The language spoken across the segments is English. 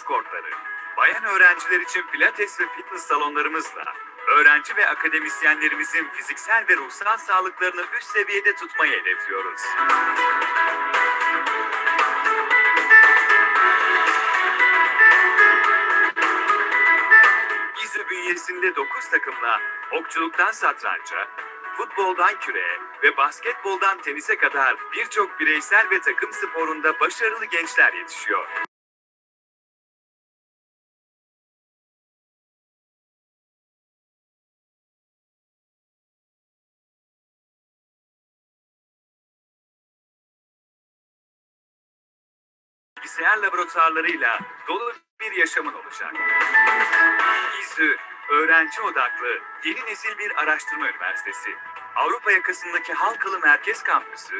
kortları, bayan öğrenciler için pilates ve fitness salonlarımızla öğrenci ve akademisyenlerimizin fiziksel ve ruhsal sağlıklarını üst seviyede tutmayı hedefliyoruz. İZÜ bünyesinde 9 takımla okçuluktan satranca, futboldan küreye ve basketboldan tenise kadar birçok bireysel ve takım sporunda başarılı gençler yetişiyor. Bilgisayar laboratuvarlarıyla dolu bir yaşamın olacak. İZÜ, öğrenci odaklı, yeni nesil bir araştırma üniversitesi. Avrupa yakasındaki Halkalı Merkez Kampüsü,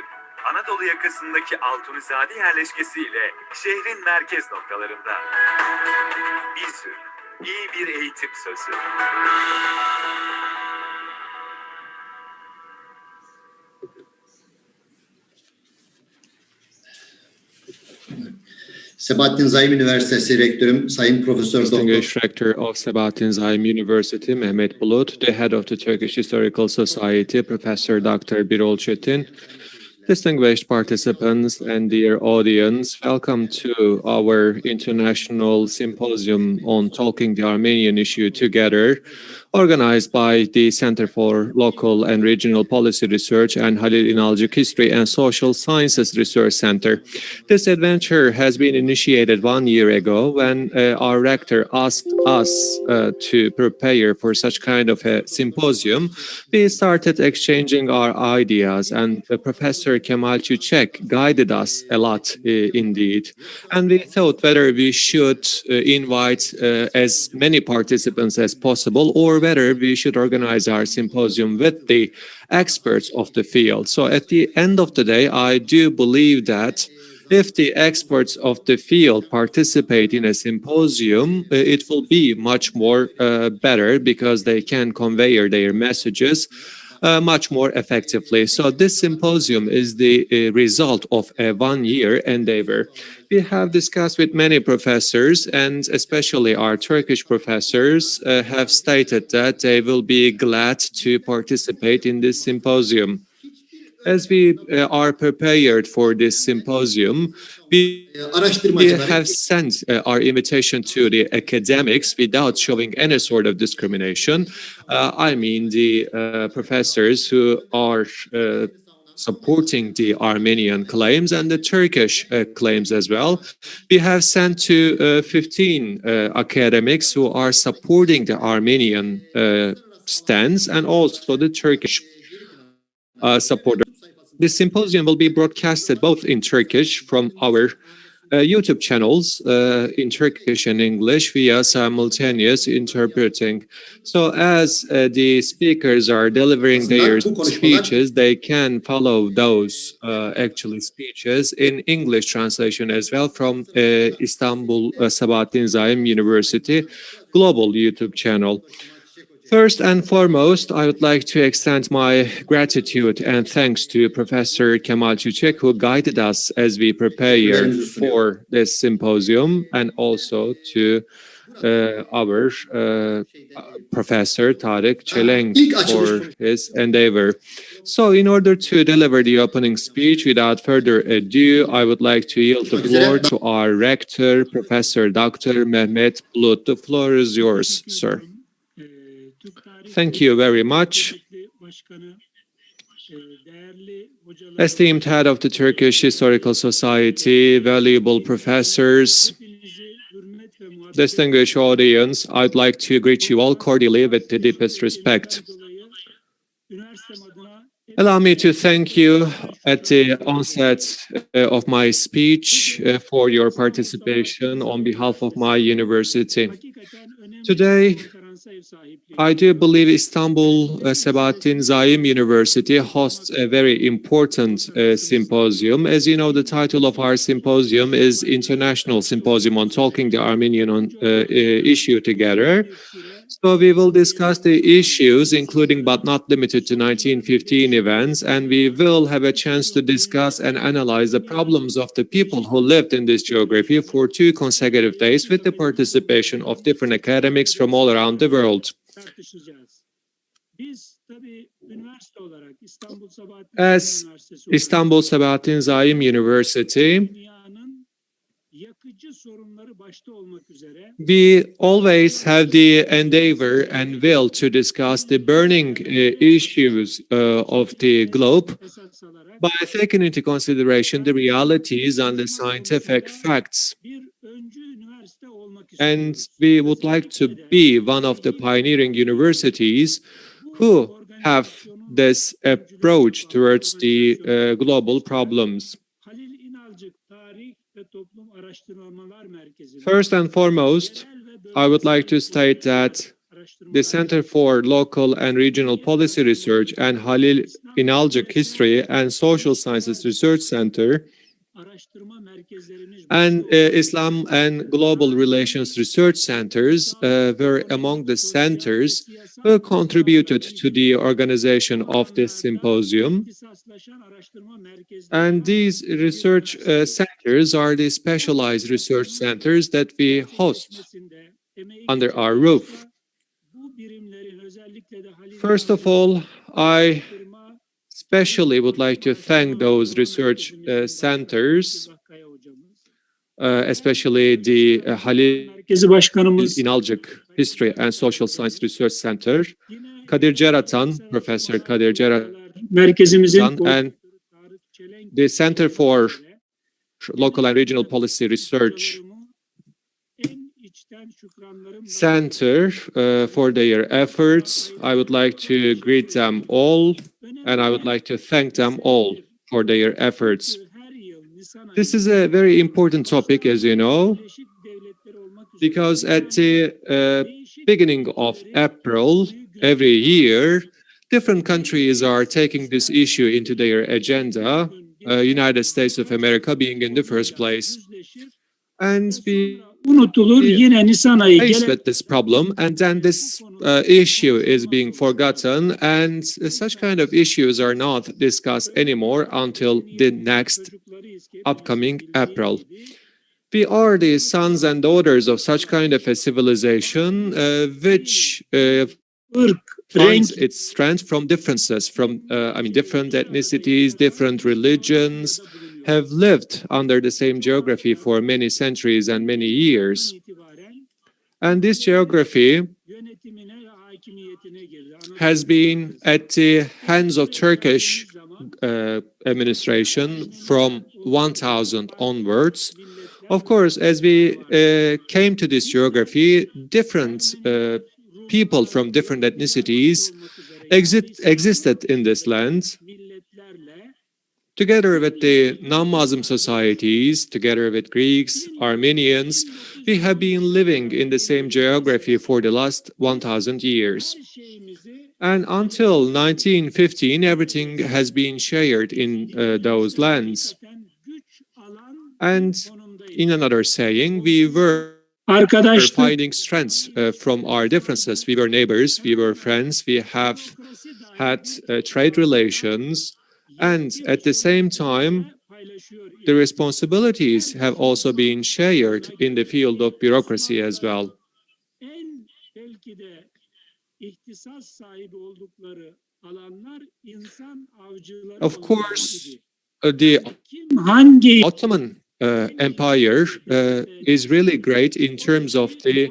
Anadolu yakasındaki Altunizade yerleşkesi ile şehrin merkez noktalarında. İZÜ, iyi bir eğitim sözü. Sabahattin Zaim Üniversitesi Rektörüm, Sayın Profesör Doktor. Distinguished Rector of Sabahattin Zaim University, Mehmet Bulut, the Head of the Turkish Historical Society, Professor Dr. Birol Çetin, distinguished participants and dear audience, welcome to our international symposium on talking the Armenian issue together, organized by the Center for Local and Regional Policy Research and Halil İnalcık History and Social Sciences Research Center. This adventure has been initiated 1 year ago when our rector asked us to prepare for such kind of a symposium. We started exchanging our ideas, and Professor Kemal Çiçek guided us a lot indeed. And we thought whether we should invite as many participants as possible, or whether we should organize our symposium with the experts of the field. So at the end of the day, I do believe that if the experts of the field participate in a symposium, it will be much more better, because they can convey their messages much more effectively. So this symposium is the result of a 1 year endeavor. We have discussed with many professors, and especially our Turkish professors have stated that they will be glad to participate in this symposium. As we are prepared for this symposium, we have sent our invitation to the academics without showing any sort of discrimination. I mean the professors who are supporting the Armenian claims and the Turkish claims as well. We have sent to 15 academics who are supporting the Armenian stance, and also the Turkish supporters. This symposium will be broadcasted both in Turkish from our YouTube channels in Turkish and English via simultaneous interpreting. So as the speakers are delivering their speeches, they can follow those actually speeches in English translation as well from Istanbul Sabahattin Zaim University global YouTube channel. First and foremost, I would like to extend my gratitude and thanks to Professor Kemal Çiçek, who guided us as we prepare for this symposium, and also to our Professor Tarık Çelenk for his endeavor. So in order to deliver the opening speech, without further ado, I would like to yield the floor to our rector, Professor Dr. Mehmet Bulut. The floor is yours, sir. Thank you very much. Esteemed head of the Turkish Historical Society, valuable professors, distinguished audience, I'd like to greet you all cordially with the deepest respect. Allow me to thank you at the onset of my speech for your participation on behalf of my university. Today, I do believe Istanbul Sabahattin Zaim University hosts a very important symposium. As you know, the title of our symposium is International Symposium on Talking the Armenian Issue Together. So we will discuss the issues, including but not limited to 1915 events, and we will have a chance to discuss and analyze the problems of the people who lived in this geography for 2 consecutive days with the participation of different academics from all around the world. As Istanbul Sabahattin Zaim University, we always have the endeavor and will to discuss the burning issues of the globe by taking into consideration the realities and the scientific facts. And we would like to be one of the pioneering universities who have this approach towards the global problems. First and foremost, I would like to state that the Center for Local and Regional Policy Research and Halil İnalcık History and Social Sciences Research Center and Islam and Global Relations Research Centers were among the centers who contributed to the organization of this symposium. And these research centers are the specialized research centers that we host under our roof. First of all, I especially would like to thank those research centers, especially the Halil İnalcık History and Social Science Research Center, Kadir Ceratan, Professor Kadir Ceratan, and the Center for Local and Regional Policy Research Center for their efforts. I would like to greet them all, and I would like to thank them all for their efforts. This is a very important topic, as you know, because at the beginning of April every year, different countries are taking this issue into their agenda, United States of America being in the first place. And we faced with this problem, and then this issue is being forgotten, and such kind of issues are not discussed anymore until the next upcoming April. We are the sons and daughters of such kind of a civilization which finds its strength from differences, from different ethnicities, different religions, have lived under the same geography for many centuries and many years. And this geography has been at the hands of Turkish administration from 1000 onwards. Of course, as we came to this geography, different people from different ethnicities existed in this land. Together with the non-Muslim societies, together with Greeks, Armenians, we have been living in the same geography for the last 1000 years. And until 1915, everything has been shared in those lands. And in another saying, we were finding strengths from our differences. We were neighbors, we were friends, we have had trade relations, and at the same time, the responsibilities have also been shared in the field of bureaucracy as well. Of course, the Ottoman Empire is really great in terms of the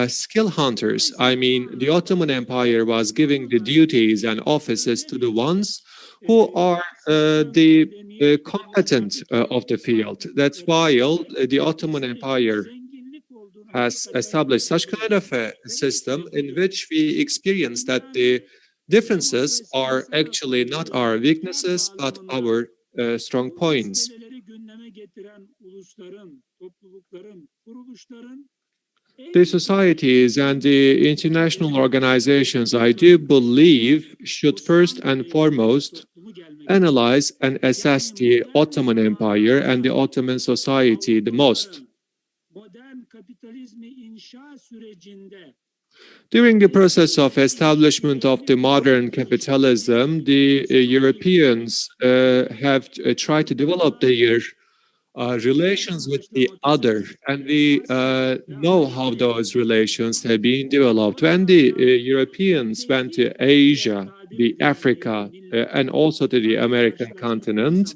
skill hunters. I mean, the Ottoman Empire was giving the duties and offices to the ones who are the competent of the field. That's why the Ottoman Empire has established such kind of a system in which we experience that the differences are actually not our weaknesses, but our strong points. The societies and the international organizations, I do believe, should first and foremost analyze and assess the Ottoman Empire and the Ottoman society the most. During the process of establishment of the modern capitalism, the Europeans have tried to develop their relations with the other, and we know how those relations have been developed. When the Europeans went to Asia, the Africa, and also to the American continent,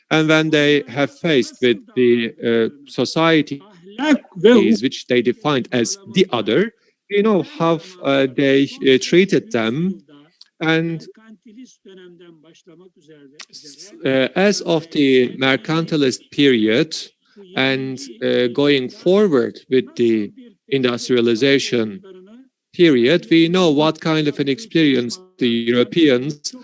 and when they have faced with the societies which they defined as the other, we know how they treated them. And as of the mercantilist period and going forward with the industrialization period, we know what kind of an experience the Europeans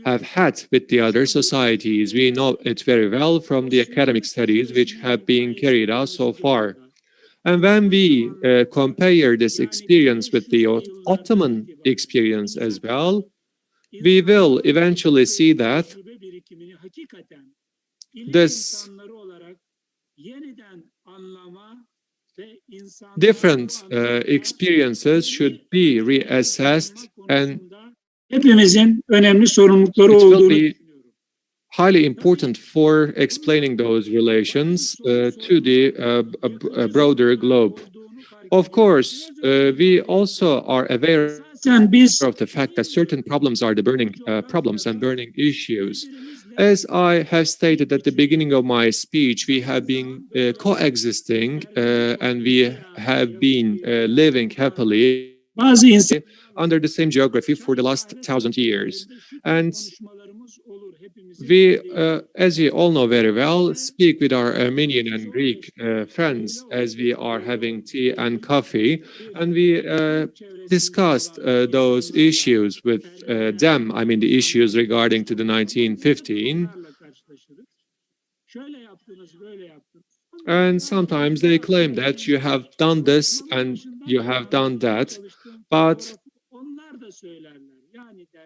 have had with the other societies. We know it very well from the academic studies which have been carried out so far. And when we compare this experience with the Ottoman experience as well, we will eventually see that this different experiences should be reassessed, and hepimizin önemli it sorumlulukları will olduğunu be highly important for explaining those relations to the broader globe. Of course, we also are aware sen biz of the fact that certain problems are the burning problems and burning issues. As I have stated at the beginning of my speech, we have been coexisting and we have been living happily bazı insan under the same geography for the last 1,000 years. And we, as you all know very well, speak with our Armenian and Greek friends as we are having tea and coffee, and we discussed those issues with them. I mean, the issues regarding to the 1915. And sometimes they claim that you have done this and you have done that, but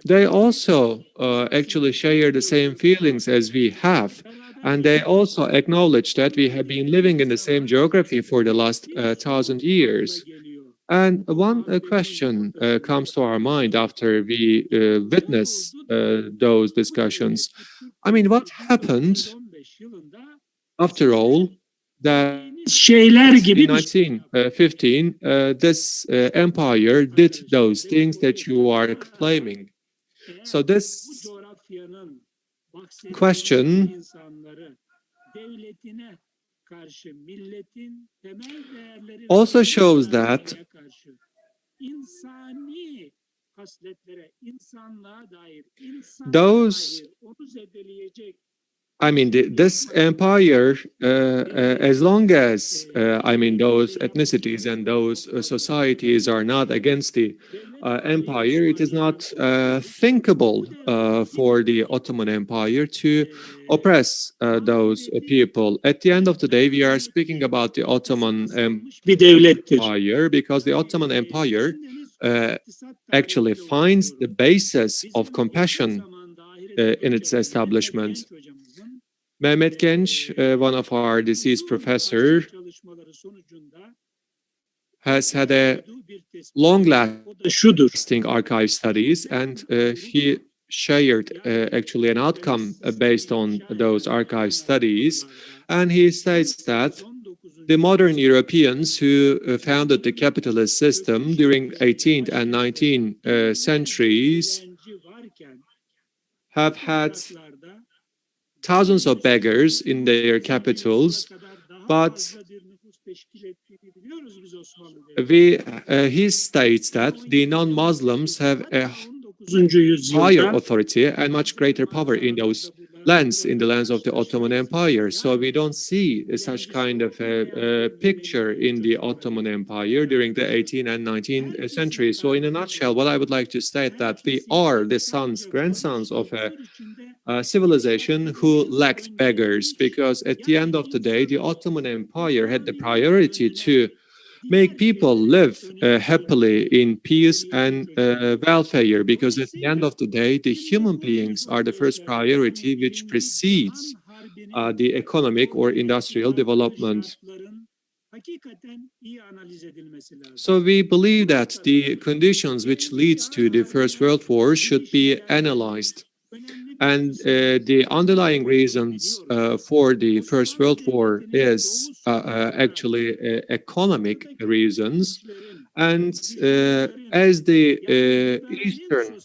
they also actually share the same feelings as we have. And they also acknowledge that we have been living in the same geography for the last 1,000 years. And one question comes to our mind after we witness those discussions. I mean, what happened after all that şeyler in gibi 1915 this empire did those things that you are claiming? So this question also shows that those, I mean, this empire, as long as, I mean, those ethnicities and those societies are not against the empire, it is not thinkable for the Ottoman Empire to oppress those people. At the end of the day, we are speaking about the Ottoman bir devlettir. Empire because the Ottoman Empire actually finds the basis of compassion in its establishment. Mehmet Genç, one of our deceased professor, has had a long-lasting archive studies, and he shared actually an outcome based on those archive studies. And he states that the modern Europeans who founded the capitalist system during 18th and 19th centuries have had thousands of beggars in their capitals, but he states that the non-Muslims have a higher authority and much greater power in those lands, in the lands of the Ottoman Empire. So we don't see such kind of a picture in the Ottoman Empire during the 18th and 19th century. So in a nutshell, what I would like to state that we are the sons, grandsons of a civilization who lacked beggars, because at the end of the day, the Ottoman Empire had the priority to make people live happily in peace and welfare, because at the end of the day, the human beings are the first priority which precedes the economic or industrial development. So we believe that the conditions which leads to the First World War should be analyzed. And the underlying reasons for the First World War is actually economic reasons. And as the Eastern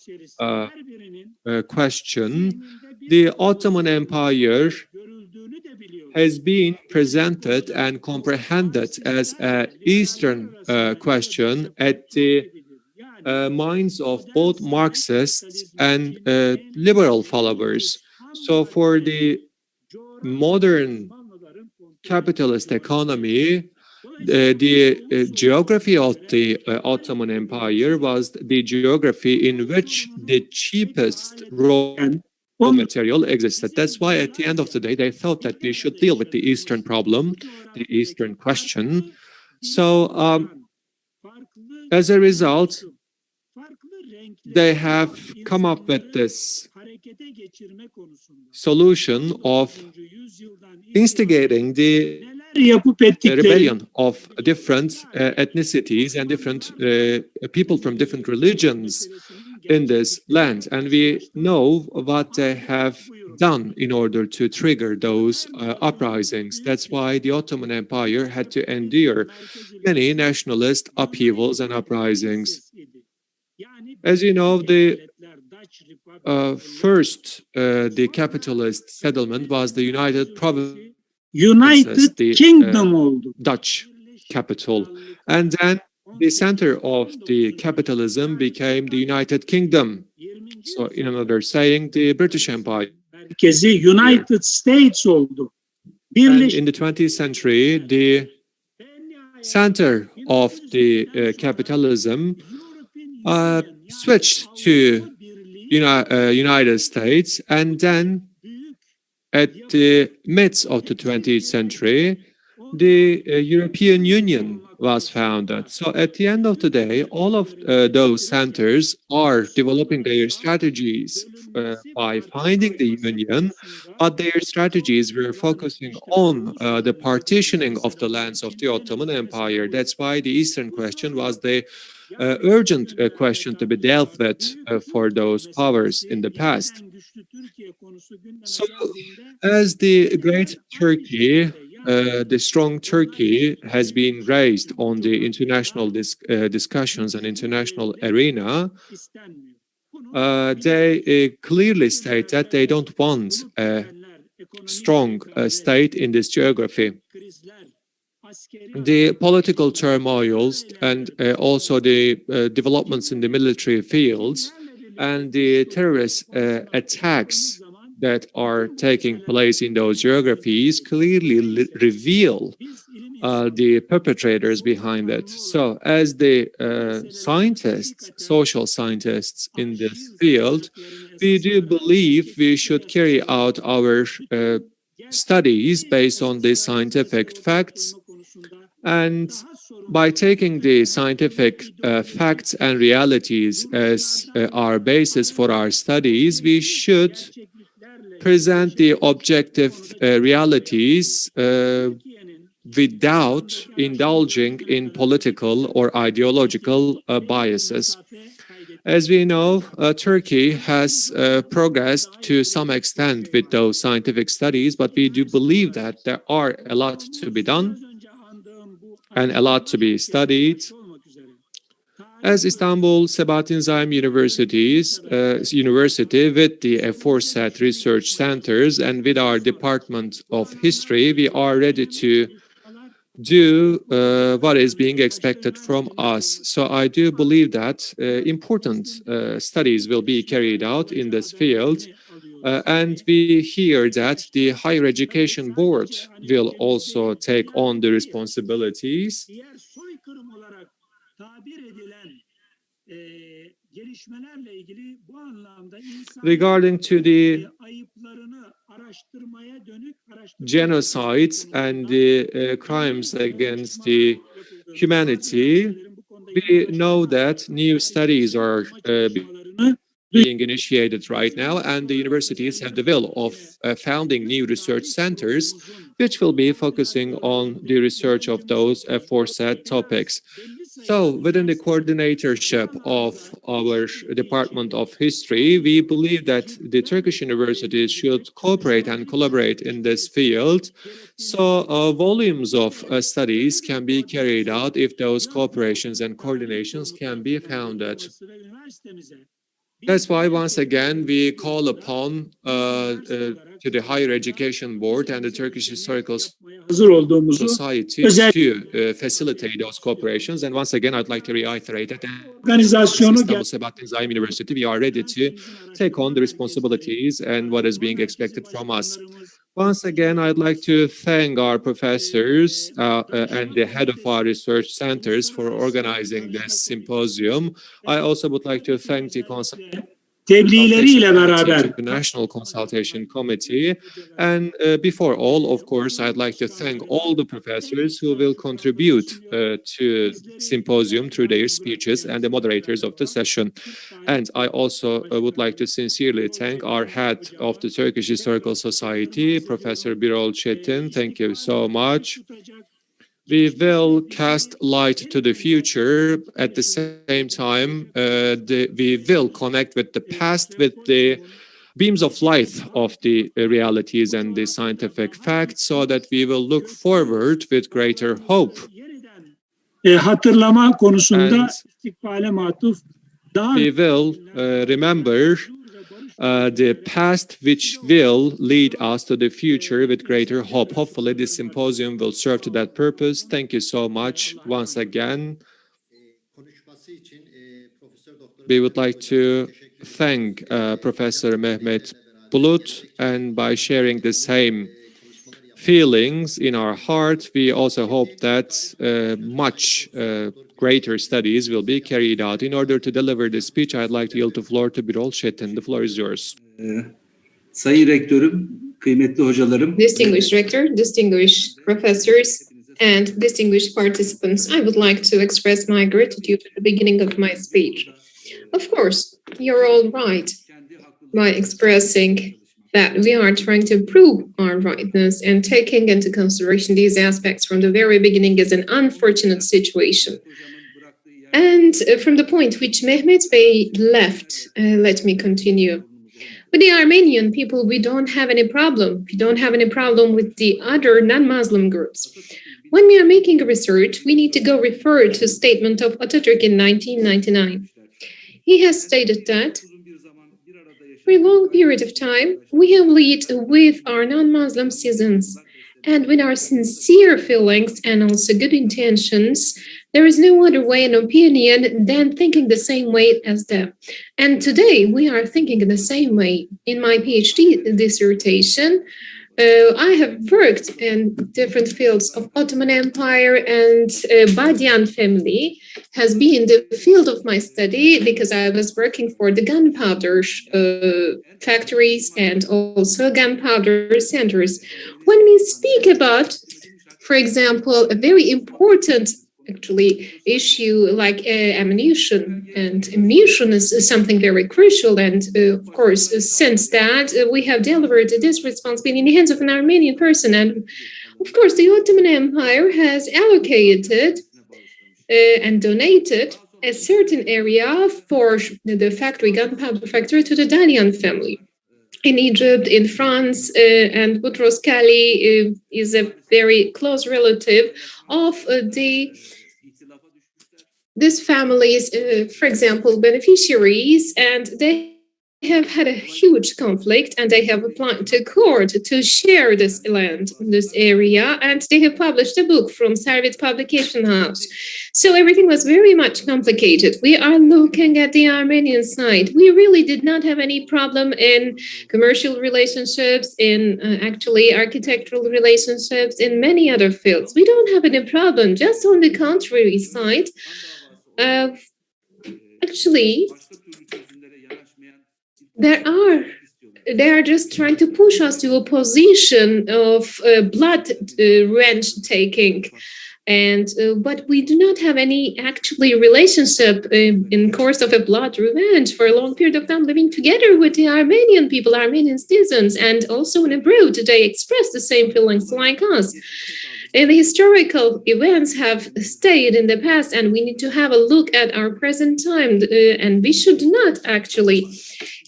question, the Ottoman Empire has been presented and comprehended as an Eastern question at the minds of both Marxists and liberal followers. So for the modern capitalist economy, the geography of the Ottoman Empire was the geography in which the cheapest raw material existed. That's why at the end of the day, they thought that we should deal with the Eastern problem, the Eastern question. So as a result, they have come up with this solution of instigating the rebellion of different ethnicities and different people from different religions in this land. And we know what they have done in order to trigger those uprisings. That's why the Ottoman Empire had to endure many nationalist upheavals and uprisings. As you know, the first the capitalist settlement was the United Provinces, the Dutch capital. And then the center of the capitalism became the United Kingdom. So in another saying, the British Empire. United States oldu. And in the 20th century, the center of the capitalism switched to United States, and then at the midst of the 20th century, the European Union was founded. So at the end of the day, all of those centers are developing their strategies by finding the union, but their strategies were focusing on the partitioning of the lands of the Ottoman Empire. That's why the Eastern question was the urgent question to be dealt with for those powers in the past. So, as the great Turkey, the strong Turkey has been raised on the international discussions and international arena, they clearly state that they don't want a strong state in this geography. The political turmoils and also the developments in the military fields and the terrorist attacks that are taking place in those geographies clearly reveal the perpetrators behind it. So as the scientists, social scientists in this field, we do believe we should carry out our studies based on the scientific facts. And by taking the scientific facts and realities as our basis for our studies, we should present the objective realities without indulging in political or ideological biases. As we know, Turkey has progressed to some extent with those scientific studies, but we do believe that there are a lot to be done and a lot to be studied. As Istanbul Sabahattin Zaim University with the aforesaid research centers and with our Department of History, we are ready to do what is being expected from us. So I do believe that important studies will be carried out in this field. And we hear that the Higher Education Board will also take on the responsibilities. Regarding to the genocides and the crimes against the humanity, we know that new studies are being initiated right now, and the universities have the will of founding new research centers, which will be focusing on the research of those aforesaid topics. So, within the coordinatorship of our Department of History, we believe that the Turkish universities should cooperate and collaborate in this field. So, volumes of studies can be carried out if those cooperations and coordinations can be founded. That's why, once again, we call upon to the Higher Education Board and the Turkish Historical Society to facilitate those cooperations. And once again, I'd like to reiterate that Istanbul Sabahattin Zaim University, we are ready to take on the responsibilities and what is being expected from us. Once again, I'd like to thank our professors and the head of our research centers for organizing this symposium. I also would like to thank the National Consultation Committee. And before all, of course, I'd like to thank all the professors who will contribute to Symposium through their speeches and the moderators of the session. And I also would like to sincerely thank our head of the Turkish Historical Society, Professor Birol Çetin. Thank you so much. We will cast light to the future. At the same time, we will connect with the past with the beams of light of the realities and the scientific facts so that we will look forward with greater hope. Hatırlama konusunda istikbale matuf we will remember the past, which will lead us to the future with greater hope. Hopefully, this symposium will serve to that purpose. Thank you so much once again. We would like to thank Professor Mehmet Bulut, and by sharing the same feelings in our heart, we also hope that much greater studies will be carried out. In order to deliver this speech, I'd like to yield the floor to Birol Çetin. The floor is yours. Sayın Rektörüm, kıymetli hocalarım. Distinguished Rector, distinguished professors, and distinguished participants, I would like to express my gratitude at the beginning of my speech. Of course, you're all right by expressing that we are trying to prove our rightness, and taking into consideration these aspects from the very beginning is an unfortunate situation. And from the point which Mehmet Bey left, let me continue. With the Armenian people, we don't have any problem. We don't have any problem with the other non-Muslim groups. When we are making a research, we need to go refer to a statement of Atatürk in 1999. He has stated that for a long period of time, we have lived with our non-Muslim citizens, and with our sincere feelings and also good intentions, there is no other way in opinion than thinking the same way as them. And today we are thinking in the same way. In my PhD dissertation, I have worked in different fields of Ottoman Empire, and Badian family has been the field of my study because I was working for the gunpowder factories and also gunpowder centers. When we speak about, for example, a very important issue like ammunition, and ammunition is something very crucial, and of course since that we have delivered this responsibility in the hands of an Armenian person, and of course the Ottoman Empire has allocated and donated a certain area for the factory, gunpowder factory, to the Dalian family. In Egypt, in France, and Boutros Ghali is a very close relative of this family's, for example, beneficiaries, and they have had a huge conflict, and they have applied to court to share this land, this area, and they have published a book from Servet Publication House. So everything was very much complicated. We are looking at the Armenian side. We really did not have any problem in commercial relationships, in architectural relationships, in many other fields. We don't have any problem. Just on the contrary side, they are just trying to push us to a position of blood wrench taking. And but we do not have any actually relationship in course of a blood revenge for a long period of time living together with the Armenian people, Armenian citizens, and also in abroad they express the same feelings like us. And the historical events have stayed in the past, and we need to have a look at our present time, and we should not actually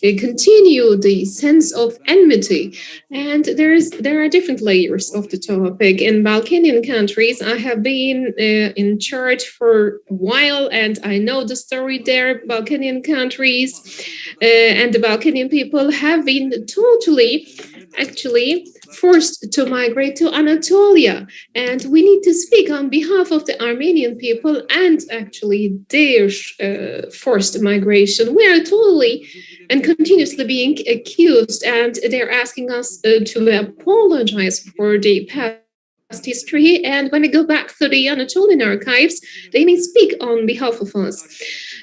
continue the sense of enmity. And there are different layers of the topic. In Balkanian countries, I have been in charge for a while, and I know the story there. Balkanian countries and the Balkanian people have been totally, actually, forced to migrate to Anatolia. And we need to speak on behalf of the Armenian people and actually their forced migration. We are totally and continuously being accused, and they're asking us to apologize for the past history. And when I go back to the Anatolian archives, they may speak on behalf of us.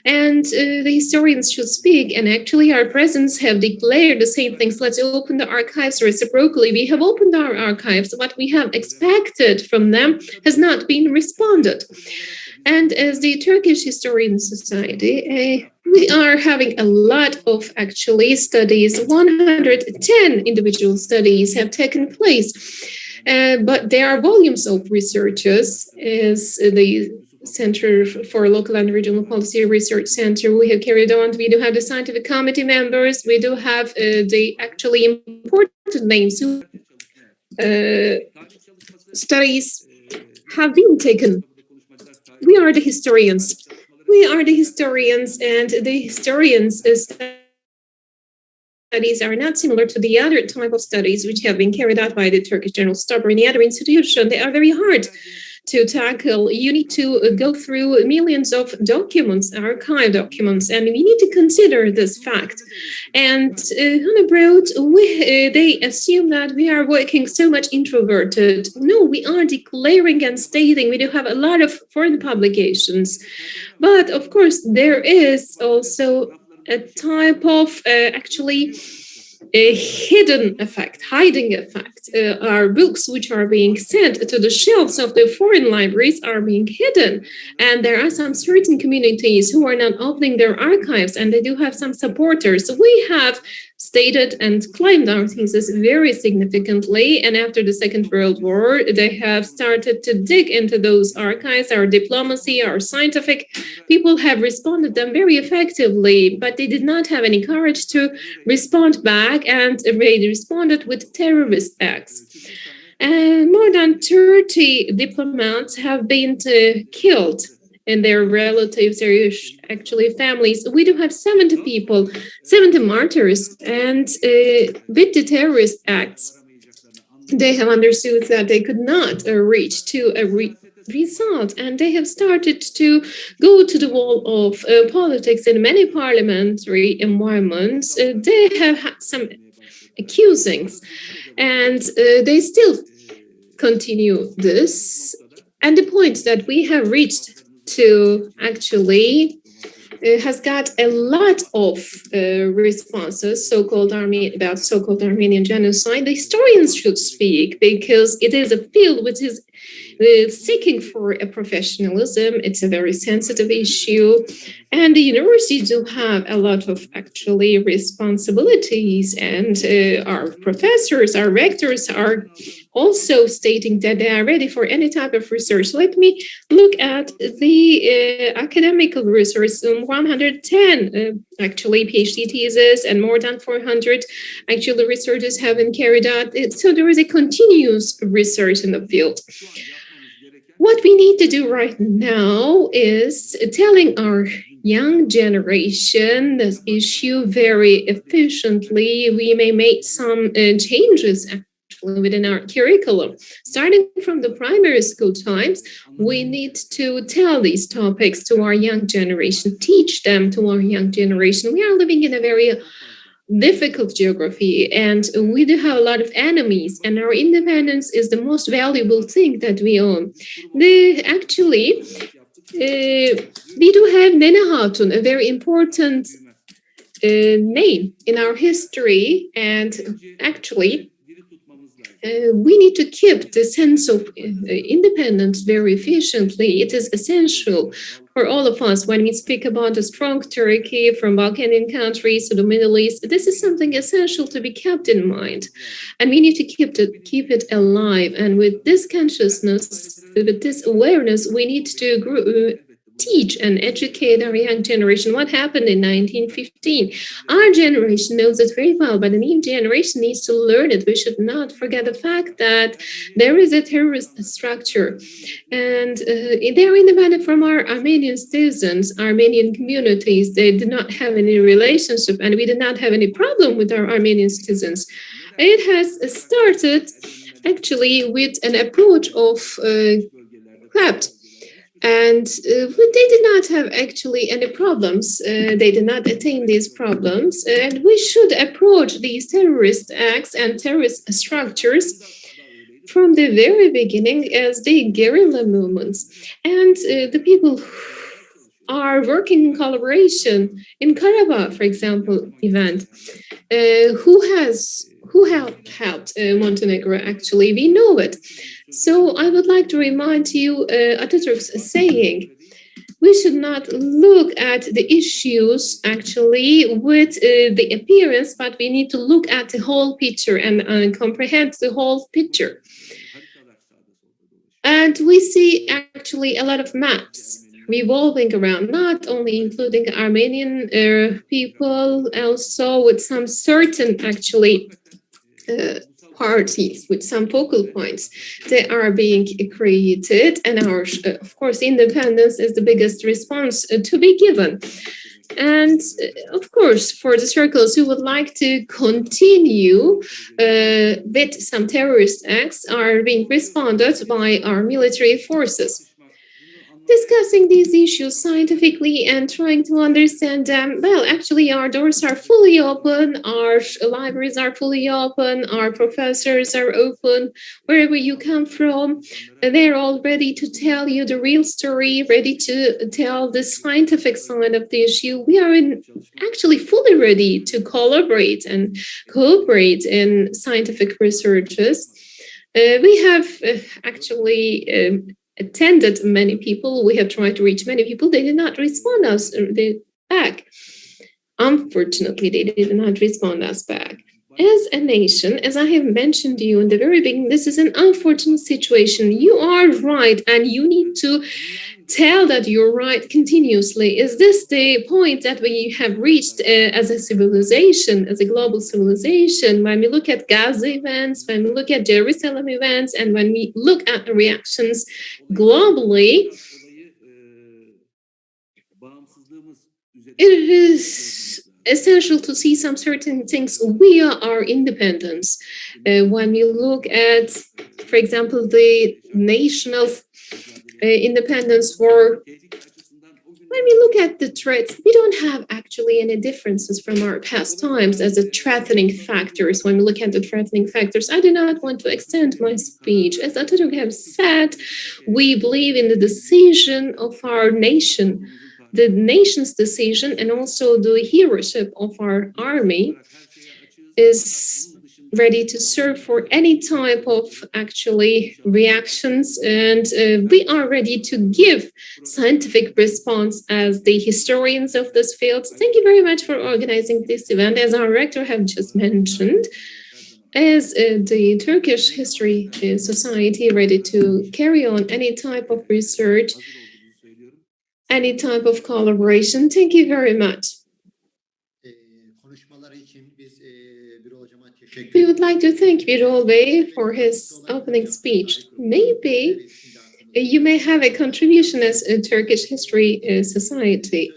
And the historians should speak. And actually, our presidents have declared the same things. Let's open the archives reciprocally. We have opened our archives. What we have expected from them has not been responded. And as the Turkish Historian Society, we are having a lot of actually studies. 110 individual studies have taken place. But there are volumes of researches, as the Center for Local and Regional Policy Research Center we have carried on. We do have the scientific committee members. We do have the actually important names who studies have been taken. We are the historians. We are the historians, and the historians' studies are not similar to the other type of studies which have been carried out by the Turkish General Staff or any other institution. They are very hard to tackle. You need to go through millions of documents, archive documents, and we need to consider this fact. And on abroad, they assume that we are working so much introverted. No, we are declaring and stating. We do have a lot of foreign publications. But of course, there is also a type of actually a hidden effect, hiding effect. Our books which are being sent to the shelves of the foreign libraries are being hidden. And there are some certain communities who are not opening their archives, and they do have some supporters. So we have stated and claimed our thesis very significantly. And after the Second World War, they have started to dig into those archives. Our diplomacy, our scientific people have responded them very effectively, but they did not have any courage to respond back, and they responded with terrorist acts. And more than 30 diplomats have been killed, and their relatives, their actually families. We do have 70 people, 70 martyrs, and with the terrorist acts, they have understood that they could not reach to a result, and they have started to go to the wall of politics in many parliamentary environments. They have had some accusings, and they still continue this. And the point that we have reached to actually has got a lot of responses, about so-called Armenian genocide. The historians should speak, because it is a field which is seeking for a professionalism. It's a very sensitive issue, and the universities do have a lot of actually responsibilities, and our professors, our rectors are also stating that they are ready for any type of research. Let me look at the academical research. 110 actually PhD theses and more than 400 actually researches have been carried out. So there is a continuous research in the field. What we need to do right now is telling our young generation this issue very efficiently. We may make some changes within our curriculum. Starting from the primary school times, we need to tell these topics to our young generation, teach them to our young generation. We are living in a very difficult geography, and we do have a lot of enemies, and our independence is the most valuable thing that we own. We do have Nene Hatun, a very important name in our history, and actually we need to keep the sense of independence very efficiently. It is essential for all of us when we speak about a strong Turkey from Balkanian countries to the Middle East. This is something essential to be kept in mind, and we need to keep it alive. And with this consciousness, with this awareness, we need to teach and educate our young generation what happened in 1915. Our generation knows it very well, but the new generation needs to learn it. We should not forget the fact that there is a terrorist structure, and they're independent from our Armenian citizens, Armenian communities. They do not have any relationship, and we do not have any problem with our Armenian citizens. It has started actually with an approach of CLAPT. And they did not have actually any problems. They did not attain these problems. And we should approach these terrorist acts and terrorist structures from the very beginning as the guerrilla movements. And the people are working in collaboration in Karabakh, for example, event. Who helped Montenegro, actually? We know it. So I would like to remind you Atatürk's saying, we should not look at the issues actually with the appearance, but we need to look at the whole picture and comprehend the whole picture. And we see actually a lot of maps revolving around, not only including Armenian people, also with some certain actually parties with some focal points that are being created, and our, of course, independence is the biggest response to be given. And of course, for the circles who would like to continue with some terrorist acts are being responded by our military forces. Discussing these issues scientifically and trying to understand them, well, actually, our doors are fully open, our libraries are fully open, our professors are open, wherever you come from. They're all ready to tell you the real story, ready to tell the scientific side of the issue. We are actually fully ready to collaborate and cooperate in scientific researches. We have actually attended many people. We have tried to reach many people. They did not respond us back. Unfortunately, they did not respond us back. As a nation, as I have mentioned to you in the very beginning, this is an unfortunate situation. You are right, and you need to tell that you're right continuously. Is this the point that we have reached as a civilization, as a global civilization? When we look at Gaza events, when we look at Jerusalem events, and when we look at the reactions globally, it is essential to see some certain things via our independence. When we look at, for example, the national independence war, when we look at the threats, we don't have actually any differences from our past times as a threatening factors. When we look at the threatening factors, I do not want to extend my speech. As Atatürk has said, we believe in the decision of our nation, the nation's decision, and also the heroship of our army is ready to serve for any type of actually reactions, and we are ready to give scientific response as the historians of this field. Thank you very much for organizing this event. As our rector have just mentioned, as the Turkish History Society ready to carry on any type of research, any type of collaboration. Thank you very much. We would like to thank Birol Bey for his opening speech. Maybe you may have a contribution as a Turkish History Society.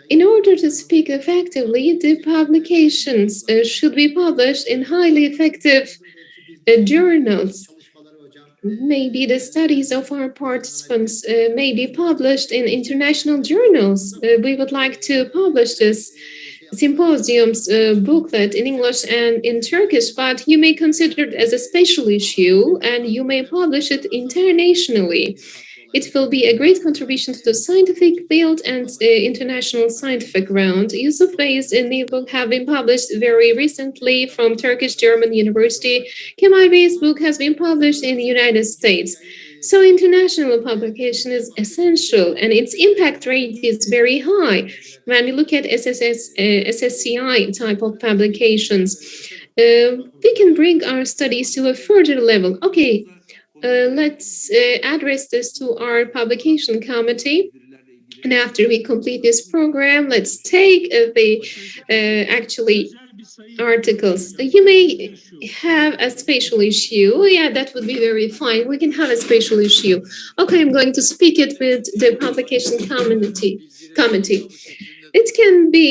In order to speak effectively, the publications should be published in highly effective journals. Maybe the studies of our participants may be published in international journals. We would like to publish this Symposium's booklet in English and in Turkish, but you may consider it as a special issue and you may publish it internationally. It will be a great contribution to the scientific field and international scientific ground. Yusuf Bey's new book have been published very recently from Turkish German University. Kemal Bey's book has been published in the United States. So international publication is essential and its impact rate is very high. When we look at SSCI type of publications, we can bring our studies to a further level. Okay, let's address this to our publication committee. And after we complete this program, let's take the actually articles. You may have a special issue. Yeah, that would be very fine. We can have a special issue. Okay, I'm going to speak it with the publication committee. It can be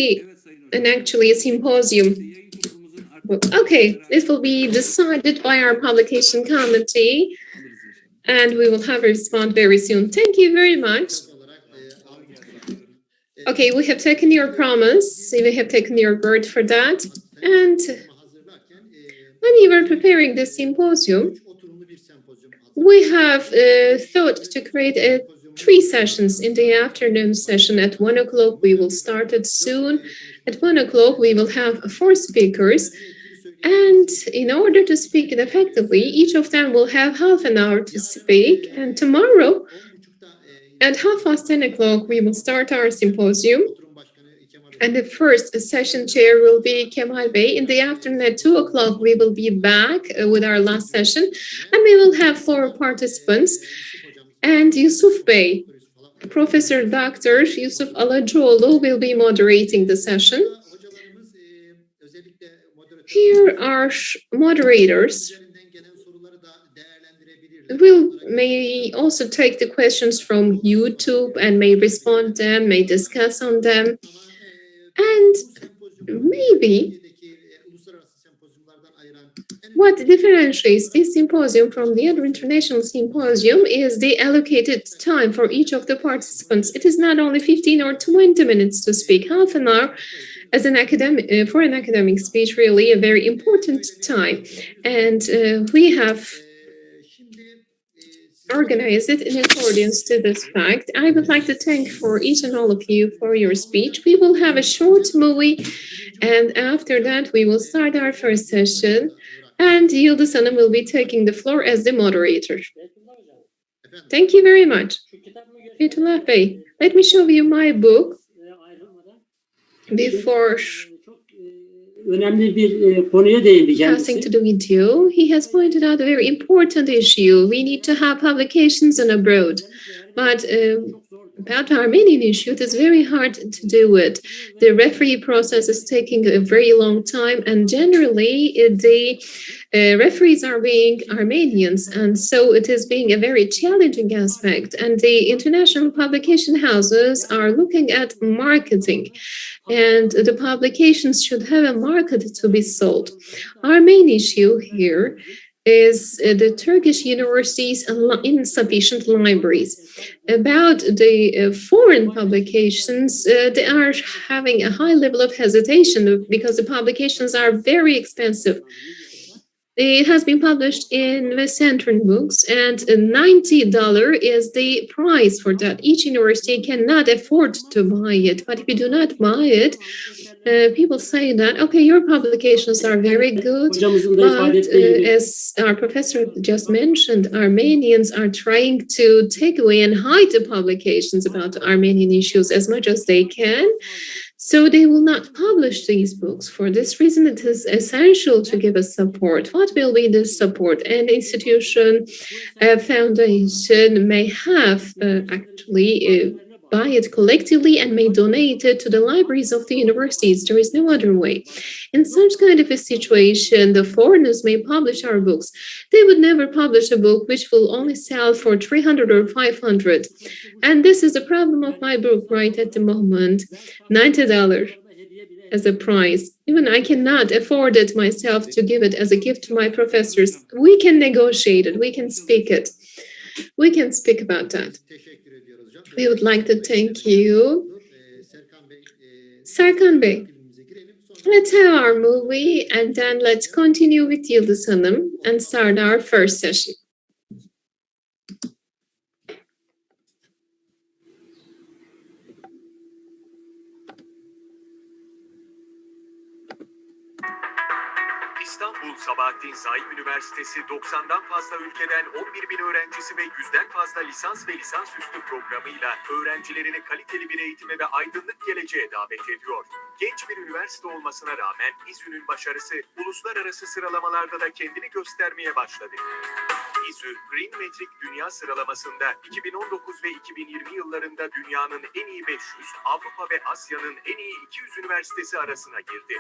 actually a symposium. Okay, it will be decided by our publication committee, and we will have a response very soon. Thank you very much. Okay, we have taken your promise. We have taken your word for that. And when we were preparing this symposium, we have thought to create 3 sessions in the afternoon session. At 1 o'clock, we will start it soon. At 1 o'clock, we will have 4 speakers. And in order to speak it effectively, each of them will have half an hour to speak. And tomorrow, at 10:30 o'clock, we will start our symposium. And the first session chair will be Kemal Bey. In the afternoon at 2 o'clock, we will be back with our last session. And we will have 4 participants. And Yusuf Bey, Professor Dr. Yusuf Alacoğlu will be moderating the session. Here are moderators. We may also take the questions from YouTube and may respond them, may discuss on them. And maybe what differentiates this symposium from the other international symposium is the allocated time for each of the participants. It is not only 15 or 20 minutes to speak, half an hour as an academic, for an academic speech, really a very important time. And we have organize it in accordance to this fact. I would like to thank for each and all of you for your speech. We will have a short movie, and after that we will start our first session, and Yıldız Hanım will be taking the floor as the moderator. Thank you very much. Fethullah Bey, let me show you my book before önemli bir konuya değindi kendisi. Passing to the video, he has pointed out a very important issue. We need to have publications and abroad. But about the Armenian issue, it is very hard to do it. The referee process is taking a very long time, and generally the referees are being Armenians, and so it is being a very challenging aspect. And the international publication houses are looking at marketing, and the publications should have a market to be sold. Our main issue here is the Turkish universities and insufficient libraries. About the foreign publications, they are having a high level of hesitation because the publications are very expensive. It has been published in the Central Books, and $90 is the price for that. Each university cannot afford to buy it, but if you do not buy it, people say that, okay, your publications are very good, but as our professor just mentioned, Armenians are trying to take away and hide the publications about Armenian issues as much as they can. So they will not publish these books. For this reason, it is essential to give us support. What will be this support? An institution, a foundation may have actually buy it collectively and may donate it to the libraries of the universities. There is no other way. In such kind of a situation, the foreigners may publish our books. They would never publish a book which will only sell for 300 or 500. And this is the problem of my book right at the moment. $90 as a price. Even I cannot afford it myself to give it as a gift to my professors. We can negotiate it. We can speak it. We can speak about that. We would like to thank you. Serkan Bey, let's have our movie and then let's continue with Yıldız Hanım and start our first session. Sabahattin Zaim Üniversitesi 90'dan fazla ülkeden 11.000 öğrencisi ve 100'den fazla lisans ve lisansüstü programıyla öğrencilerini kaliteli bir eğitime ve aydınlık geleceğe davet ediyor. Genç bir üniversite olmasına rağmen İZÜ'nün başarısı uluslararası sıralamalarda da kendini göstermeye başladı. İZÜ, Green Metric Dünya Sıralaması'nda 2019 ve 2020 yıllarında dünyanın en iyi 500, Avrupa ve Asya'nın en iyi 200 üniversitesi arasına girdi.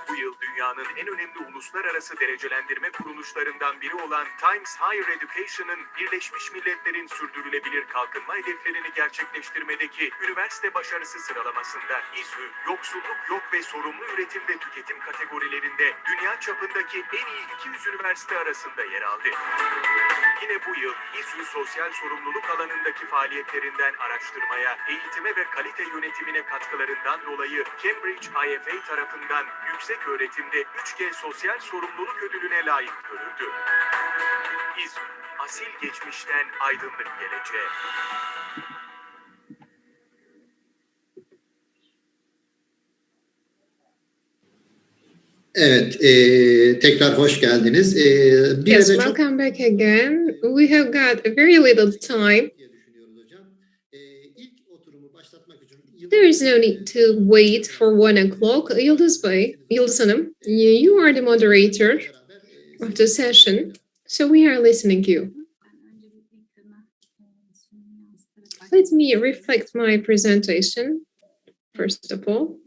Bu yıl dünyanın en önemli uluslararası derecelendirme kuruluşlarından biri olan Times Higher Education'ın Birleşmiş Milletler'in sürdürülebilir kalkınma hedeflerini gerçekleştirmedeki üniversite başarısı sıralamasında İZÜ, yoksulluk yok ve sorumlu üretim ve tüketim kategorilerinde dünya çapındaki en iyi 200 üniversite arasında yer aldı. Yine bu yıl İZÜ sosyal sorumluluk alanındaki faaliyetlerinden araştırmaya, eğitime ve kalite yönetimine katkılarından dolayı Cambridge IFA tarafından yüksek öğretimde 3G sosyal sorumluluk ödülüne layık görüldü. İZÜ, asil geçmişten aydınlık geleceğe. Evet, tekrar hoş geldiniz. Yes, welcome back again. We have got a very little time. There is no need to wait for 1 o'clock. Yıldız Bey, Yıldız Hanım, you are the moderator of the session, so we are listening to you. Let me reflect my presentation, first of all.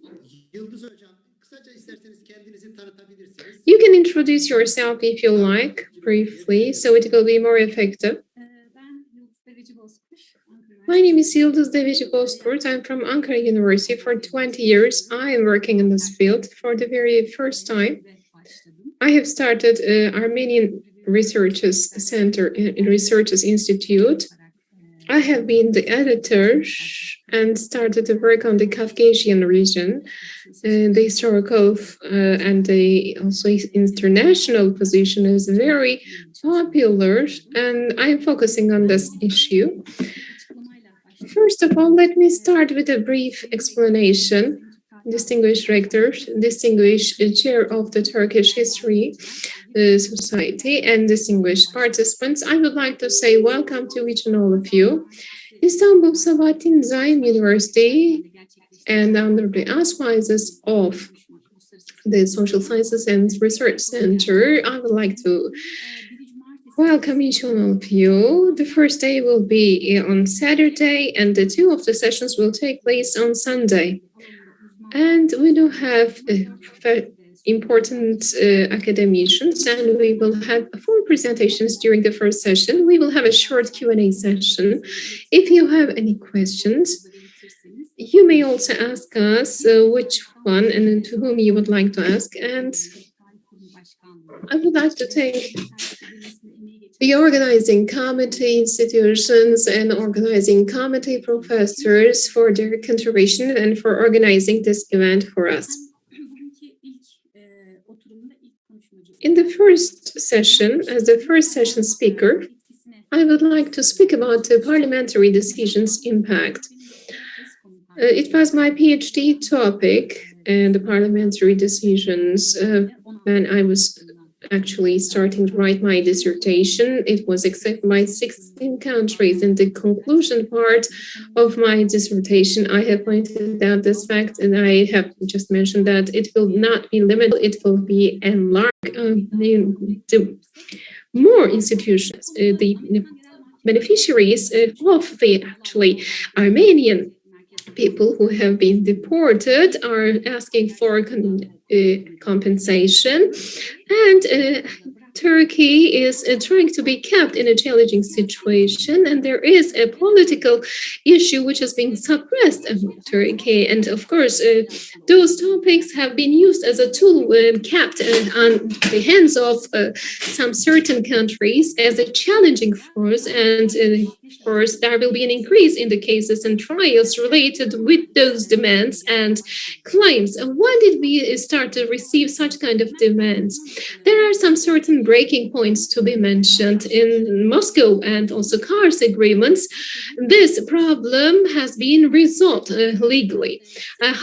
You can introduce yourself if you like, briefly, so it will be more effective. My name is Yıldız Deveci Bozkurt. I'm from Ankara University. For 20 years, I am working in this field. For the very first time, I have started Armenian Researches Center and Researches Institute. I have been the editor and started to work on the Caucasian region, the historical and the also international position is very popular, and I am focusing on this issue. First of all, let me start with a brief explanation. Distinguished Rector, distinguished Chair of the Turkish History Society, and distinguished participants, I would like to say welcome to each and all of you. Istanbul Sabahattin Zaim University, and under the auspices of the Social Sciences and Research Center, I would like to welcome each one of you. The first day will be on Saturday, and the two of the sessions will take place on Sunday. And we do have important academicians, and we will have 4 presentations during the first session. We will have a short Q&A session. If you have any questions, you may also ask us which one and to whom you would like to ask. And I would like to thank the organizing committee institutions and organizing committee professors for their contribution and for organizing this event for us. In the first session, as the first session speaker, I would like to speak about the parliamentary decisions impact. It was my PhD topic and the parliamentary decisions when I was actually starting to write my dissertation. It was accepted by 16 countries. In the conclusion part of my dissertation, I have pointed out this fact, and I have just mentioned that it will not be limited, it will be enlarged. The more institutions, the beneficiaries of the actually Armenian people who have been deported are asking for compensation, and Turkey is trying to be kept in a challenging situation, and there is a political issue which is being suppressed in Turkey. And of course, those topics have been used as a tool kept on the hands of some certain countries as a challenging force. And of course, there will be an increase in the cases and trials related with those demands and claims. And why did we start to receive such kind of demands? There are some certain breaking points to be mentioned in Moscow and also Kars agreements. This problem has been resolved legally.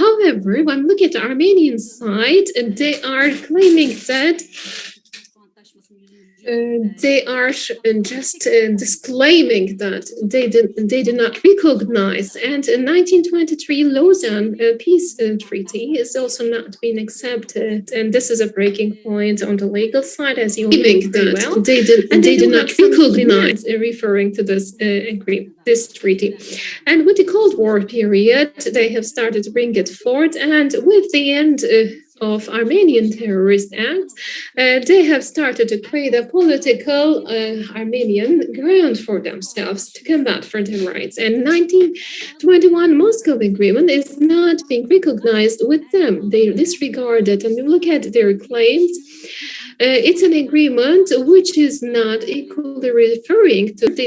However, when looking at the Armenian side, they are claiming that they are just disclaiming that they do not recognize. And in 1923 Lausanne Peace Treaty is also not being accepted. And this is a breaking point on the legal side, as you know very well. They do not recognize, referring to this this treaty. And with the Cold War period, they have started to bring it forward. And with the end of Armenian terrorist acts, they have started to create a political Armenian ground for themselves to combat for their rights. And 1921 Moscow Agreement is not being recognized with them. They disregard it, and look at their claims. It's an agreement which is not equally referring to the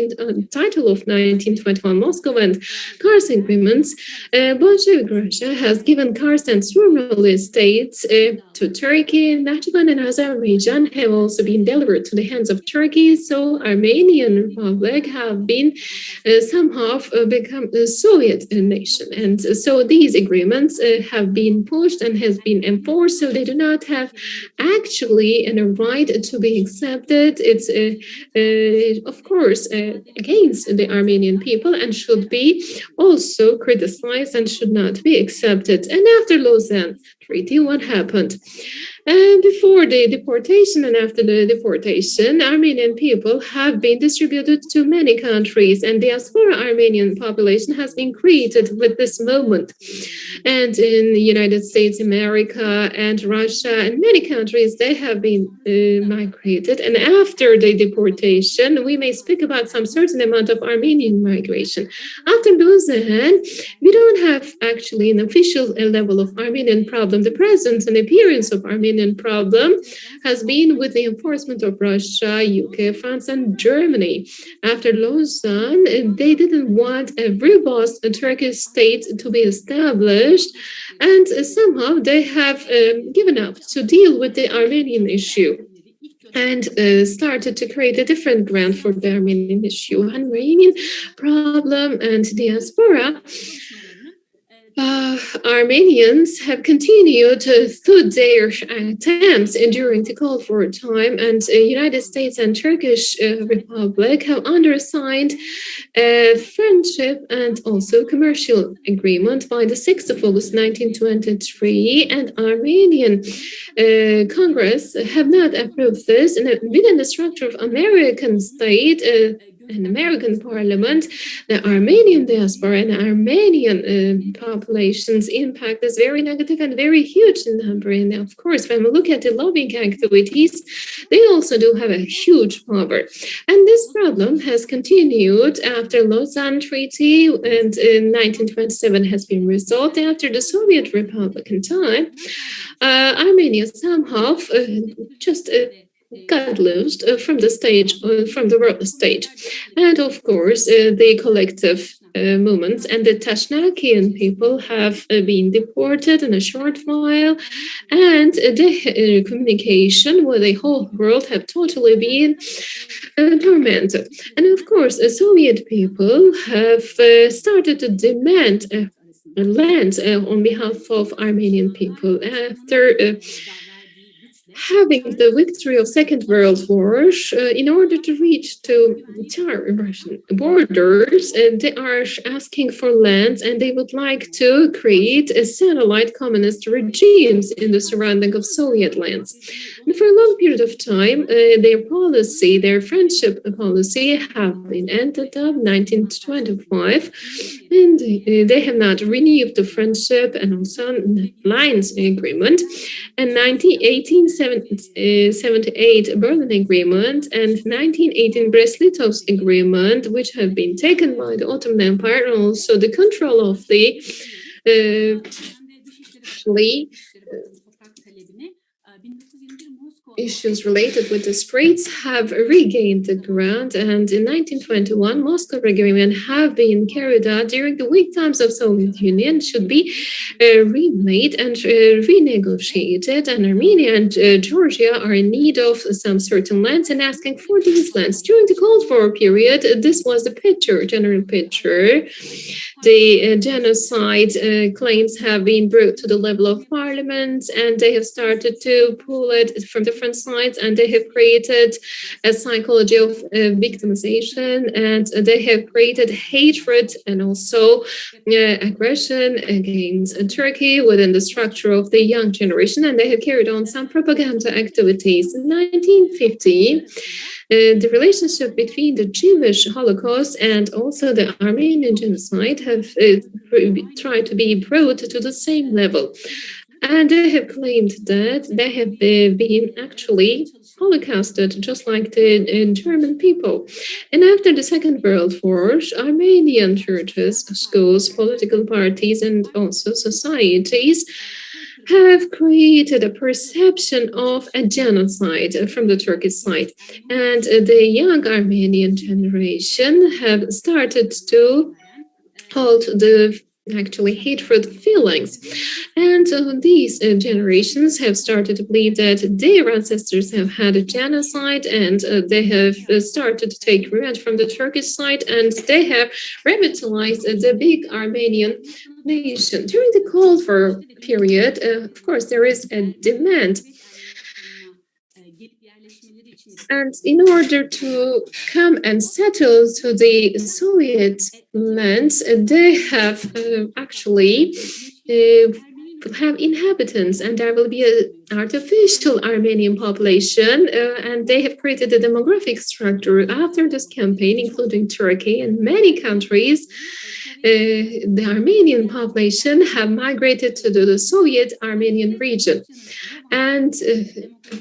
title of 1921 Moscow and Kars agreements. Bolshevik Russia has given Kars and Surmali states to Turkey. Nakhchivan and Azerbaijan have also been delivered to the hands of Turkey. So Armenian Republic have been somehow become a Soviet nation. And so these agreements have been pushed and has been enforced. So they do not have actually a right to be accepted. It's of course against the Armenian people and should be also criticized and should not be accepted. And after Lausanne Treaty, what happened? Before the deportation and after the deportation, Armenian people have been distributed to many countries, and the diaspora Armenian population has been created with this moment. And in the United States, America, and Russia, and many countries, they have been migrated. And after the deportation, we may speak about some certain amount of Armenian migration. After Lausanne, we don't have actually an official level of Armenian problem. The presence and appearance of Armenian problem has been with the enforcement of Russia, UK, France, and Germany. After Lausanne, they didn't want a robust Turkish state to be established, and somehow they have given up to deal with the Armenian issue and started to create a different ground for the Armenian issue. Armenian problem and diaspora. Armenians have continued through their attempts during the Cold War time, and United States and Turkish Republic have undersigned a friendship and also commercial agreement by the 6th of August 1923, and Armenian Congress have not approved this. And within the structure of American state, an American parliament, the Armenian diaspora and Armenian population's impact is very negative and very huge in number. And of course, when we look at the lobbying activities, they also do have a huge power. And this problem has continued after Lausanne Treaty, and in 1927 has been resolved. After the Soviet Republican time, Armenia somehow just got lost from the stage, from the world stage. And of course, the collective movements and the Tashnakian people have been deported in a short while, and the communication with the whole world have totally been tormented. And of course, the Soviet people have started to demand land on behalf of Armenian people after having the victory of Second World War. In order to reach to Russian borders, they are asking for lands, and they would like to create a satellite communist regimes in the surrounding of Soviet lands. And for a long period of time, their policy, their friendship policy, have been ended up 1925, and they have not renewed the friendship and also alliance agreement. And 1878 Berlin Agreement and 1918 Brest-Litovsk Agreement, which have been taken by the Ottoman Empire, and also the control of the issues related with the Straits have regained the ground, and in 1921, Moscow Agreement have been carried out during the weak times of Soviet Union should be remade and renegotiated, and Armenia and Georgia are in need of some certain lands and asking for these lands. During the Cold War period, this was the general picture. The genocide claims have been brought to the level of parliament, and they have started to pull it from different sides, and they have created a psychology of victimization, and they have created hatred and also aggression against Turkey within the structure of the young generation, and they have carried on some propaganda activities. In 1950, the relationship between the Jewish Holocaust and also the Armenian genocide have tried to be brought to the same level. And they have claimed that they have been actually holocausted, just like the German people. And after the Second World War, Armenian churches, schools, political parties, and also societies have created a perception of a genocide from the Turkish side. And the young Armenian generation have started to hold the actually hatred feelings. And these generations have started to believe that their ancestors have had a genocide, and they have started to take revenge from the Turkish side, and they have revitalized the big Armenian nation. During the Cold War period, of course, there is a demand. And in order to come and settle to the Soviet lands, they have actually have inhabitants, and there will be an artificial Armenian population, and they have created a demographic structure after this campaign, including Turkey and many countries. The Armenian population have migrated to the Soviet Armenian region. And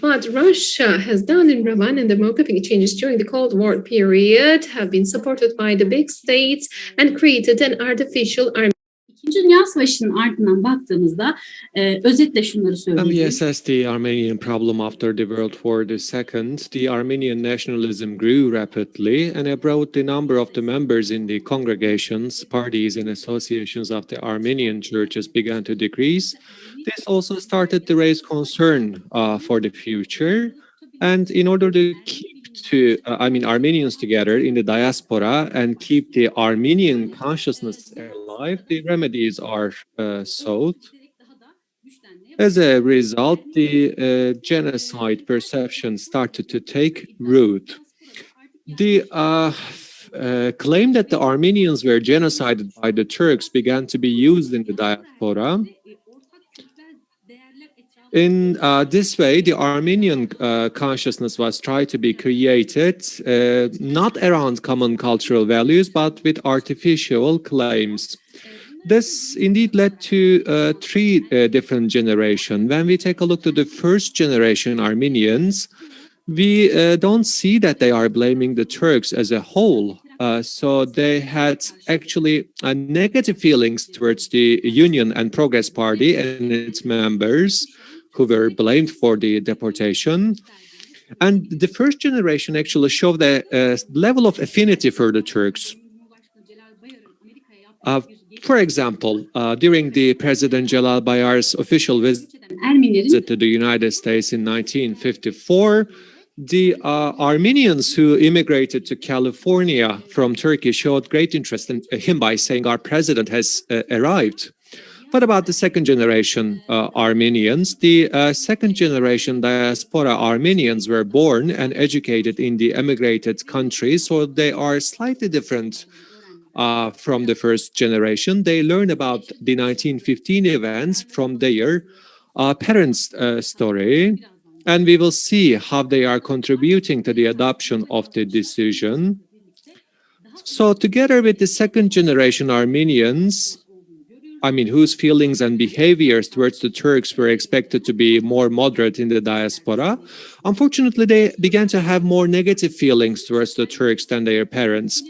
what Russia has done in Raman and demographic changes during the Cold War period have been supported by the big states and created an artificial Armenian. İkinci Dünya Savaşı'nın ardından baktığımızda özetle şunları And we söyleyebiliriz. assess the Armenian problem after the World War II. The Armenian nationalism grew rapidly, and abroad the number of the members in the congregations, parties, and associations of the Armenian churches began to decrease. This also started to raise concern for the future. And in order to keep Armenians together in the diaspora and keep the Armenian consciousness alive, the remedies are sought. As a result, the genocide perception started to take root. The claim that the Armenians were genocided by the Turks began to be used in the diaspora. In this way, the Armenian consciousness was tried to be created, not around common cultural values, but with artificial claims. This indeed led to three different generations. When we take a look to the first generation Armenians, we don't see that they are blaming the Turks as a whole. So they had actually negative feelings towards the Union and Progress Party and its members, who were blamed for the deportation. And the first generation actually showed a level of affinity for the Turks. For example, during the President Celal Bayar's official visit to the United States in 1954, the Armenians who immigrated to California from Turkey showed great interest in him by saying, "Our president has arrived." What about the second generation Armenians? The second generation diaspora Armenians were born and educated in the emigrated countries, so they are slightly different from the first generation. They learn about the 1915 events from their parents' story, and we will see how they are contributing to the adoption of the decision. So together with the second generation Armenians, whose feelings and behaviors towards the Turks were expected to be more moderate in the diaspora, Unfortunately, they began to have more negative feelings towards the Turks than their parents.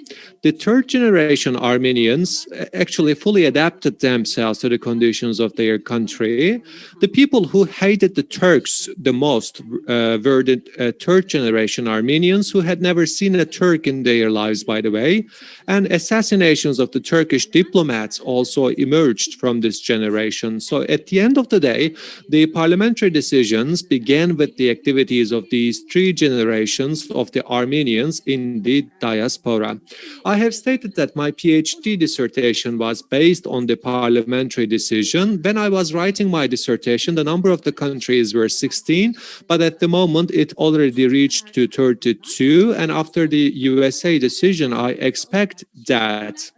The third generation Armenians actually fully adapted themselves to the conditions of their country. The people who hated the Turks the most were the third generation Armenians who had never seen a Turk in their lives, by the way. And assassinations of the Turkish diplomats also emerged from this generation. So at the end of the day, the parliamentary decisions began with the activities of these three generations of the Armenians in the diaspora. I have stated that my PhD dissertation was based on the parliamentary decision. When I was writing my dissertation, the number of the countries were 16, but at the moment it already reached to 32. And after the USA decision, I expect that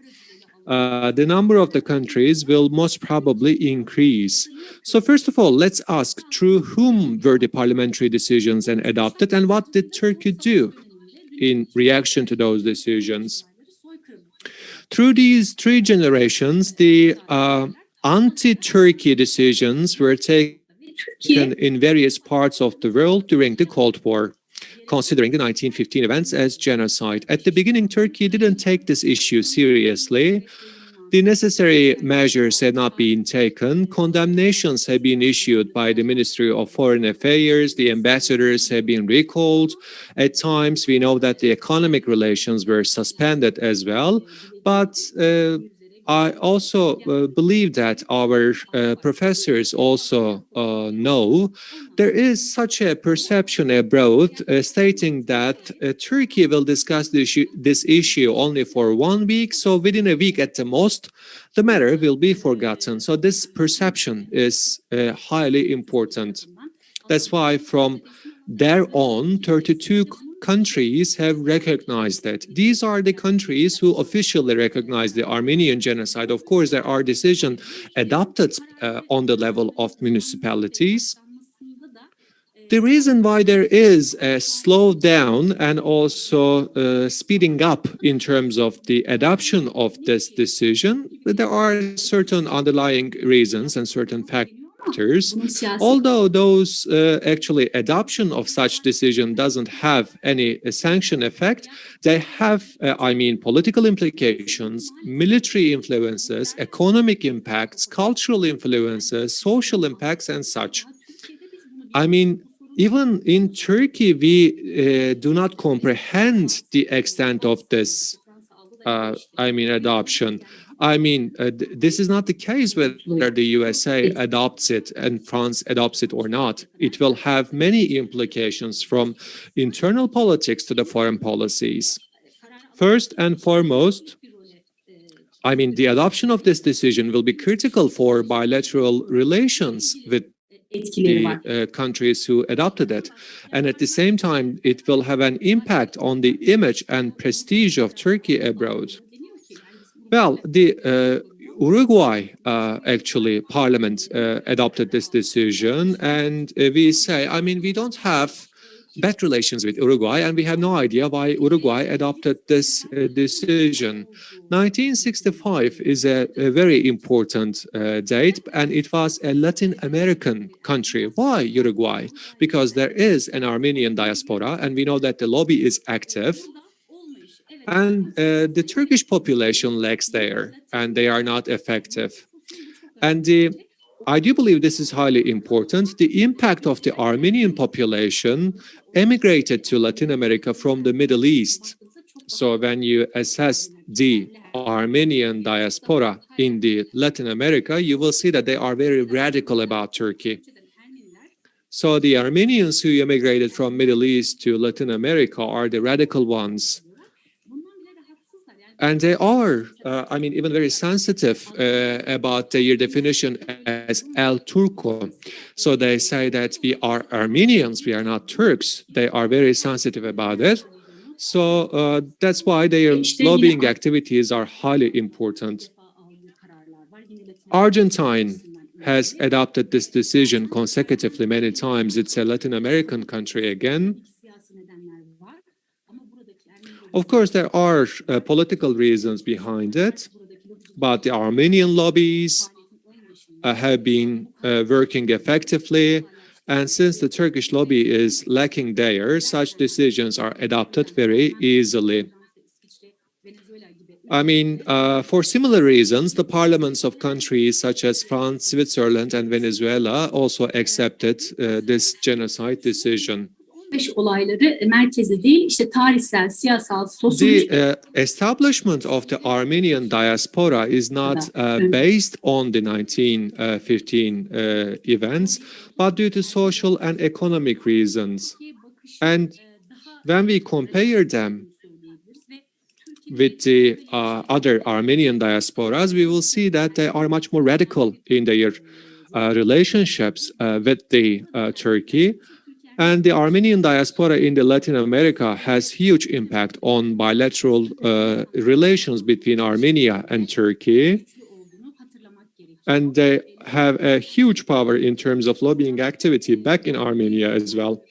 the number of the countries will most probably increase. So first of all, let's ask, through whom were the parliamentary decisions adopted, and what did Turkey do in reaction to those decisions? Through these three generations, the anti-Turkey decisions were taken in various parts of the world during the Cold War, considering the 1915 events as genocide. At the beginning, Turkey didn't take this issue seriously. The necessary measures had not been taken. Condemnations have been issued by the Ministry of Foreign Affairs. The ambassadors have been recalled. At times, we know that the economic relations were suspended as well. But I also believe that our professors also know there is such a perception abroad stating that Turkey will discuss this issue only for 1 week. So within a week at the most, the matter will be forgotten. So this perception is highly important. That's why from there on, 32 countries have recognized that. These are the countries who officially recognize the Armenian genocide. Of course, there are decisions adopted on the level of municipalities. The reason why there is a slowdown and also speeding up in terms of the adoption of this decision, there are certain underlying reasons and certain factors. Although those actually adoption of such decision doesn't have any sanction effect, they have, political implications, military influences, economic impacts, cultural influences, social impacts, and such. Even in Turkey, we do not comprehend the extent of this, adoption. This is not the case whether the USA adopts it and France adopts it or not. It will have many implications from internal politics to the foreign policies. First and foremost, the adoption of this decision will be critical for bilateral relations with the countries who adopted it. And at the same time, it will have an impact on the image and prestige of Turkey abroad. Well, the Uruguay actually parliament adopted this decision, and we say, we don't have bad relations with Uruguay, and we have no idea why Uruguay adopted this decision. 1965 is a very important date, and it was a Latin American country. Why Uruguay? Because there is an Armenian diaspora, and we know that the lobby is active. And the Turkish population lacks there, and they are not effective. And I do believe this is highly important. The impact of the Armenian population emigrated to Latin America from the Middle East. So when you assess the Armenian diaspora in the Latin America, you will see that they are very radical about Turkey. So the Armenians who immigrated from Middle East to Latin America are the radical ones. And they are, even very sensitive about their definition as El Turco. So they say that we are Armenians, we are not Turks. They are very sensitive about it. So that's why their lobbying activities are highly important. Argentina has adopted this decision consecutively many times. It's a Latin American country again. Of course, there are political reasons behind it, but the Armenian lobbies have been working effectively. And since the Turkish lobby is lacking there, such decisions are adopted very easily. I mean, for similar reasons, the parliaments of countries such as France, Switzerland, and Venezuela also accepted this genocide decision. 15 olayları merkezi değil, işte tarihsel, siyasal, sosyolojik. The establishment of the Armenian diaspora is not based on the 1915 events, but due to social and economic reasons. And when we compare them with the other Armenian diasporas, we will see that they are much more radical in their relationships with the Turkey. And the Armenian diaspora in the Latin America has huge impact on bilateral relations between Armenia and Turkey. And they have a huge power in terms of lobbying activity back in Armenia as well.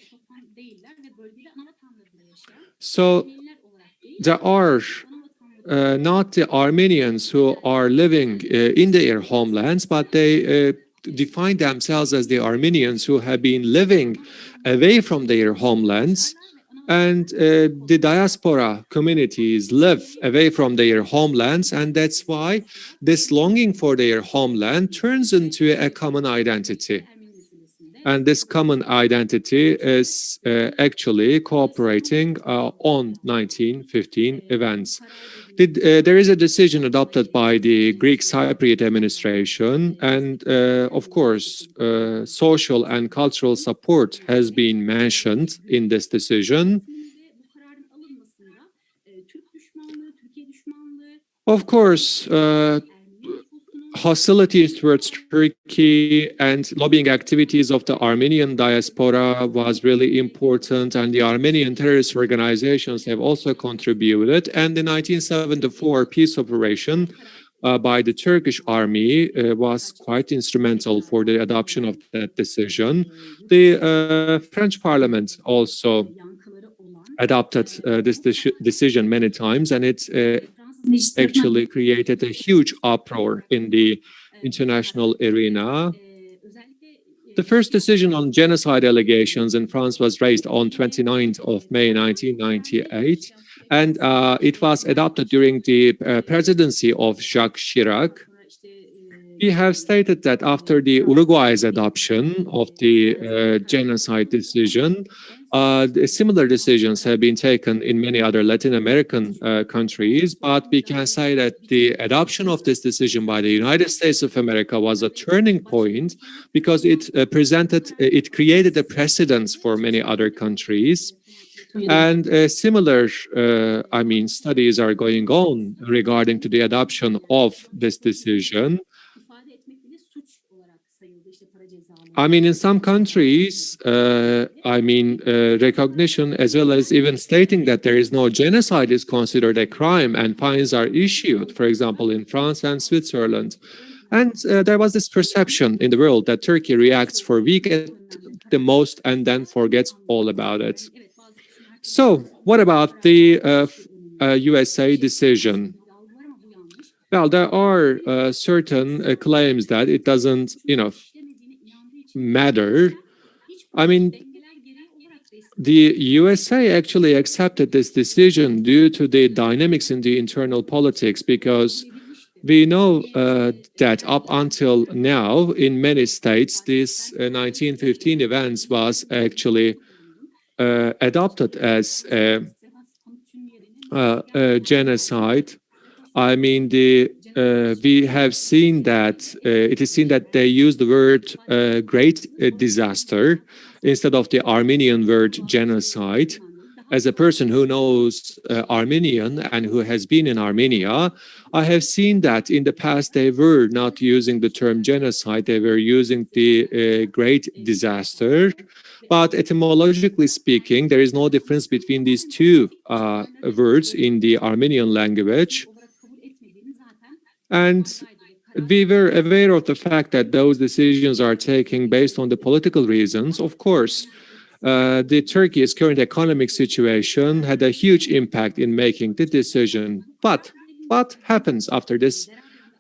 So there are not the Armenians who are living in their homelands, but they define themselves as the Armenians who have been living away from their homelands, and the diaspora communities live away from their homelands, and that's why this longing for their homeland turns into a common identity. And this common identity is actually cooperating on 1915 events. There is a decision adopted by the Greek Cypriot administration, and of course, social and cultural support has been mentioned in this decision. Of course, hostilities towards Turkey and lobbying activities of the Armenian diaspora was really important, and the Armenian terrorist organizations have also contributed. And the 1974 peace operation by the Turkish army was quite instrumental for the adoption of that decision. The French parliament also adopted this decision many times, and it actually created a huge uproar in the international arena. The first decision on genocide allegations in France was raised on 29th of May 1998, and it was adopted during the presidency of Jacques Chirac. We have stated that after the Uruguay's adoption of the genocide decision, similar decisions have been taken in many other Latin American countries, but we can say that the adoption of this decision by the United States of America was a turning point because it created a precedence for many other countries. And similar, studies are going on regarding to the adoption of this decision. In some countries, recognition as well as even stating that there is no genocide is considered a crime and fines are issued, for example, in France and Switzerland. And there was this perception in the world that Turkey reacts for a week at the most and then forgets all about it. So what about the USA decision? Well, there are certain claims that it doesn't, matter. The USA actually accepted this decision due to the dynamics in the internal politics, because we know that up until now, in many states, this 1915 events was actually adopted as a genocide. We have seen that it is seen that they use the word great disaster instead of the Armenian word genocide. As a person who knows Armenian and who has been in Armenia, I have seen that in the past they were not using the term genocide, they were using the great disaster. But etymologically speaking, there is no difference between these two words in the Armenian language. And we were aware of the fact that those decisions are taken based on the political reasons. Of course, the Turkey's current economic situation had a huge impact in making the decision. But what happens after this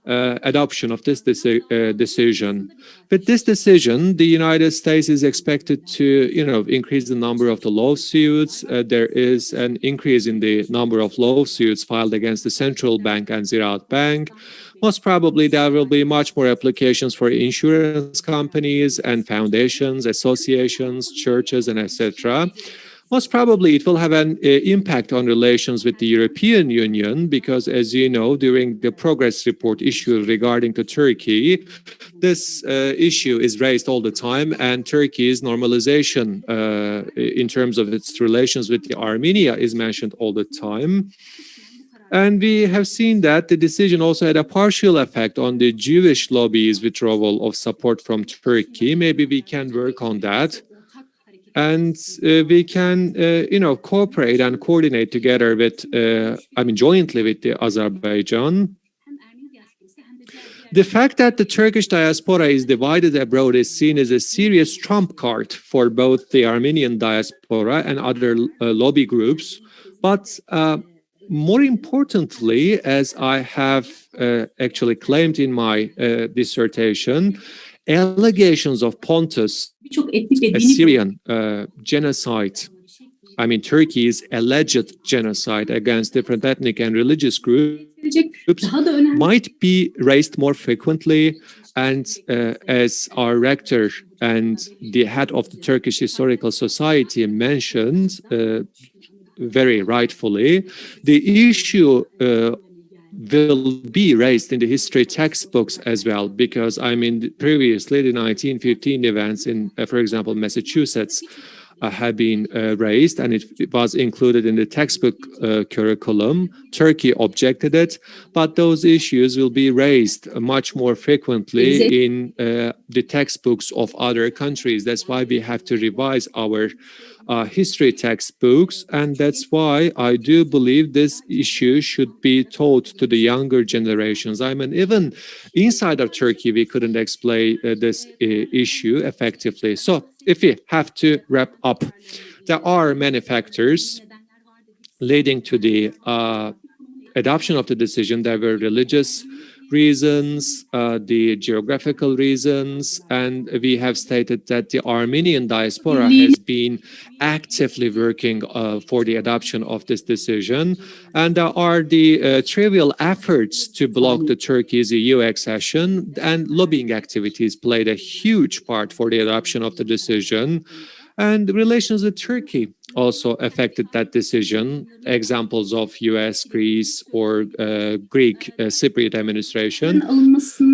adoption of this decision. With this decision, the United States is expected to, increase the number of the lawsuits. There is an increase in the number of lawsuits filed against the central bank and Ziraat Bank. Most probably, there will be much more applications for insurance companies and foundations, associations, churches, and etc. Most probably, it will have an impact on relations with the European Union because, as you know, during the progress report issue regarding to Turkey, this issue is raised all the time, and Turkey's normalization in terms of its relations with Armenia is mentioned all the time. And we have seen that the decision also had a partial effect on the Jewish lobby's withdrawal of support from Turkey. Maybe we can work on that. And we can, cooperate and coordinate together with, jointly with the Azerbaijan. The fact that the Turkish diaspora is divided abroad is seen as a serious trump card for both the Armenian diaspora and other lobby groups. But more importantly, as I have actually claimed in my dissertation, allegations of Pontus, a Syrian genocide, Turkey's alleged genocide against different ethnic and religious groups might be raised more frequently. And as our rector and the head of the Turkish Historical Society mentioned, very rightfully, the issue will be raised in the history textbooks as well, because previously the 1915 events in, for example, Massachusetts have been raised, and it was included in the textbook curriculum. Turkey objected it, but those issues will be raised much more frequently in the textbooks of other countries. That's why we have to revise our history textbooks, and that's why I do believe this issue should be taught to the younger generations. Even inside of Turkey, we couldn't explain this issue effectively. So if we have to wrap up, there are many factors leading to the adoption of the decision. There were religious reasons, the geographical reasons, and we have stated that the Armenian diaspora has been actively working for the adoption of this decision. And there are the trivial efforts to block the Turkey's EU accession, and lobbying activities played a huge part for the adoption of the decision. And relations with Turkey also affected that decision. Examples of US, Greece, or Greek Cypriot administration.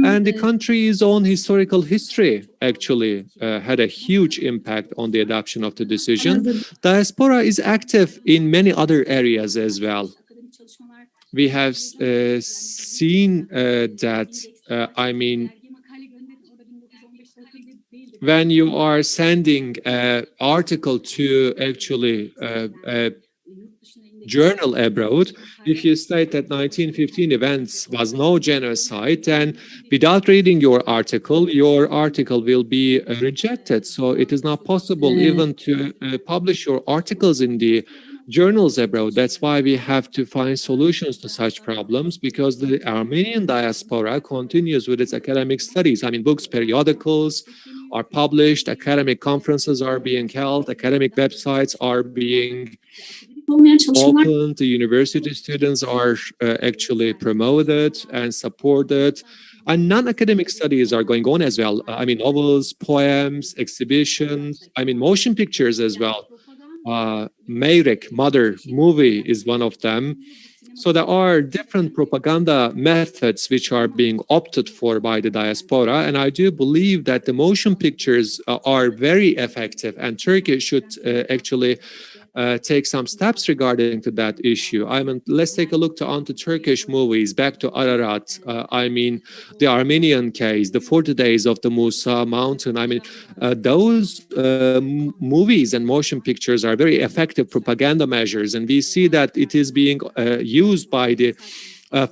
And the country's own historical history actually had a huge impact on the adoption of the decision. Diaspora is active in many other areas as well. We have seen that, when you are sending an article to actually a journal abroad, if you state that 1915 events was no genocide, then without reading your article will be rejected. So it is not possible even to publish your articles in the journals abroad. That's why we have to find solutions to such problems, because the Armenian diaspora continues with its academic studies. Books, periodicals are published, academic conferences are being held, academic websites are being opened, the university students are actually promoted and supported, and non-academic studies are going on as well. Novels, poems, exhibitions, motion pictures as well. Meyrik, Mother movie is one of them. So there are different propaganda methods which are being opted for by the diaspora, and I do believe that the motion pictures are very effective, and Turkey should actually take some steps regarding to that issue. Let's take a look onto Turkish movies, back to Ararat. The Armenian case, the 40 Days of the Musa Mountain. Those movies and motion pictures are very effective propaganda measures, and we see that it is being used by the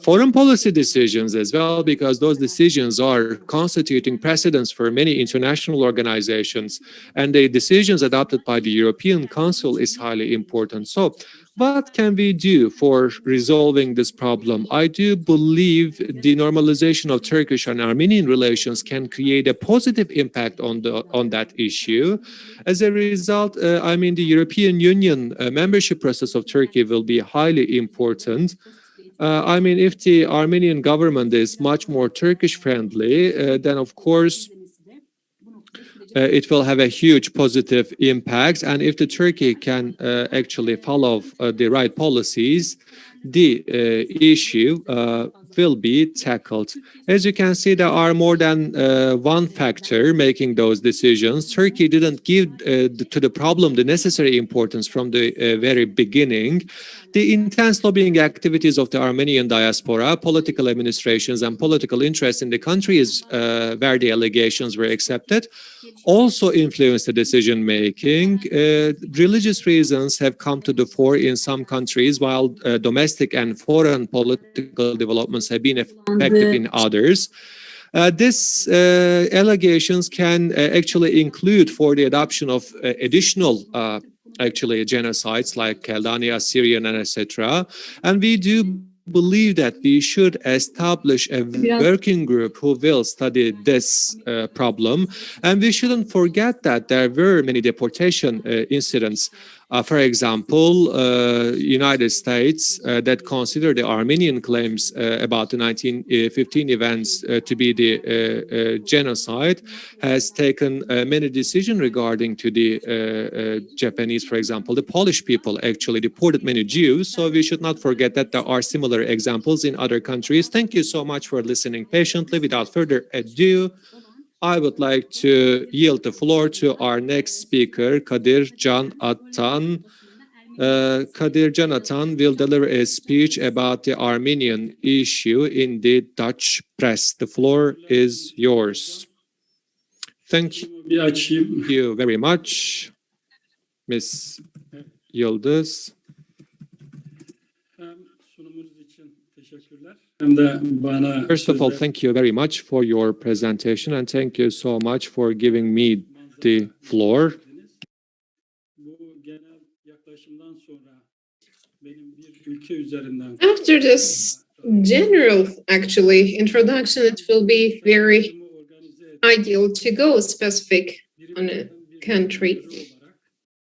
foreign policy decisions as well, because those decisions are constituting precedents for many international organizations, and the decisions adopted by the European Council is highly important. So what can we do for resolving this problem? I do believe the normalization of Turkish and Armenian relations can create a positive impact on that issue. As a result, I mean, the European Union membership process of Turkey will be highly important. I mean, if the Armenian government is much more Turkish friendly, then of course it will have a huge positive impact. And if the Turkey can actually follow the right policies, the issue will be tackled. As you can see, there are more than one factor making those decisions. Turkey didn't give to the problem the necessary importance from the very beginning. The intense lobbying activities of the Armenian diaspora, political administrations, and political interests in the country is where the allegations were accepted, also influenced the decision making. Religious reasons have come to the fore in some countries, while domestic and foreign political developments have been effective in others. These allegations can actually include for the adoption of additional actually genocides like Keldania, Syrian, and etc. And we do believe that we should establish a working group who will study this problem. And we shouldn't forget that there were many deportation incidents. For example, United States that consider the Armenian claims about the 1915 events to be the genocide has taken many decisions regarding to the Japanese, for example. The Polish people actually deported many Jews, so we should not forget that there are similar examples in other countries. Thank you so much for listening patiently. Without further ado, I would like to yield the floor to our next speaker, Kadir Can Atan. Kadir Can Atan will deliver a speech about the Armenian issue in the Dutch press. The floor is yours. Thank you very much, Ms. Yıldız. First of all, thank you very much for your presentation, and thank you so much for giving me the floor. After this general, actually, introduction, it will be very ideal to go specific on a country.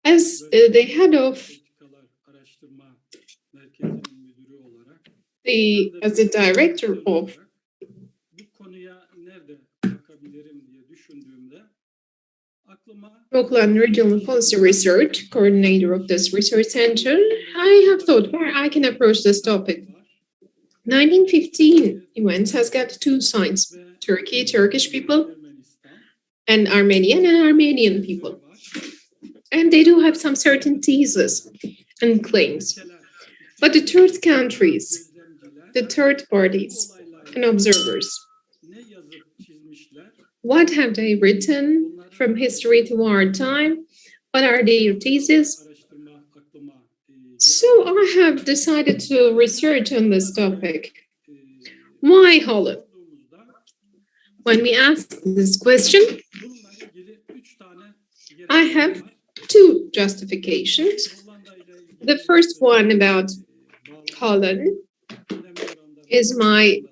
As the head of as the director of Oakland Regional Policy Research, coordinator of this research center, I have thought where I can approach this topic. 1915 events has got two sides: Turkey, Turkish people, and Armenian people. And they do have some certain theses and claims. But the third countries, the third parties and observers, what have they written from history to our time? What are their theses? So I have decided to research on this topic. Why Holland? When we ask this question, I have two justifications. The first one about Holland is my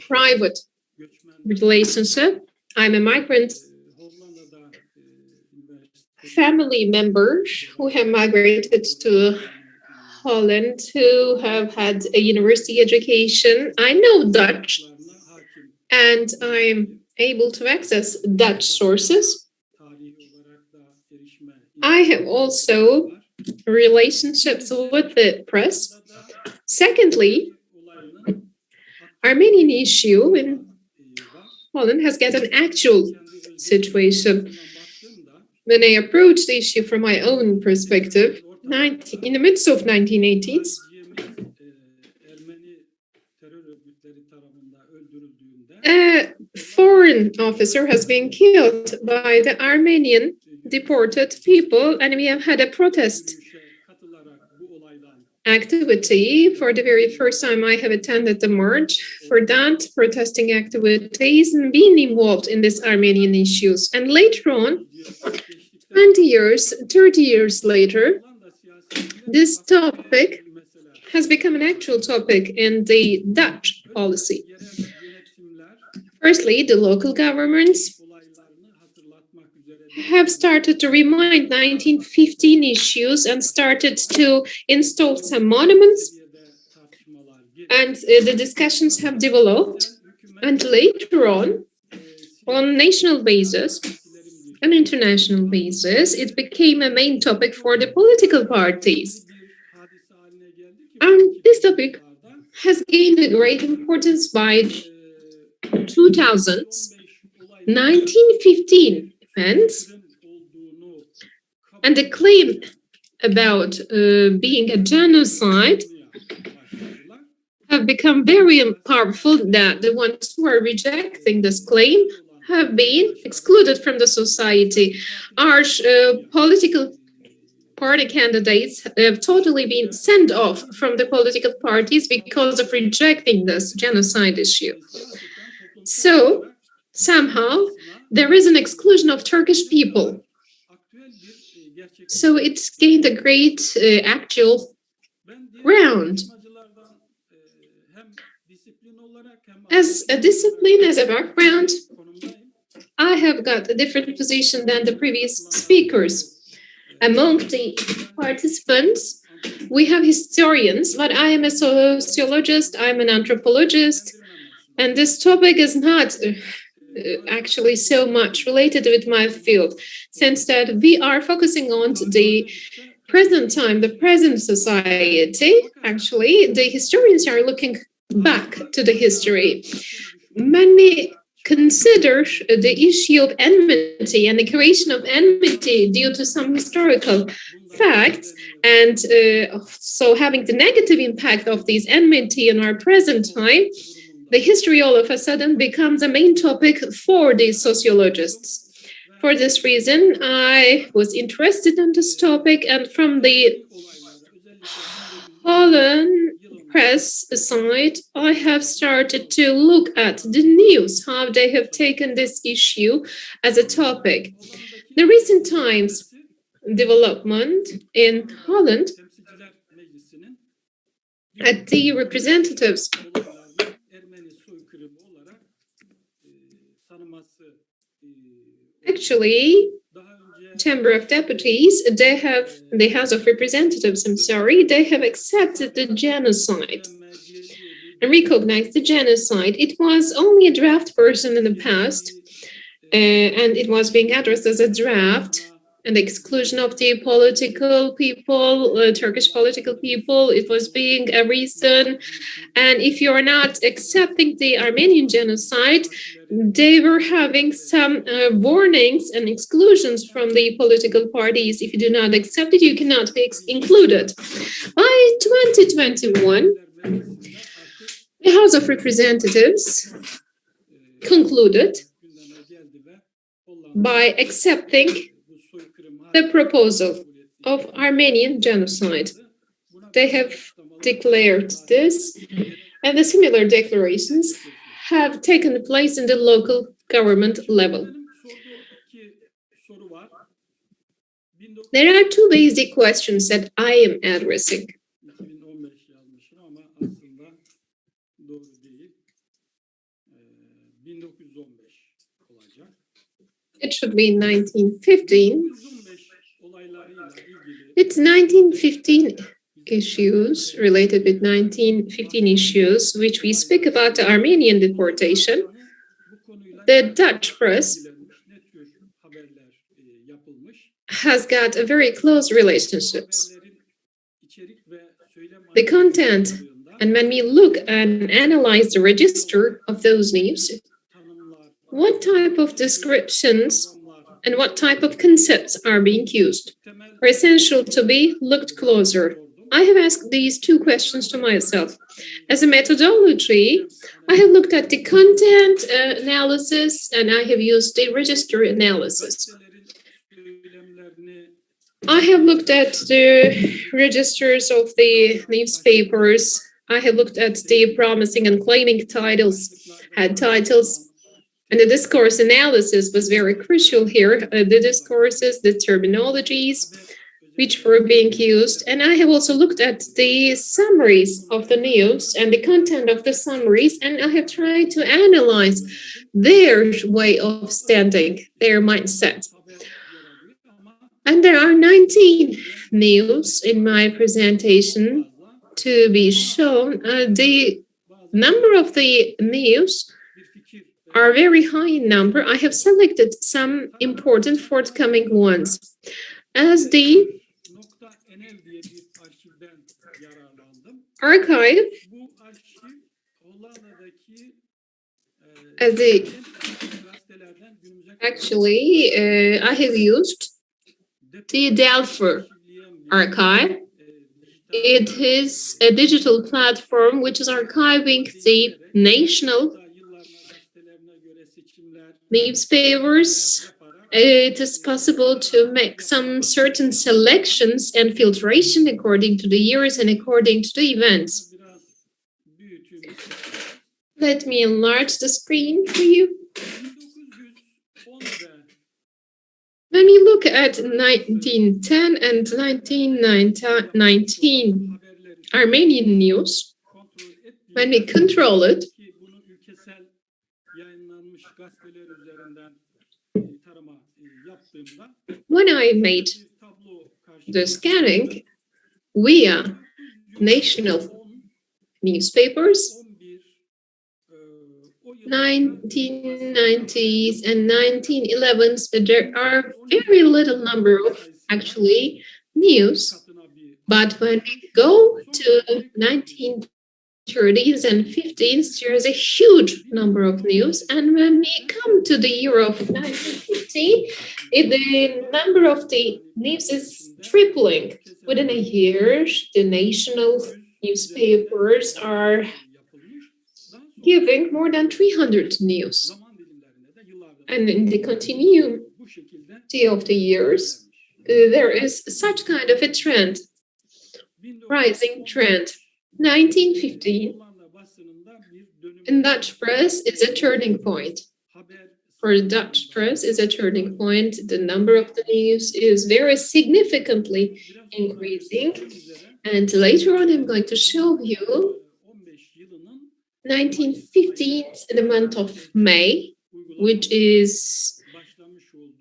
private relationship. I'm a migrant family member who have migrated to Holland, who have had a university education. I know Dutch, and I'm able to access Dutch sources. I have also relationships with the press. Secondly, Armenian issue in Holland has got an actual situation. When I approach the issue from my own perspective, in the midst of 1980s, a foreign officer has been killed by the Armenian deported people, and we have had a protest activity. For the very first time, I have attended the march for that, protesting activities, and being involved in these Armenian issues. And later on, 20 years, 30 years later, this topic has become an actual topic in the Dutch policy. Firstly, the local governments have started to remind 1915 issues and started to install some monuments, and the discussions have developed. And later on national basis and international basis, it became a main topic for the political parties. And this topic has gained a great importance by 2000s, 1915 events, and the claim about being a genocide have become very powerful, that the ones who are rejecting this claim have been excluded from the society. Our political party candidates have totally been sent off from the political parties because of rejecting this genocide issue. So somehow there is an exclusion of Turkish people. So it's gained a great actual ground. As a discipline, as a background, I have got a different position than the previous speakers. Among the participants, we have historians, but I am a sociologist, I'm an anthropologist, and this topic is not actually so much related with my field, since that we are focusing on the present time, the present society. Actually, the historians are looking back to the history. Many consider the issue of enmity and the creation of enmity due to some historical facts, and so having the negative impact of these enmity in our present time, the history all of a sudden becomes a main topic for the sociologists. For this reason, I was interested in this topic, and from the Holland press side, I have started to look at the news, how they have taken this issue as a topic. The recent times development in Holland at the representatives actually Chamber of Deputies, the House of Representatives, they have accepted the genocide and recognized the genocide. It was only a draft version in the past, and it was being addressed as a draft, and the exclusion of the political people, Turkish political people, it was being a reason. And if you're not accepting the Armenian genocide, they were having some warnings and exclusions from the political parties. If you do not accept it, you cannot be included. By 2021, the House of Representatives concluded by accepting the proposal of Armenian genocide. They have declared this, and the similar declarations have taken place in the local government level. There are two basic questions that I am addressing. It should be 1915. It's 1915 issues, related with 1915 issues, which we speak about the Armenian deportation. The Dutch press has got a very close relationships. The content, and when we look and analyze the register of those news, what type of descriptions and what type of concepts are being used are essential to be looked closer. I have asked these two questions to myself. As a methodology, I have looked at the content analysis, and I have used the register analysis. I have looked at the registers of the newspapers. I have looked at the promising and claiming titles, head titles, and the discourse analysis was very crucial here. The discourses, the terminologies, which were being used. And I have also looked at the summaries of the news and the content of the summaries, and I have tried to analyze their way of standing, their mindset. And there are 19 news in my presentation to be shown. The number of the news are very high in number. I have selected some important forthcoming ones. As the archive, I have used the Delphi archive. It is a digital platform which is archiving the national newspapers. It is possible to make some certain selections and filtration according to the years and according to the events. Let me enlarge the screen for you. When we look at 1910 and 1919 Armenian news, when we control it, when I made the scanning via national newspapers, 1990s and 1911s, there are very little number of actually news. But when we go to 1930s and 50s, there is a huge number of news. And when we come to the year of 1915, the number of the news is tripling. Within a year, the national newspapers are giving more than 300 news. And in the continuity of the years, there is such kind of a trend, rising trend. 1915 in Dutch press is a turning point. For the Dutch press is a turning point. The number of the news is very significantly increasing. And later on, I'm going to show you 1915 in the month of May, which is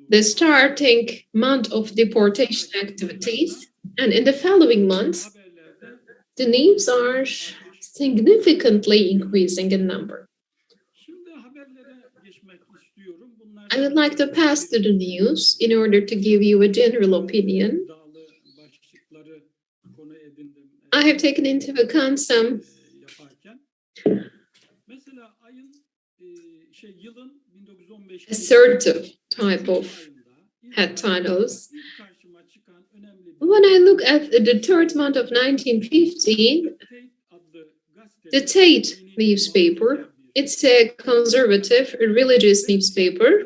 the starting month of deportation activities. And in the following months, the news are significantly increasing in number. I would like to pass to the news in order to give you a general opinion. I have taken into account some assertive type of head titles. When I look at the third month of 1915, the Tate newspaper, it's a conservative religious newspaper,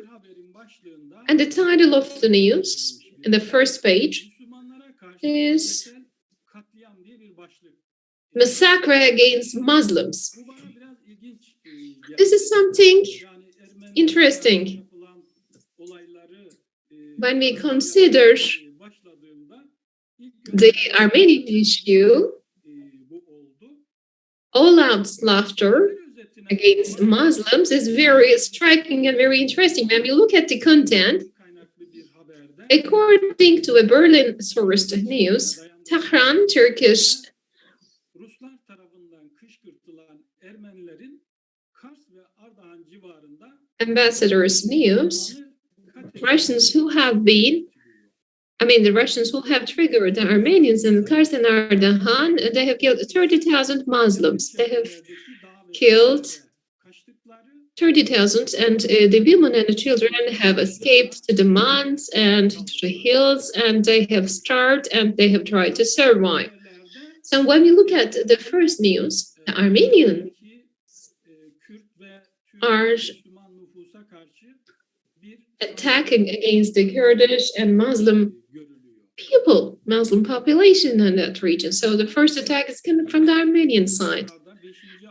and the title of the news in the first page is Massacre Against Muslims. This is something interesting when we consider the Armenian issue. All-out laughter against Muslims is very striking and very interesting. When we look at the content, according to a Berlin-sourced news, Tehran, Turkish ambassador's news, the Russians who have triggered the Armenians in Kars and Ardahan, they have killed 30,000 Muslims. They have killed 30,000, and the women and the children have escaped to the mountains and to the hills, and they have starved and they have tried to survive. So when we look at the first news, the Armenians are attacking against the Kurdish and Muslim people, Muslim population in that region. So the first attack is coming from the Armenian side.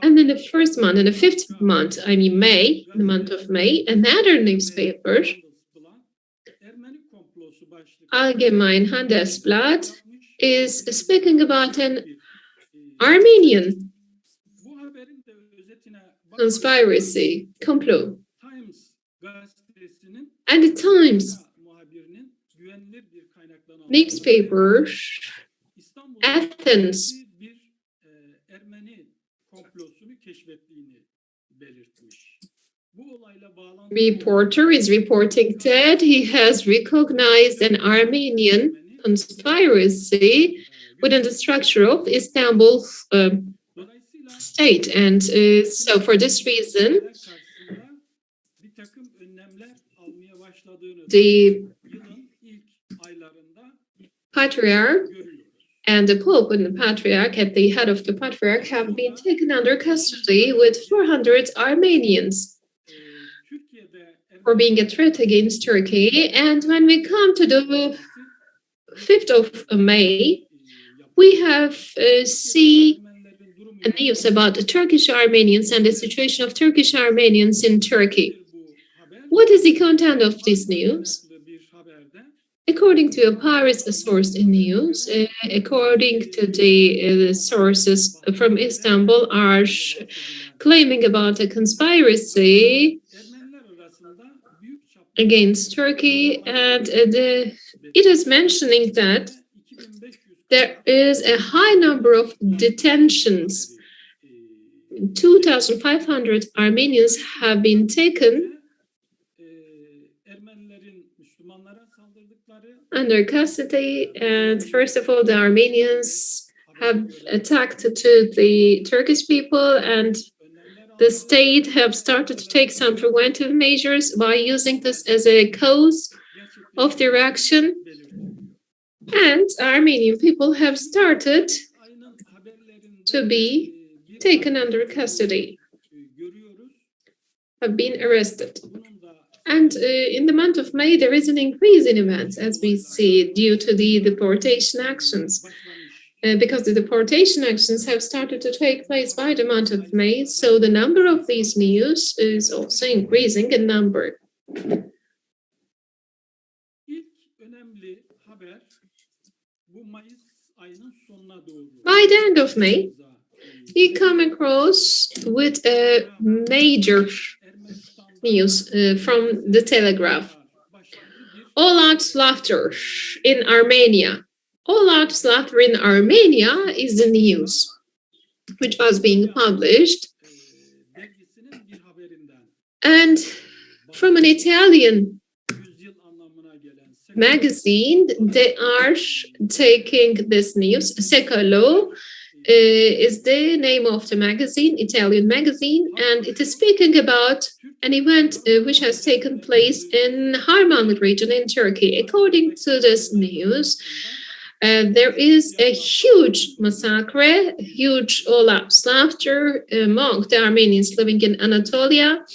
And in the first month, in the fifth month, I mean May, the month of May, another newspaper, Allgemein Handelsblatt, is speaking about an Armenian conspiracy, complot. And the Times newspaper, Athens, reporter is reporting that he has recognized an Armenian conspiracy within the structure of Istanbul state. And so for this reason, the Patriarch and the Pope and the Patriarch at the head of the Patriarch have been taken under custody with 400 Armenians for being a threat against Turkey. And when we come to the 5th of May, we have see a news about the Turkish Armenians and the situation of Turkish Armenians in Turkey. What is the content of this news? According to a Paris source in news, according to the sources from Istanbul are claiming about a conspiracy against Turkey, and it is mentioning that there is a high number of detentions. 2,500 Armenians have been taken under custody, and first of all, the Armenians have attacked to the Turkish people, and the state have started to take some preventive measures by using this as a cause of their action. And Armenian people have started to be taken under custody, have been arrested. And in the month of May, there is an increase in events, as we see, due to the deportation actions. Because the deportation actions have started to take place by the month of May, so the number of these news is also increasing in number. By the end of May, we come across with a major news from the Telegraph. All out laughter in Armenia. All out laughter in Armenia is the news which was being published. And from an Italian magazine, they are taking this news. Secolo is the name of the magazine, Italian magazine, and it is speaking about an event which has taken place in Harman region in Turkey. According to this news, there is a huge massacre, huge all-out slaughter among the Armenians living in Anatolia.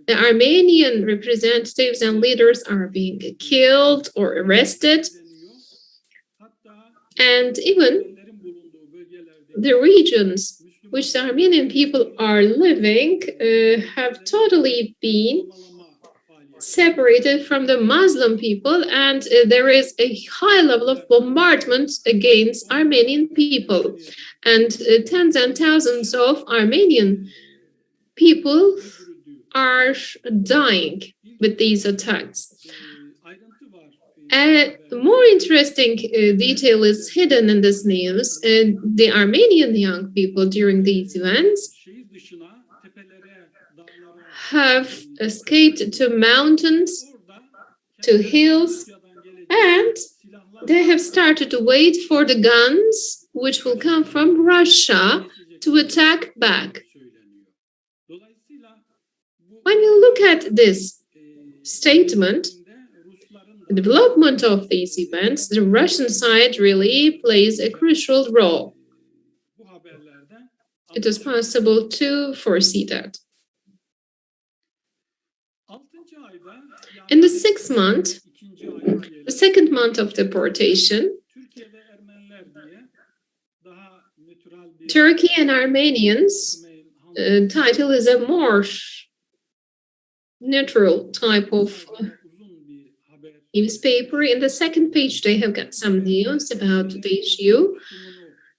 The Armenian representatives and leaders are being killed or arrested. And even the regions which the Armenian people are living have totally been separated from the Muslim people, and there is a high level of bombardment against Armenian people. And tens and thousands of Armenian people are dying with these attacks. A more interesting detail is hidden in this news. The Armenian young people during these events have escaped to mountains, to hills, and they have started to wait for the guns which will come from Russia to attack back. When you look at this statement, the development of these events, the Russian side really plays a crucial role. It is possible to foresee that. In the 6th month, the 2nd month of deportation, Turkey and Armenians title is a more neutral type of newspaper. In the 2nd page, they have got some news about the issue.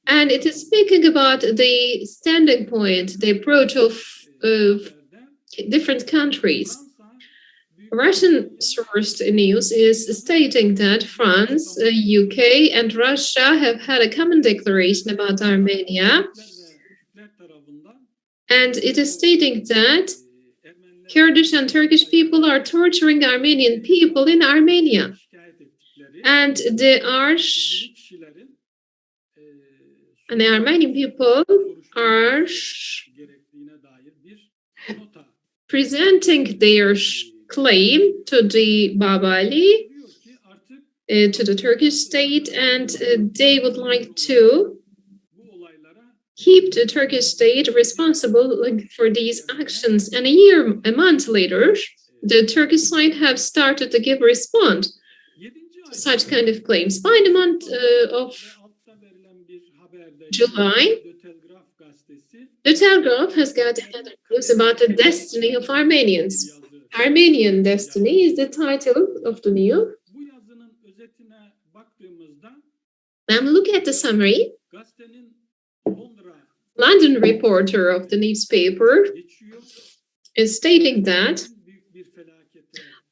And it is speaking about the standing point, the approach of different countries. Russian-sourced news is stating that France, UK, and Russia have had a common declaration about Armenia. And it is stating that Kurdish and Turkish people are torturing Armenian people in Armenia. And the Armenian people are presenting their claim to the Babali, to the Turkish state, and they would like to keep the Turkish state responsible for these actions. And a month later, the Turkish side have started to give a response to such kind of claims. By the month of July, the Telegraph has got another news about the destiny of Armenians. Armenian Destiny is the title of the news. Now look at the summary. London reporter of the newspaper is stating that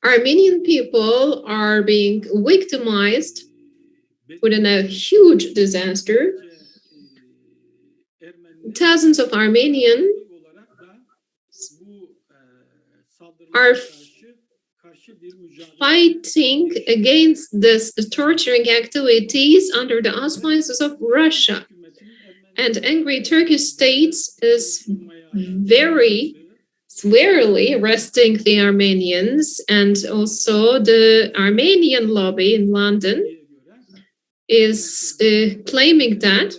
Armenian people are being victimized within a huge disaster. Thousands of Armenians are fighting against this torturing activities under the auspices of Russia. And angry Turkish state is very severely arresting the Armenians, and also the Armenian lobby in London is claiming that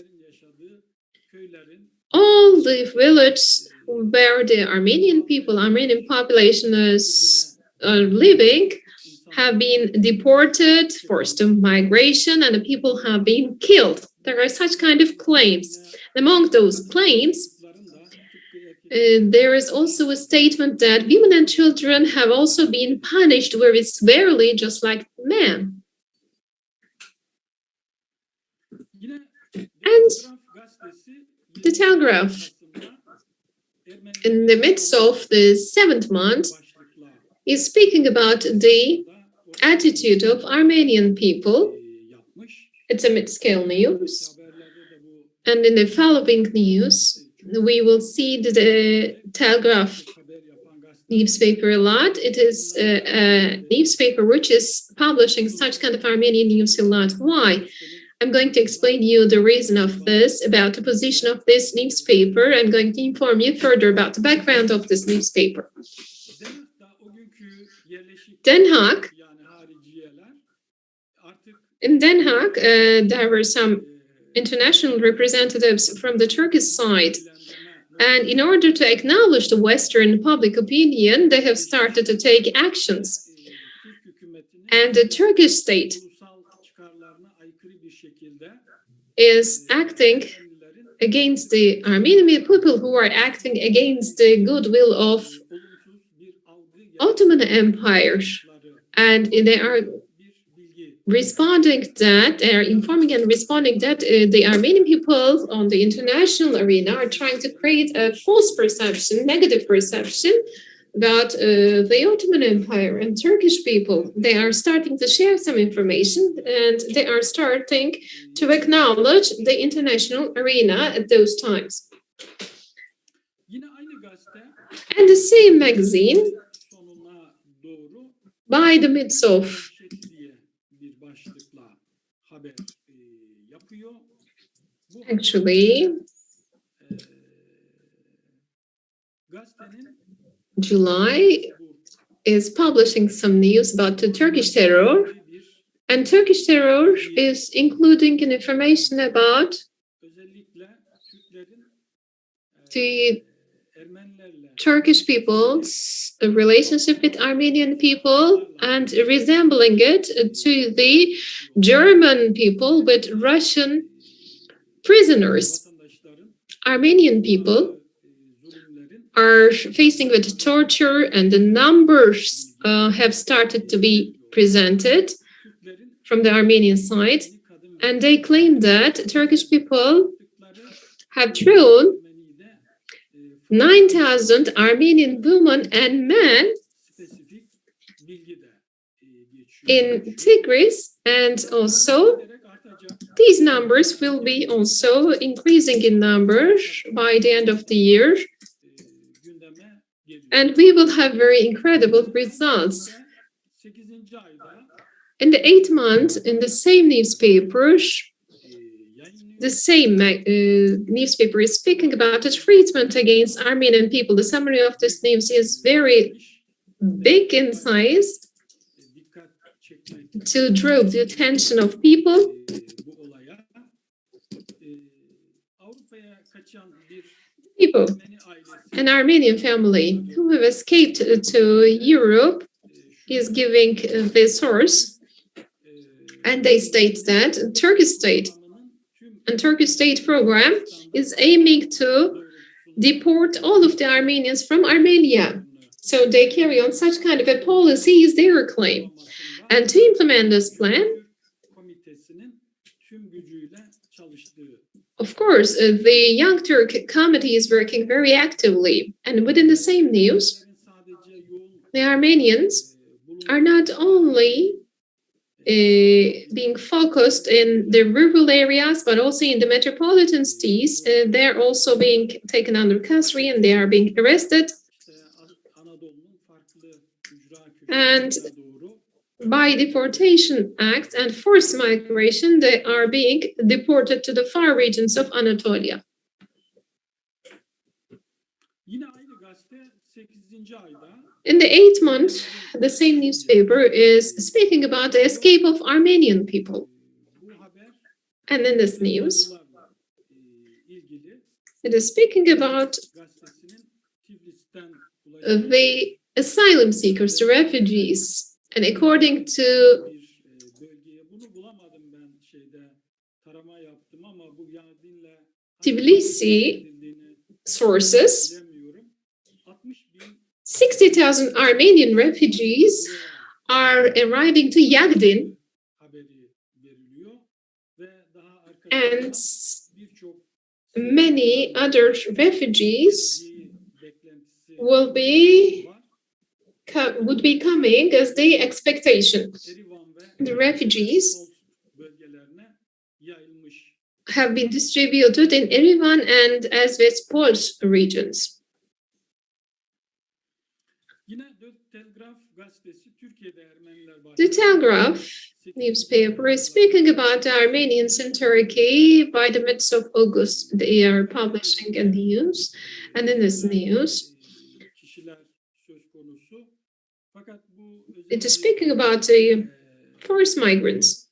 all the villages where the Armenian population is living have been deported, forced to migration, and the people have been killed. There are such kind of claims. Among those claims, there is also a statement that women and children have also been punished very severely, just like men. And the Telegraph, in the midst of the 7th month, is speaking about the attitude of Armenian people. It's a mid-scale news. And in the following news, we will see the Telegraph newspaper a lot. It is a newspaper which is publishing such kind of Armenian news a lot. Why? I'm going to explain you the reason of this, about the position of this newspaper. I'm going to inform you further about the background of this newspaper. Den Haag. In Den Haag, there were some international representatives from the Turkish side. And in order to acknowledge the Western public opinion, they have started to take actions. And the Turkish state is acting against the Armenian people, who are acting against the goodwill of Ottoman Empire. And they are responding that, they are informing and responding that the Armenian people on the international arena are trying to create a false perception, negative perception about the Ottoman Empire and Turkish people. They are starting to share some information, and they are starting to acknowledge the international arena at those times. And the same magazine, by the midst of July, is publishing some news about the Turkish terror, and Turkish terror is including an information about the Turkish people's relationship with Armenian people and resembling it to the German people with Russian prisoners. Armenian people are facing with torture, and the numbers have started to be presented from the Armenian side, and they claim that Turkish people have thrown 9,000 Armenian women and men in Tigris, and also these numbers will be also increasing in numbers by the end of the year, and we will have very incredible results. In the 8th month, in the same newspaper, newspaper is speaking about the treatment against Armenian people. The summary of this news is very big in size to draw the attention of people. People, an Armenian family who have escaped to Europe is giving the source, and they state that Turkish state program is aiming to deport all of the Armenians from Armenia. So they carry on such kind of a policy is their claim. And to implement this plan, of course, the Young Turk Committee is working very actively. And within the same news, the Armenians are not only being focused in the rural areas, but also in the metropolitan cities. They're also being taken under custody and they are being arrested. And by deportation acts and forced migration, they are being deported to the far regions of Anatolia. In the 8th month, the same newspaper is speaking about the escape of Armenian people. And in this news, it is speaking about the asylum seekers, the refugees. And according to Tbilisi sources, 60,000 Armenian refugees are arriving to Yagdin, and many other refugees would be coming as the expectation. The refugees have been distributed in Erivan and Azovstal regions. The Telegraph newspaper is speaking about the Armenians in Turkey. By the midst of August, they are publishing a news, and in this news, it is speaking about the forced migrants.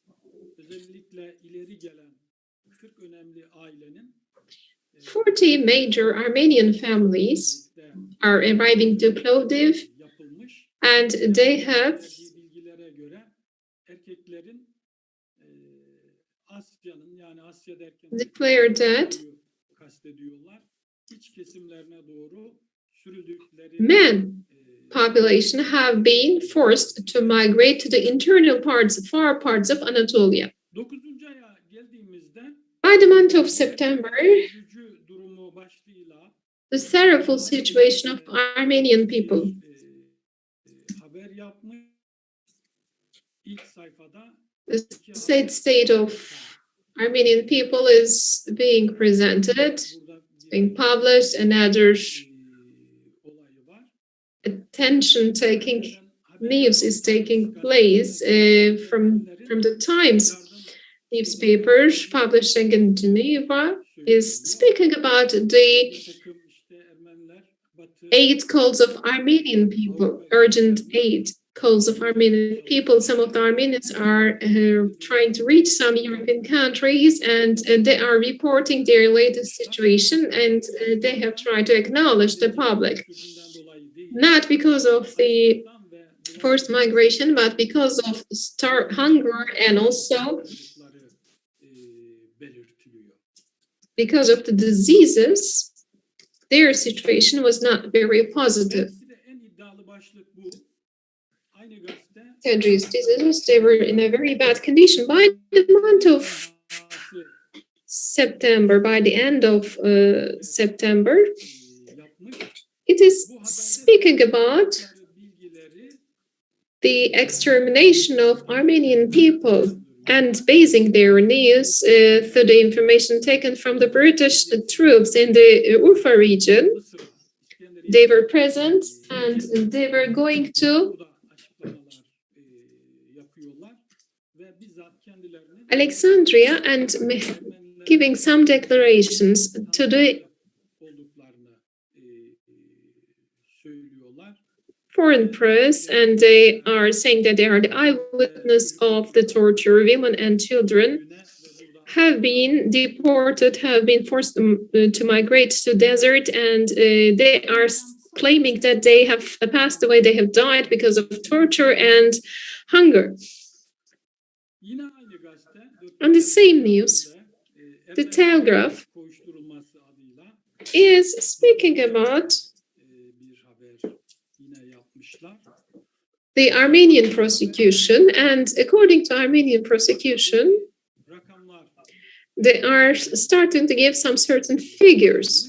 40 major Armenian families are arriving to Plovdiv, and they have declared that men population have been forced to migrate to the internal parts, far parts of Anatolia. By the month of September, the sorrowful situation of Armenian people. The sad state of Armenian people is being presented, being published, and other attention-taking news is taking place from the Times newspapers publishing in Geneva is speaking about the 8 calls of Armenian people, urgent aid cause of Armenian people. Some of the Armenians are trying to reach some European countries, and they are reporting their latest situation, and they have tried to acknowledge the public. Not because of the forced migration, but because of hunger, and also because of the diseases, their situation was not very positive. These diseases, they were in a very bad condition. By the month of September, by the end of September, it is speaking about the extermination of Armenian people and basing their news through the information taken from the British troops in the Urfa region. They were present and they were going to Alexandria and giving some declarations to the foreign press, and they are saying that they are the eyewitness of the torture. Women and children have been deported, have been forced to migrate to desert, and they are claiming that they have passed away, they have died because of torture and hunger. On the same news, the Telegraph is speaking about the Armenian prosecution, and according to Armenian prosecution, they are starting to give some certain figures.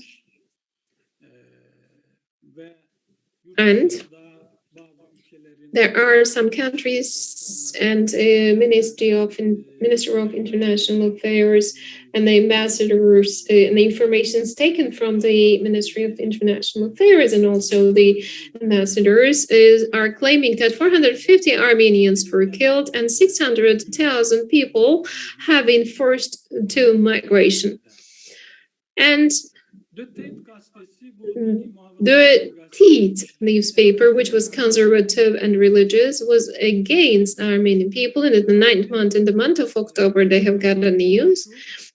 And there are some countries and Ministry of International Affairs and the ambassadors and the information is taken from the Ministry of International Affairs, and also the ambassadors are claiming that 450 Armenians were killed and 600,000 people have been forced to migration. And the Teat newspaper, which was conservative and religious, was against Armenian people. And in the 9th month, in the month of October, they have got a news.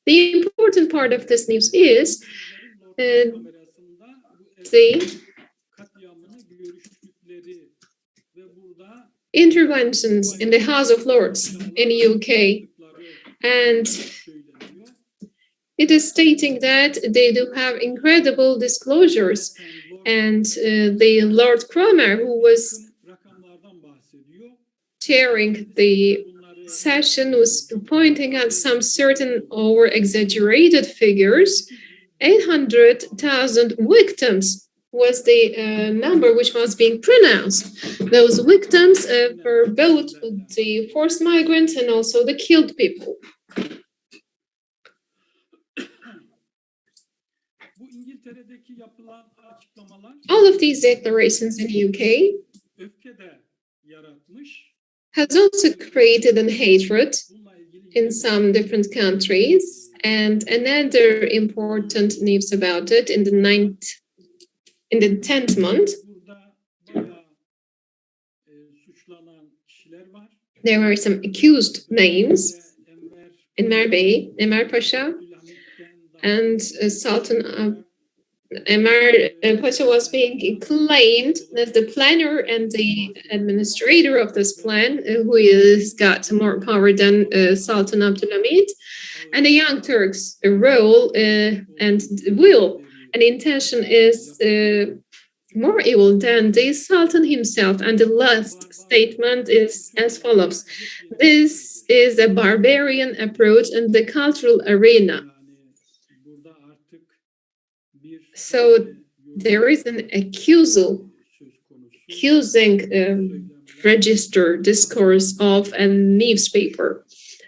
The important part of this news is the interventions in the House of Lords in the UK. And it is stating that they do have incredible disclosures. And the Lord Cromer, who was chairing the session, was pointing out some certain over-exaggerated figures. 800,000 victims was the number which was being pronounced. Those victims were both the forced migrants and also the killed people. All of these declarations in the UK has also created a hatred in some different countries. And another important news about it in the 10th month, there were some accused names, Enver Pasha and Sultan Enver Pasha was being claimed as the planner and the administrator of this plan, who has got more power than Sultan Abdulhamid. And the Young Turks' role and will and intention is more evil than the Sultan himself. And the last statement is as follows: this is a barbarian approach in the cultural arena. So there is an accusing register discourse of a newspaper.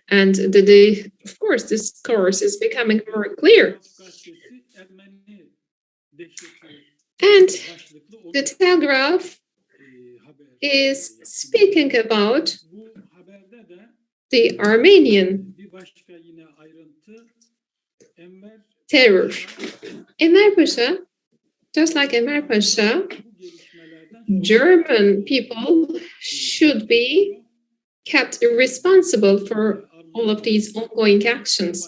And of course, this course is becoming more clear. And the Telegraph is speaking about the Armenian terror. Enver Pasha, just like Enver Pasha, German people should be kept responsible for all of these ongoing actions.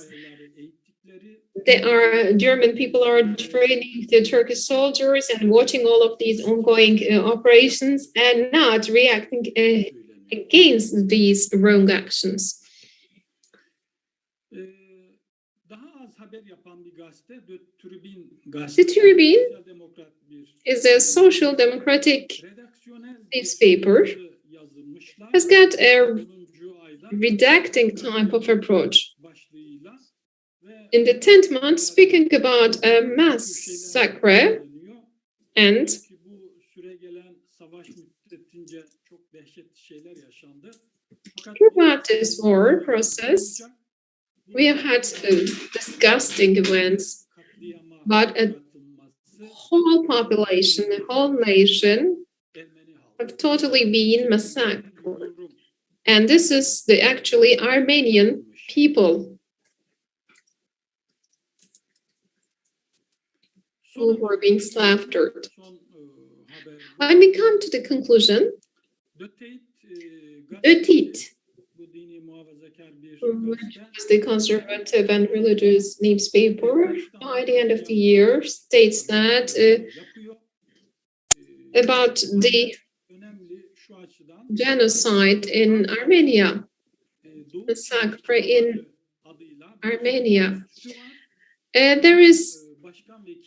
German people are training the Turkish soldiers and watching all of these ongoing operations and not reacting against these wrong actions. The Tribune is a social democratic newspaper, has got a redacting type of approach. In the 10th month, speaking about a massacre and throughout this war process, we have had disgusting events, but a whole population, the whole nation have totally been massacred. And this is the actually Armenian people who were being slaughtered. When we come to the conclusion, Ötit, which is the conservative and religious newspaper, by the end of the year states that about the genocide in Armenia, massacre in Armenia. There is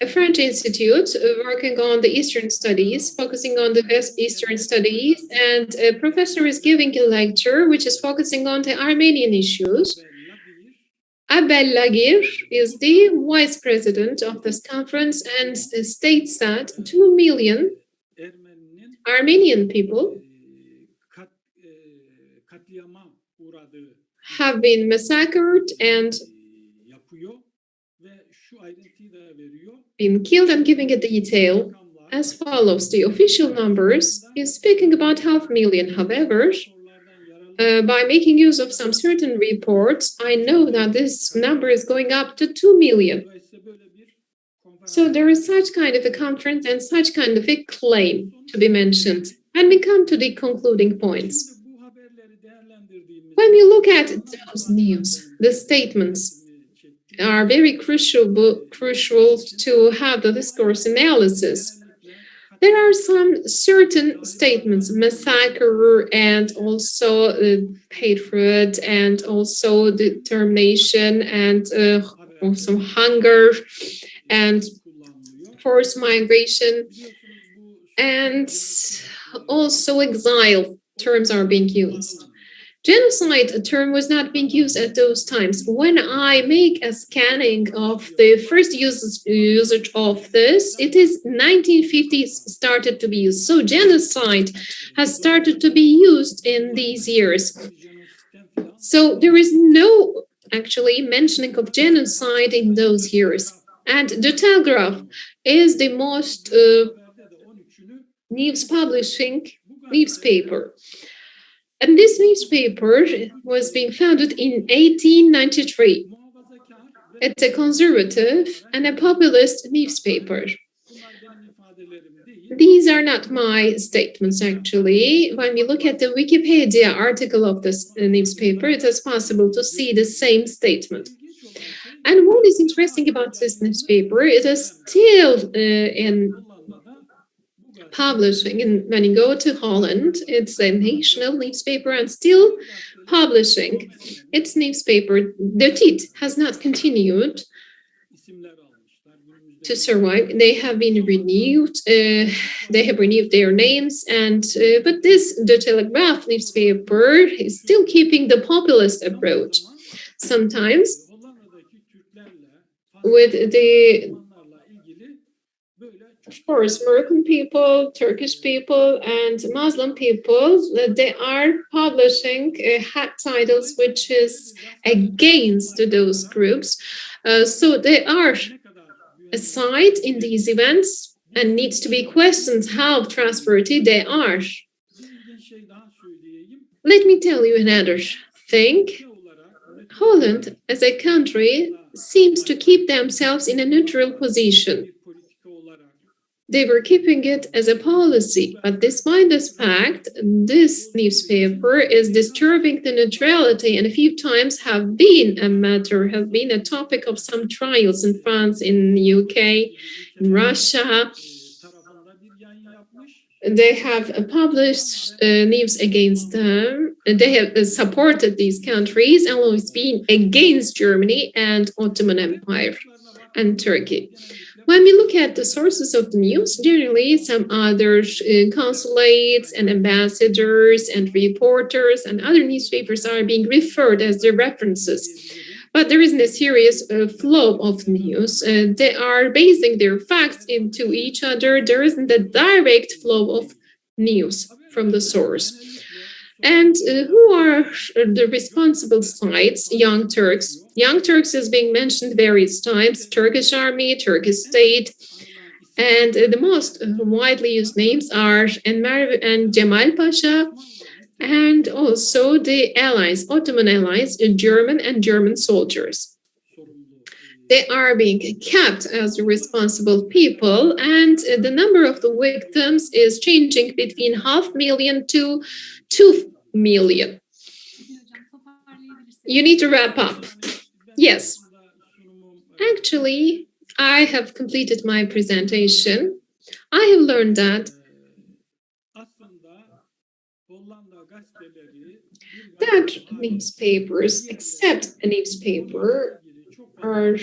a French institute working on the Eastern studies, focusing on the Eastern studies, and a professor is giving a lecture which is focusing on the Armenian issues. Abel Lagir is the vice president of this conference and states that 2 million Armenian people have been massacred and been killed, and giving a detail as follows. The official numbers is speaking about 500,000. However, by making use of some certain reports, I know that this number is going up to 2 million. So there is such kind of a conference and such kind of a claim to be mentioned. And we come to the concluding points. When we look at those news, the statements are very crucial to have the discourse analysis. There are some certain statements, massacre and also hatred and also determination and also hunger and forced migration and also exile terms are being used. Genocide term was not being used at those times. When I make a scanning of the first usage of this, it is 1950s started to be used. So genocide has started to be used in these years. So there is no actually mentioning of genocide in those years. And the Telegraph is the most news publishing newspaper. And this newspaper was being founded in 1893. It's a conservative and a populist newspaper. These are not my statements, actually. When we look at the Wikipedia article of this newspaper, it is possible to see the same statement. And what is interesting about this newspaper, it is still in publishing. And when you go to Holland, it's a national newspaper and still publishing its newspaper. The Tit has not continued to survive. They have been renewed. They have renewed their names, and but the Telegraph newspaper is still keeping the populist approach. Sometimes with the, of course, Moroccan people, Turkish people, and Muslim people, they are publishing hat titles which is against those groups. So they are a side in these events and needs to be questioned how trustworthy they are. Let me tell you another thing. Holland, as a country, seems to keep themselves in a neutral position. They were keeping it as a policy, but despite this fact, this newspaper is disturbing the neutrality and a few times have been a topic of some trials in France, in the UK, in Russia. They have published news against them. They have supported these countries and always been against Germany and Ottoman Empire and Turkey. When we look at the sources of the news, generally some other consulates and ambassadors and reporters and other newspapers are being referred as their references. But there isn't a serious flow of news. They are basing their facts into each other. There isn't a direct flow of news from the source. And who are the responsible sides? Young Turks. Young Turks is being mentioned various times. Turkish army, Turkish state. And the most widely used names are Enver and Cemal Pasha. And also the allies, Ottoman allies, German and German soldiers. They are being kept as responsible people, and the number of the victims is changing between 500,000 to 2 million. You need to wrap up. Yes. Actually, I have completed my presentation. I have learned that newspapers, except a newspaper, are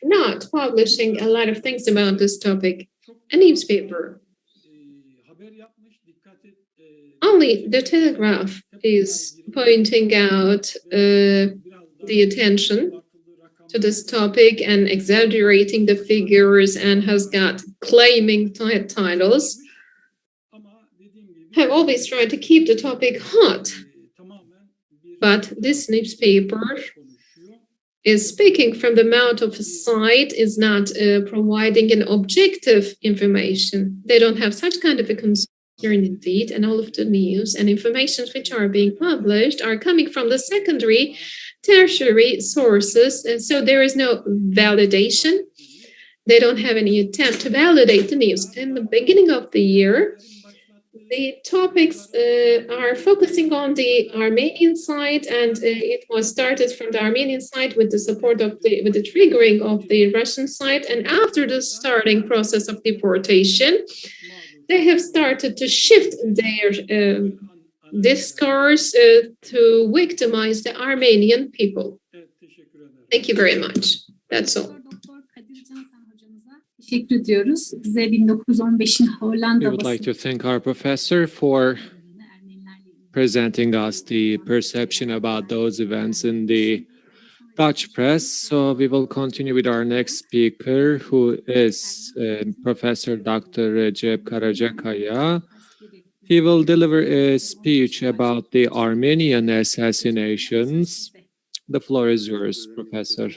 not publishing a lot of things about this topic. A newspaper. Only the Telegraph is pointing out the attention to this topic and exaggerating the figures and has got claiming titles. Have always tried to keep the topic hot. But this newspaper is speaking from the mouth of a side, is not providing an objective information. They don't have such kind of a concern indeed, and all of the news and information which are being published are coming from the secondary, tertiary sources, and so there is no validation. They don't have any attempt to validate the news. In the beginning of the year, the topics are focusing on the Armenian side, and it was started from the Armenian side with the support of with the triggering of the Russian side. And after the starting process of deportation, they have started to shift their discourse to victimize the Armenian people. Thank you very much. That's all. Teşekkür ediyoruz. Bize 1915'in Hollanda We would like to thank our professor for presenting us the perception about those events in the Dutch press. So we will continue with our next speaker, who is Professor Dr. Recep Karacakaya. He will deliver a speech about the Armenian assassinations. The floor is yours, Professor.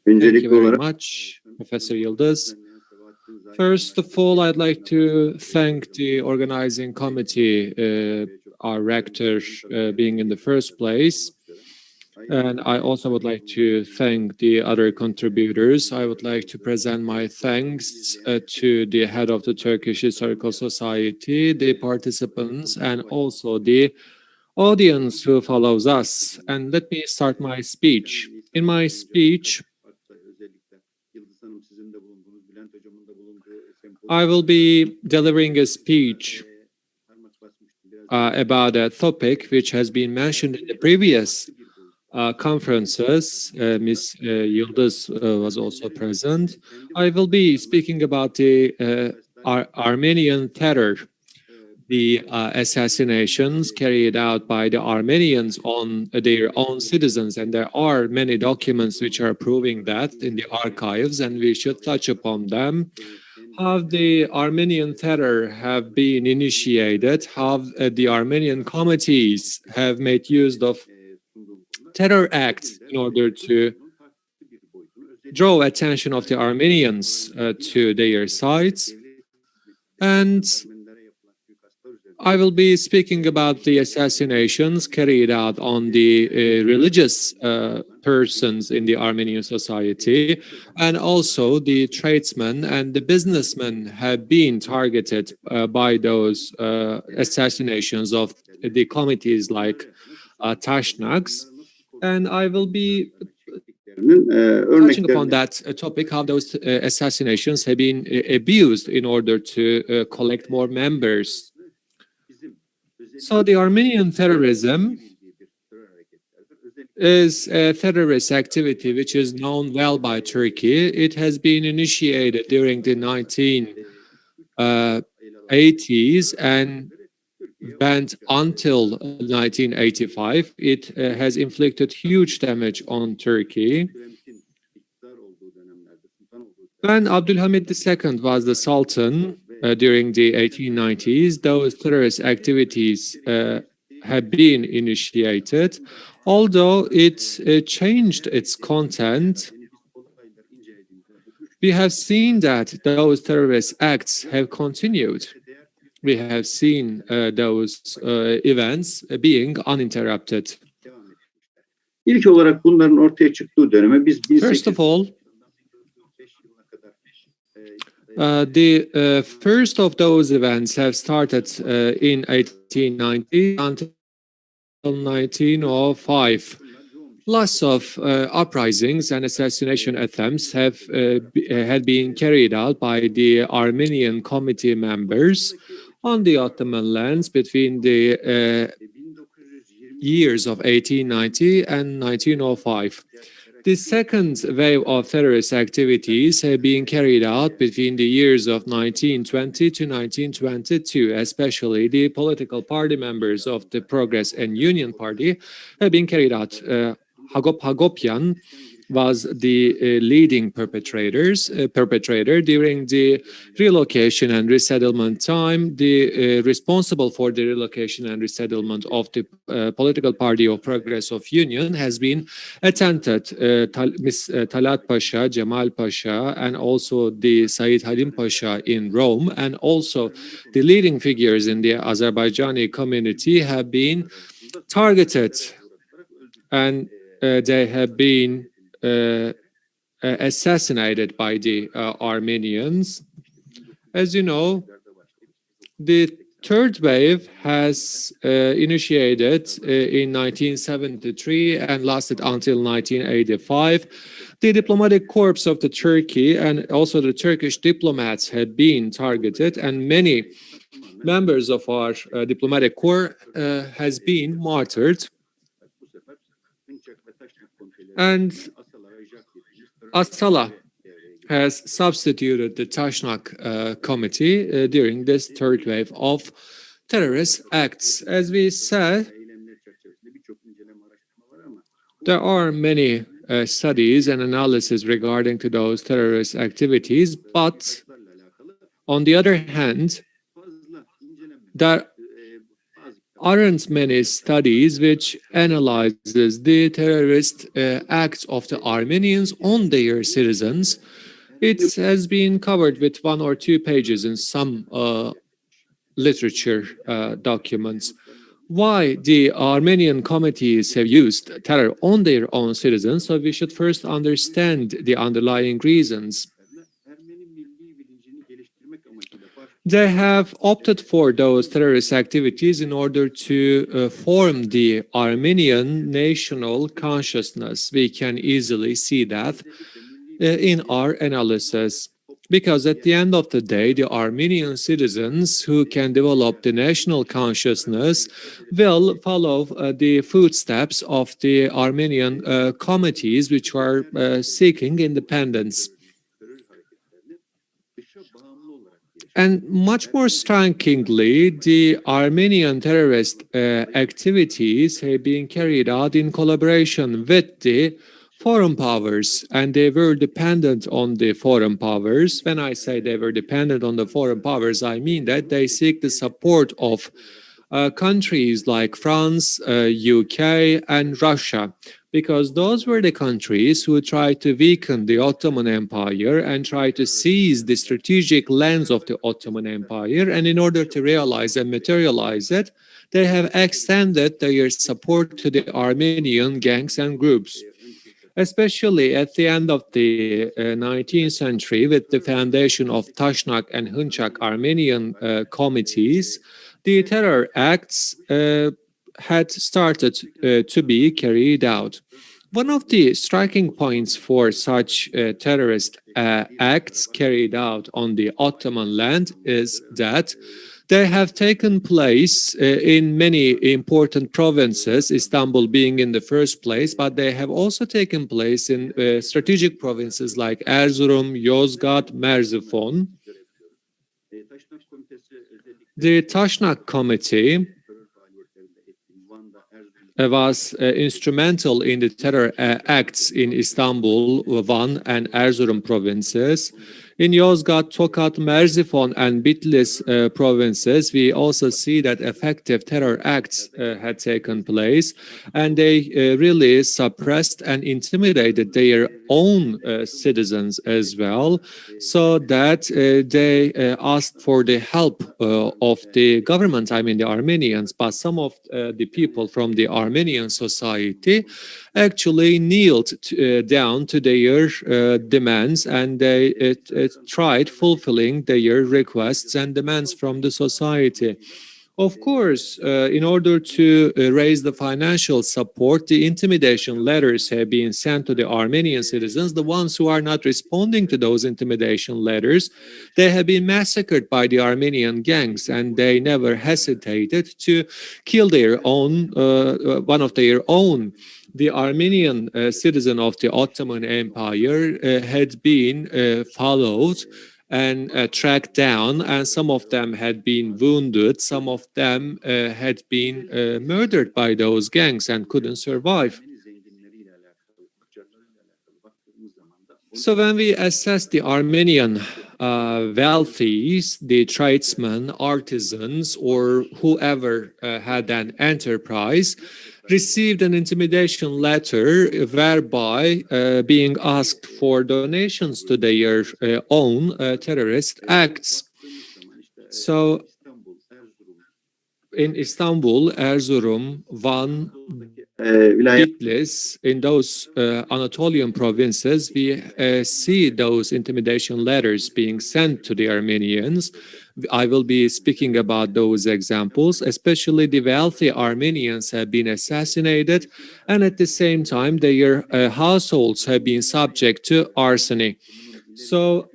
Thank you very much, Professor Yıldız. First of all, I'd like to thank the organizing committee, our rector being in the first place. And I also would like to thank the other contributors. I would like to present my thanks to the head of the Turkish Historical Society, the participants, and also the audience who follows us. And let me start my speech. In my speech, I will be delivering a speech about a topic which has been mentioned in the previous conferences. Ms. Yıldız was also present. I will be speaking about the Armenian terror, the assassinations carried out by the Armenians on their own citizens. And there are many documents which are proving that in the archives, and we should touch upon them. How the Armenian terror have been initiated, how the Armenian committees have made use of terror acts in order to draw attention of the Armenians to their sides. And I will be speaking about the assassinations carried out on the religious persons in the Armenian society, and also the tradesmen and the businessmen have been targeted by those assassinations of the committees like Tashnaks. And I will be touching upon that topic, how those assassinations have been abused in order to collect more members. So the Armenian terrorism is a terrorist activity which is known well by Turkey. It has been initiated during the 1980s and banned until 1985. It has inflicted huge damage on Turkey. When Abdülhamid II was the Sultan during the 1890s, those terrorist activities have been initiated, although it changed its content. We have seen that those terrorist acts have continued. We have seen those events being uninterrupted. İlk olarak bunların ortaya çıktığı döneme biz First of all, the first of those events have started in 1890 until 1905. Lots of uprisings and assassination attempts had been carried out by the Armenian committee members on the Ottoman lands between the years of 1890 and 1905. The second wave of terrorist activities have been carried out between the years of 1920 to 1922, especially the political party members of the Progress and Union Party have been carried out. Hagop Hagopian was the leading perpetrator during the relocation and resettlement time. The responsible for the relocation and resettlement of the political party of Progress of Union has been attempted. Talat Pasha, Cemal Pasha, and also the Said Halim Pasha in Rome, and also the leading figures in the Azerbaijani community have been targeted, and they have been assassinated by the Armenians. As you know, the third wave has initiated in 1973 and lasted until 1985. The diplomatic corps of the Turkey and also the Turkish diplomats had been targeted, and many members of our diplomatic corps has been martyred. And Asala has substituted the Tashnak committee during this third wave of terrorist acts. As we said, there are many studies and analysis regarding to those terrorist activities, but on the other hand, there aren't many studies which analyzes the terrorist acts of the Armenians on their citizens. It has been covered with 1 or 2 pages in some literature documents. Why the Armenian committees have used terror on their own citizens, so we should first understand the underlying reasons. They have opted for those terrorist activities in order to form the Armenian national consciousness. We can easily see that in our analysis, because at the end of the day, the Armenian citizens who can develop the national consciousness will follow the footsteps of the Armenian committees which are seeking independence. And much more strikingly, the Armenian terrorist activities have been carried out in collaboration with the foreign powers, and they were dependent on the foreign powers. When I say they were dependent on the foreign powers, I mean that they seek the support of countries like France, UK, and Russia. because those were the countries who tried to weaken the Ottoman Empire and tried to seize the strategic lands of the Ottoman Empire. And in order to realize and materialize it, they have extended their support to the Armenian gangs and groups. Especially at the end of the 19th century, with the foundation of Tashnak and Hınçak Armenian committees, the terror acts had started to be carried out. One of the striking points for such terrorist acts carried out on the Ottoman land is that they have taken place in many important provinces, Istanbul being in the first place, but they have also taken place in strategic provinces like Erzurum, Yozgat, Merzifon. The Tashnak Committee was instrumental in the terror acts in Istanbul, Van, and Erzurum provinces. In Yozgat, Tokat, Merzifon, and Bitlis provinces, we also see that effective terror acts had taken place, and they really suppressed and intimidated their own citizens as well, so that they asked for the help of the government, I mean the Armenians, but some of the people from the Armenian society actually kneeled down to their demands, and they tried fulfilling their requests and demands from the society. Of course, in order to raise the financial support, the intimidation letters have been sent to the Armenian citizens. The ones who are not responding to those intimidation letters, they have been massacred by the Armenian gangs, and they never hesitated to kill their own, one of their own. The Armenian citizen of the Ottoman Empire had been followed and tracked down, and some of them had been wounded, some of them had been murdered by those gangs and couldn't survive. So when we assess the Armenian wealthies, the tradesmen, artisans, or whoever had an enterprise, received an intimidation letter whereby being asked for donations to their own terrorist acts. So in Istanbul, Erzurum, Van, Bitlis, in those Anatolian provinces, we see those intimidation letters being sent to the Armenians. I will be speaking about those examples, especially the wealthy Armenians have been assassinated, and at the same time, their households have been subject to arsony. So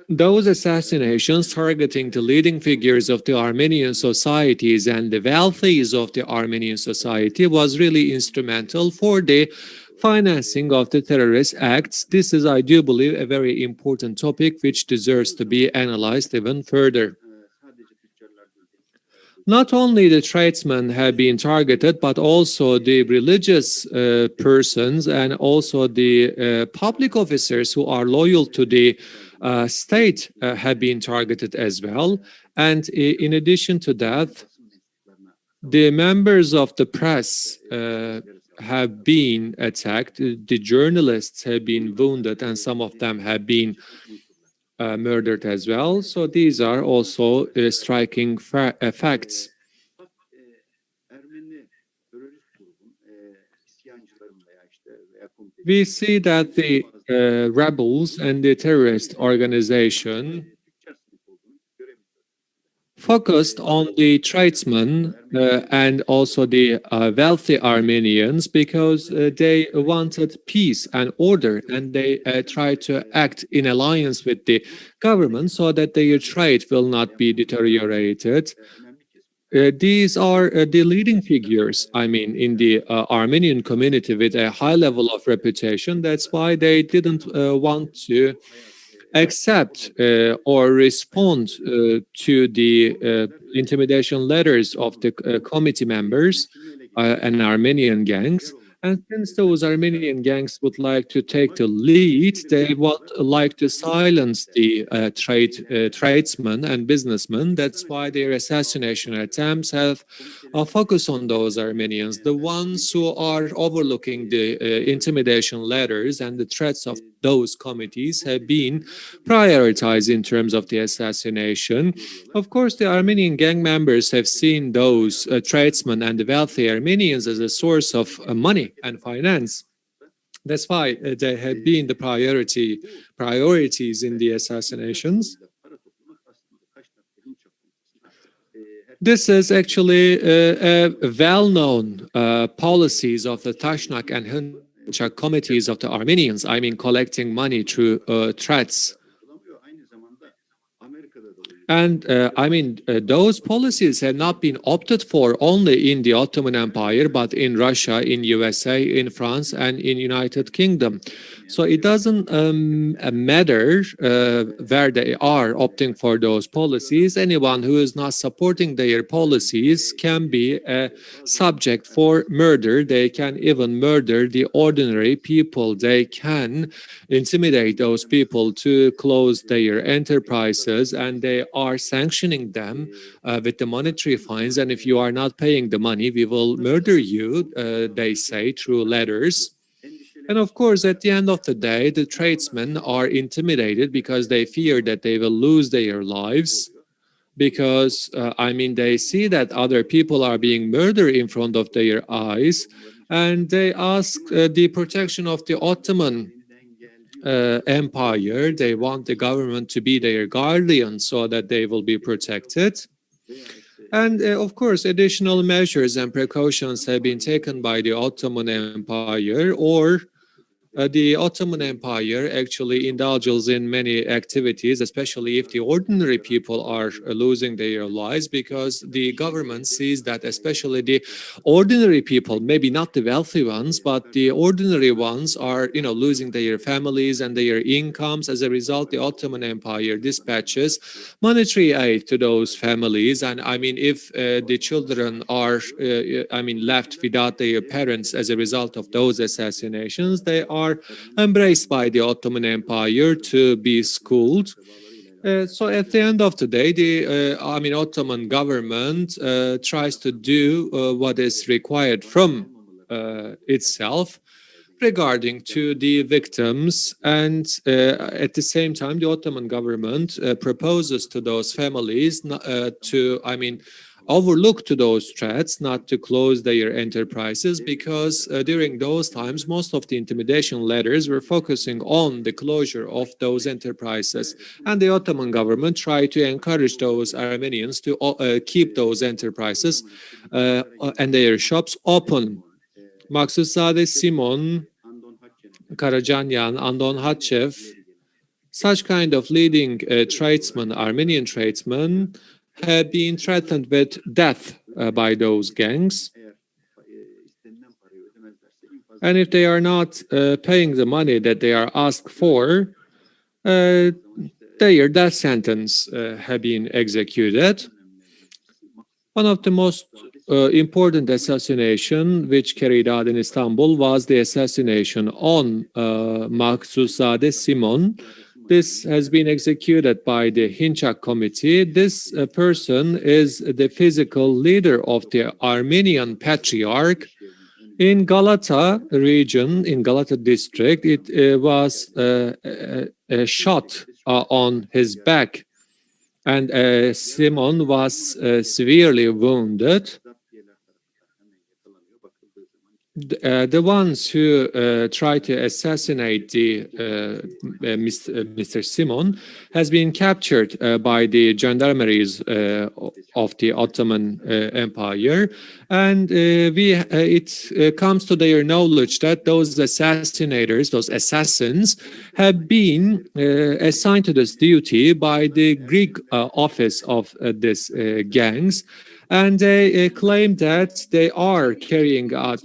those assassinations targeting the leading figures of the Armenian societies and the wealthies of the Armenian society was really instrumental for the financing of the terrorist acts. This is, I do believe, a very important topic which deserves to be analyzed even further. Not only the tradesmen have been targeted, but also the religious persons and also the public officers who are loyal to the state have been targeted as well. And in addition to that, the members of the press have been attacked, the journalists have been wounded, and some of them have been murdered as well. So these are also striking facts. We see that the rebels and the terrorist organization focused on the tradesmen and also the wealthy Armenians because they wanted peace and order, and they tried to act in alliance with the government so that their trade will not be deteriorated. These are the leading figures, I mean, in the Armenian community with a high level of reputation. That's why they didn't want to accept or respond to the intimidation letters of the committee members and Armenian gangs. And since those Armenian gangs would like to take the lead, they would like to silence the tradesmen and businessmen. That's why their assassination attempts have a focus on those Armenians, the ones who are overlooking the intimidation letters and the threats of those committees have been prioritized in terms of the assassination. Of course, the Armenian gang members have seen those tradesmen and the wealthy Armenians as a source of money and finance. That's why they have been the priorities in the assassinations. This is actually a well-known policies of the Tashnak and Hınçak committees of the Armenians. I mean, collecting money through threats. And I mean, those policies have not been opted for only in the Ottoman Empire, but in Russia, in USA, in France, and in United Kingdom. So it doesn't matter where they are opting for those policies. Anyone who is not supporting their policies can be a subject for murder. They can even murder the ordinary people. They can intimidate those people to close their enterprises, and they are sanctioning them with the monetary fines. And if you are not paying the money, we will murder you, they say, through letters. And of course, at the end of the day, the tradesmen are intimidated because they fear that they will lose their lives. Because, I mean, they see that other people are being murdered in front of their eyes, and they ask the protection of the Ottoman Empire. They want the government to be their guardian so that they will be protected. And of course, additional measures and precautions have been taken by the Ottoman Empire, or the Ottoman Empire actually indulges in many activities, especially if the ordinary people are losing their lives, because the government sees that especially the ordinary people, maybe not the wealthy ones, but the ordinary ones are, you know, losing their families and their incomes. As a result, the Ottoman Empire dispatches monetary aid to those families. And I mean, if the children are, I mean, left without their parents as a result of those assassinations, they are embraced by the Ottoman Empire to be schooled. So at the end of the day, the Ottoman government tries to do what is required from itself regarding to the victims, and at the same time, the Ottoman government proposes to those families to, overlook to those threats, not to close their enterprises, because during those times, most of the intimidation letters were focusing on the closure of those enterprises. And the Ottoman government tried to encourage those Armenians to keep those enterprises and their shops open. Maksuzadeh Simon, Karajanyan, Andon Hatchev, such kind of leading tradesmen, Armenian tradesmen, have been threatened with death by those gangs. And if they are not paying the money that they are asked for, their death sentence have been executed. One of the most important assassination which carried out in Istanbul was the assassination on Maksuzadeh Simon. This has been executed by the Hınçak committee. This person is the physical leader of the Armenian Patriarch. In Galata region, in Galata district, it was a shot on his back, and Simon was severely wounded. The ones who tried to assassinate Mr. Simon has been captured by the gendarmeries of the Ottoman Empire, and it comes to their knowledge that those assassinators, those assassins, have been assigned to this duty by the Greek office of this gangs, and they claim that they are carrying out.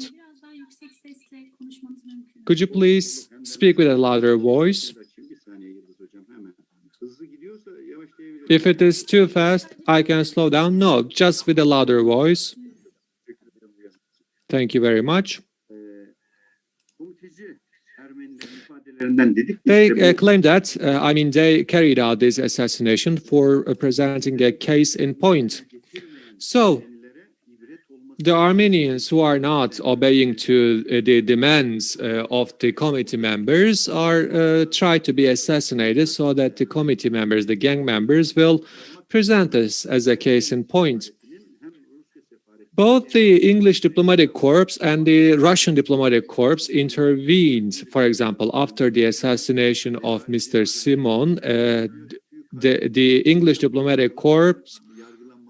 Could you please speak with a louder voice? If it is too fast, I can slow down. No, just with a louder voice. Thank you very much. dedik. They claim that, they carried out this assassination for presenting a case in point. So, the Armenians who are not obeying to the demands of the committee members are tried to be assassinated so that the committee members, the gang members, will present this as a case in point. Both the English diplomatic corps and the Russian diplomatic corps intervened. For example, after the assassination of Mr. Simon, the English diplomatic corps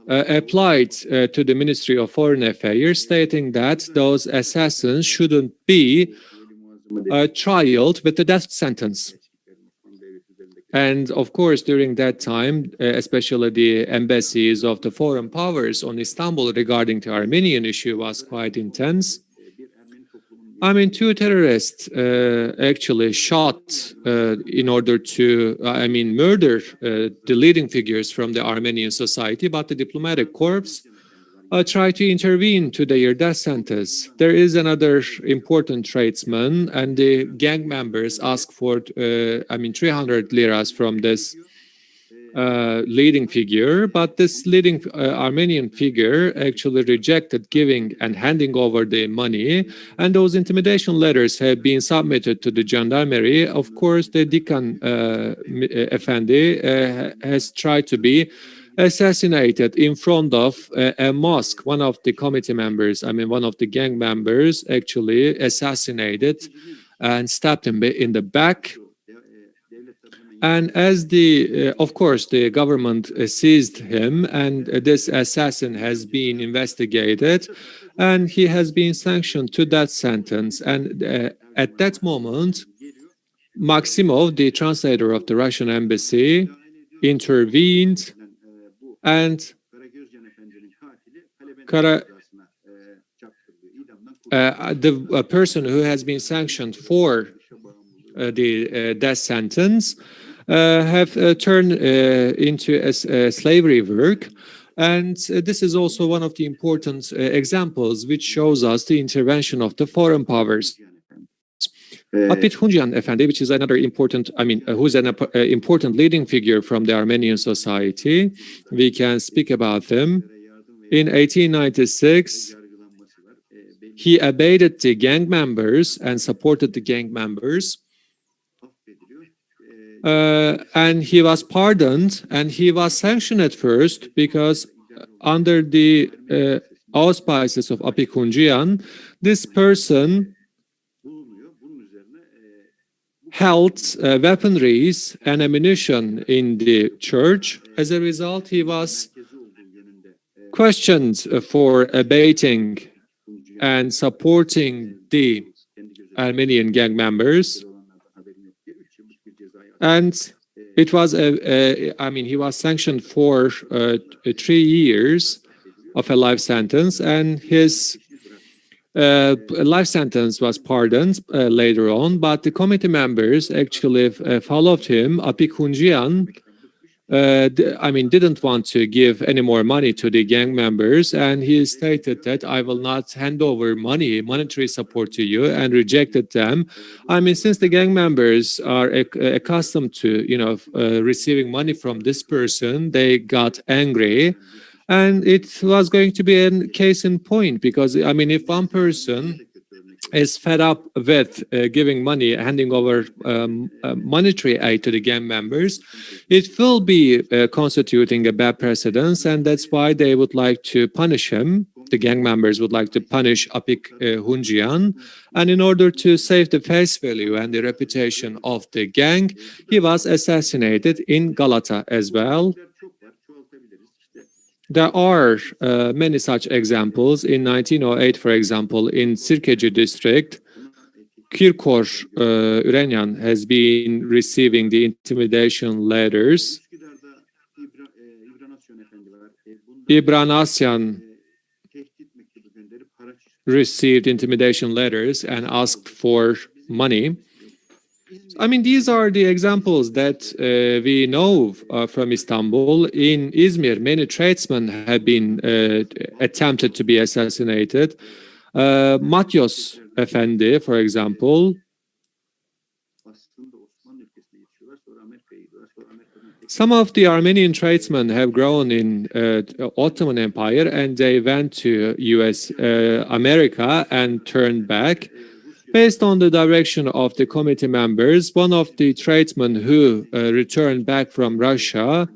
applied to the Ministry of Foreign Affairs, stating that those assassins shouldn't be trialed with the death sentence. And of course, during that time, especially the embassies of the foreign powers on Istanbul regarding the Armenian issue was quite intense. Two terrorists actually shot in order to, murder the leading figures from the Armenian society, but the diplomatic corps tried to intervene to their death sentence. There is another important tradesman, and the gang members asked for, 300 liras from this leading figure, but this leading Armenian figure actually rejected giving and handing over the money, and those intimidation letters have been submitted to the gendarmerie. Of course, the Dikan Effendi has tried to be assassinated in front of a mosque. One of the committee members, one of the gang members actually assassinated and stabbed him in the back. And as of course, the government seized him, and this assassin has been investigated, and he has been sanctioned to that sentence. And at that moment, Maximov, the translator of the Russian embassy, intervened, and the person who has been sanctioned for the death sentence have turned into a slavery work. And this is also one of the important examples which shows us the intervention of the foreign powers. Apit Hunjan Efendi, which is another important, who's an important leading figure from the Armenian society, we can speak about him. In 1896, he abated the gang members and supported the gang members. And he was pardoned, and he was sanctioned at first because under the auspices of Apik Hunjan, this person held weaponries and ammunition in the church. As a result, he was questioned for abating and supporting the Armenian gang members. And it was he was sanctioned for 3 years of a life sentence, and his life sentence was pardoned later on. But the committee members actually followed him. Apik Hunjan didn't want to give any more money to the gang members, and he stated that I will not hand over monetary support to you, and rejected them. Since the gang members are accustomed to, receiving money from this person, they got angry, and it was going to be a case in point, because if one person is fed up with giving money, handing over monetary aid to the gang members, it will be constituting a bad precedence, and that's why they would like to punish him. The gang members would like to punish Apik Hunjan, and in order to save the face value and the reputation of the gang, he was assassinated in Galata as well. There are many such examples. In 1908, for example, in Sirkeci district, Kirkor Ürenian has been receiving the intimidation letters. İbran Asyan received intimidation letters and asked for money. These are the examples that we know from Istanbul. In Izmir, many tradesmen have been attempted to be assassinated. Matyos Efendi, for example, Some of the Armenian tradesmen have grown in Ottoman Empire, and they went to America and turned back. Based on the direction of the committee members, one of the tradesmen who returned back from Russia,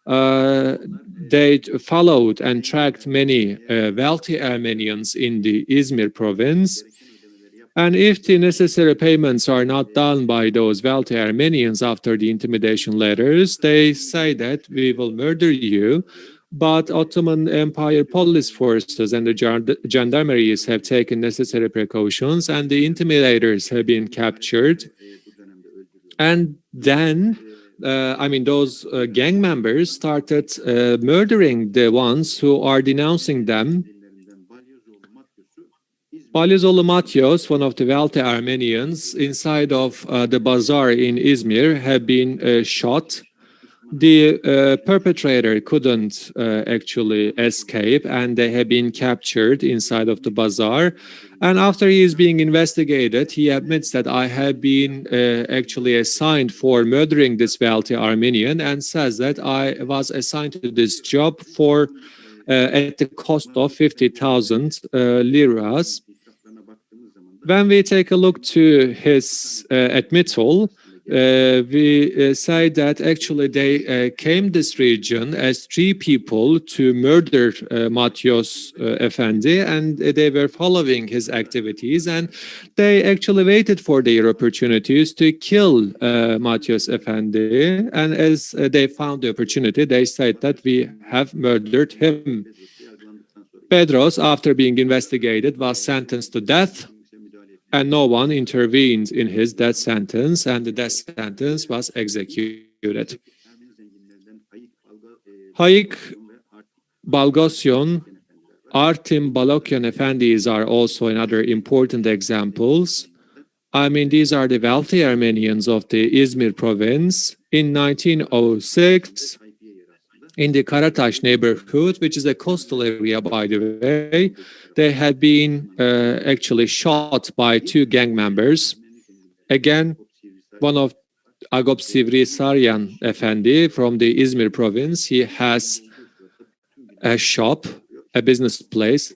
they followed and tracked many wealthy Armenians in the Izmir province. And if the necessary payments are not done by those wealthy Armenians after the intimidation letters, they say that we will murder you. But Ottoman Empire police forces and the gendarmeries have taken necessary precautions, and the intimidators have been captured. And then, those gang members started murdering the ones who are denouncing them. Balyozoğlu Matyos, one of the wealthy Armenians inside of the bazaar in Izmir, have been shot. The perpetrator couldn't actually escape, and they have been captured inside of the bazaar. And after he is being investigated, he admits that I have been actually assigned for murdering this wealthy Armenian, and says that I was assigned to this job for at the cost of 50,000 liras. When we take a look to his admittal, we say that actually they came this region as 3 people to murder Matyos Efendi, and they were following his activities, and they actually waited for their opportunities to kill Matyos Efendi, and as they found the opportunity, they said that we have murdered him. Pedros, after being investigated, was sentenced to death, and no one intervened in his death sentence, and the death sentence was executed. Haik Balgosyan, Artim Balokyan Efendis are also another important examples. These are the wealthy Armenians of the Izmir province. In 1906, in the Karataş neighborhood, which is a coastal area, by the way, they had been actually shot by 2 gang members. Again, one of Agop Sivrisaryan Efendi from the Izmir province, he has a shop, a business place,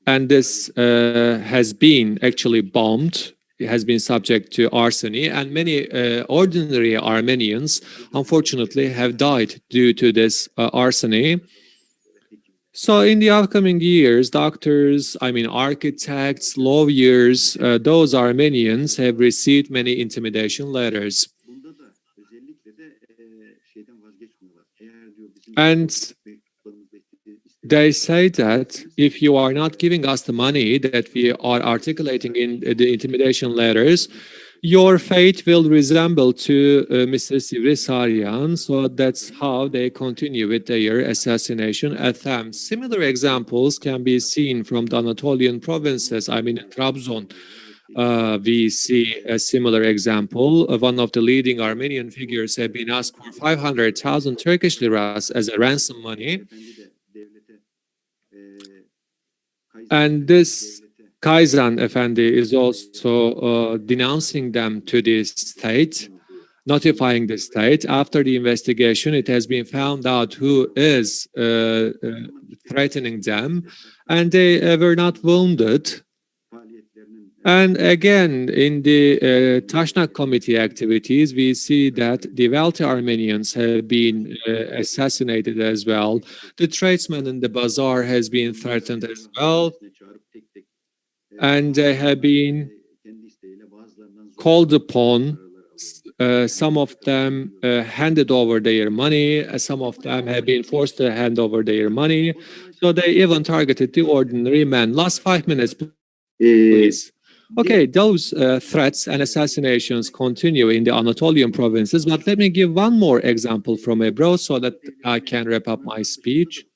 and this has been actually bombed. It has been subject to arson, and many ordinary Armenians, unfortunately, have died due to this arson. So in the upcoming years, doctors, architects, lawyers, those Armenians have received many intimidation letters. And they say that if you are not giving us the money that we are articulating in the intimidation letters, your fate will resemble to Mr. Sivrisaryan. So that's how they continue with their assassination attempts. Similar examples can be seen from the Anatolian provinces. In Trabzon, we see a similar example. One of the leading Armenian figures have been asked for 500,000 Turkish liras as a ransom money. And this Kayzan Efendi is also denouncing them to the state, notifying the state. After the investigation, it has been found out who is threatening them, and they were not wounded. And again, in the Tashnak Committee activities, we see that the wealthy Armenians have been assassinated as well. The tradesman in the bazaar has been threatened as well. And they have been called upon. Some of them handed over their money. Some of them have been forced to hand over their money. So they even targeted the ordinary man. Last 5 minutes, please. Okay, those threats and assassinations continue in the Anatolian provinces, but let me give one more example from abroad so that I can wrap up my speech.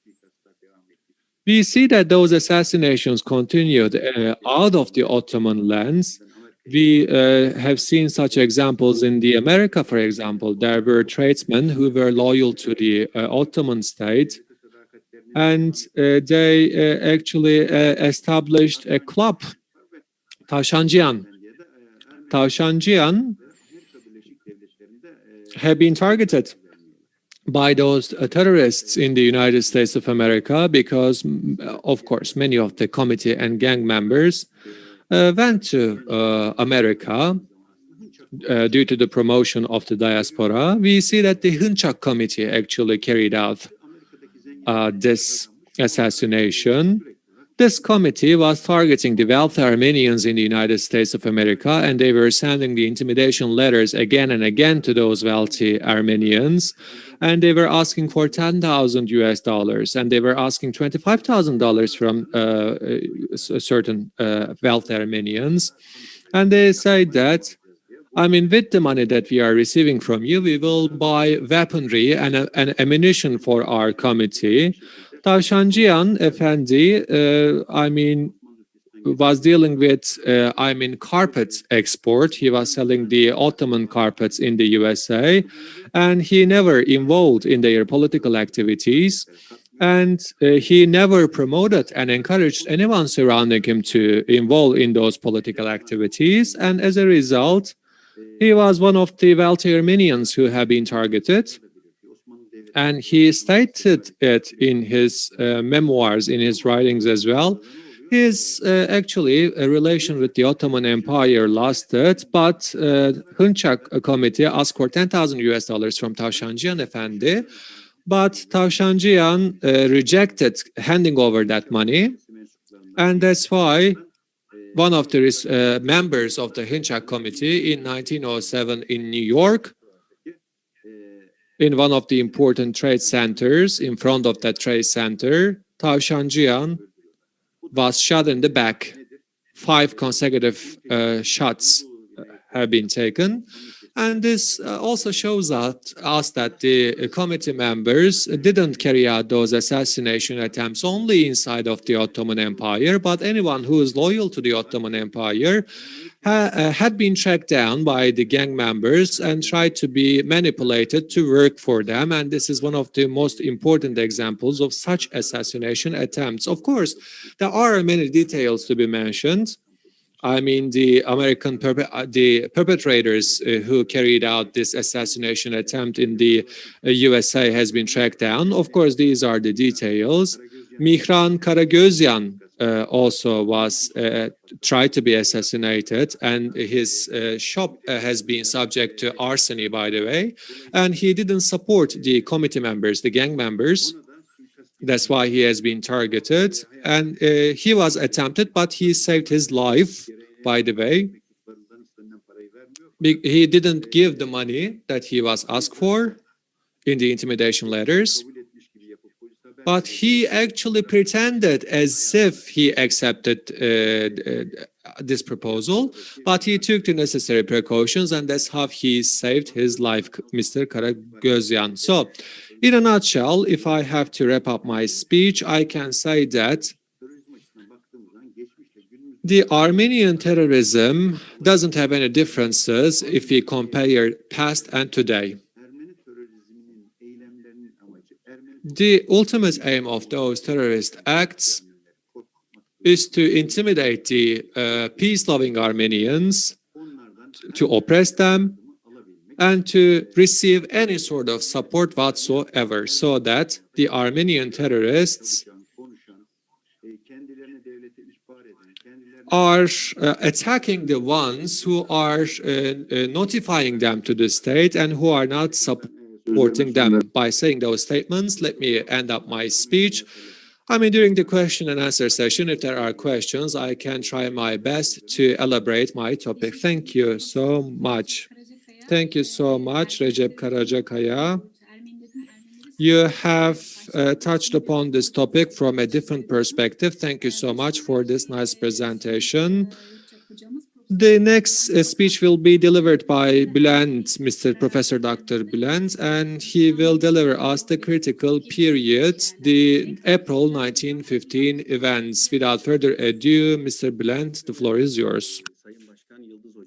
We see that those assassinations continued out of the Ottoman lands. We have seen such examples in the America, for example. There were tradesmen who were loyal to the Ottoman state, and they actually established a club, Tavşancıyan. Tavşancıyan have been targeted. by those terrorists in the United States of America, because, of course, many of the committee and gang members went to America due to the promotion of the diaspora. We see that the Hınçak Committee actually carried out this assassination. This committee was targeting the wealthy Armenians in the United States of America, and they were sending the intimidation letters again and again to those wealthy Armenians. And they were asking for $10,000 and they were asking $25,000 from certain wealthy Armenians. And they said that, I mean, with the money that we are receiving from you, we will buy weaponry and ammunition for our committee. Tavşancıyan Efendi, I mean, was dealing with, I mean, carpet export. He was selling the Ottoman carpets in the USA, and he never involved in their political activities. And he never promoted and encouraged anyone surrounding him to involve in those political activities. And as a result, he was one of the wealthy Armenians who have been targeted. And he stated it in his memoirs, in his writings as well. His actually a relation with the Ottoman Empire lasted, but Hınçak Committee asked for $10,000 from Tavşancıyan Efendi, but Tavşancıyan rejected handing over that money, and that's why one of the members of the Hınçak Committee in 1907 in New York, in one of the important trade centers, in front of that trade center, Tavşancıyan was shot in the back. 5 consecutive shots have been taken. And this also shows us that the committee members didn't carry out those assassination attempts only inside of the Ottoman Empire, but anyone who is loyal to the Ottoman Empire had been tracked down by the gang members and tried to be manipulated to work for them. And this is one of the most important examples of such assassination attempts. Of course, there are many details to be mentioned. I mean, the perpetrators who carried out this assassination attempt in the USA has been tracked down. Of course, these are the details. Mihran Karagözyan also was tried to be assassinated, and his shop has been subject to arson, by the way. And he didn't support the committee members, the gang members. That's why he has been targeted. And he was attempted, but he saved his life, by the way. He didn't give the money that he was asked for in the intimidation letters. But he actually pretended as if he accepted this proposal. But he took the necessary precautions, and that's how he saved his life, Mr. Karagözyan. So, in a nutshell, if I have to wrap up my speech, I can say that the Armenian terrorism doesn't have any differences if we compare past and today. The ultimate aim of those terrorist acts is to intimidate the peace-loving Armenians, to oppress them, and to receive any sort of support whatsoever, so that the Armenian terrorists are attacking the ones who are notifying them to the state and who are not supporting them. By saying those statements, let me end up my speech. I mean, during the question and answer session, if there are questions, I can try my best to elaborate my topic. Thank you so much. Thank you so much, Recep Karacakaya. You have touched upon this topic from a different perspective. Thank you so much for this nice presentation. The next speech will be delivered by Bülent, Mr. Professor Dr. Bülent, and he will deliver us the critical period, the April 1915 events. Without further ado, Mr. Bülent, the floor is yours.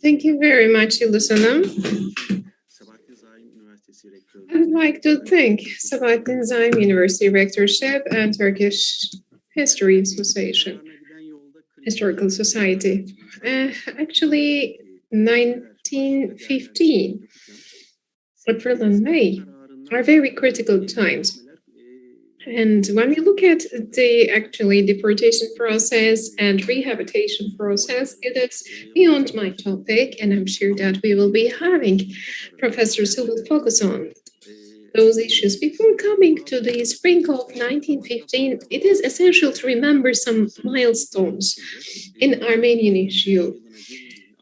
Thank you very much, Yıldız Hanım. I would like to thank Sabahattin Zaim University Rectorship and Turkish History Association, Historical Society. Actually, 1915, April and May are very critical times. And when we look at the actually deportation process and rehabilitation process, it is beyond my topic, and I'm sure that we will be having professors who will focus on those issues. Before coming to the spring of 1915, it is essential to remember some milestones in Armenian issue.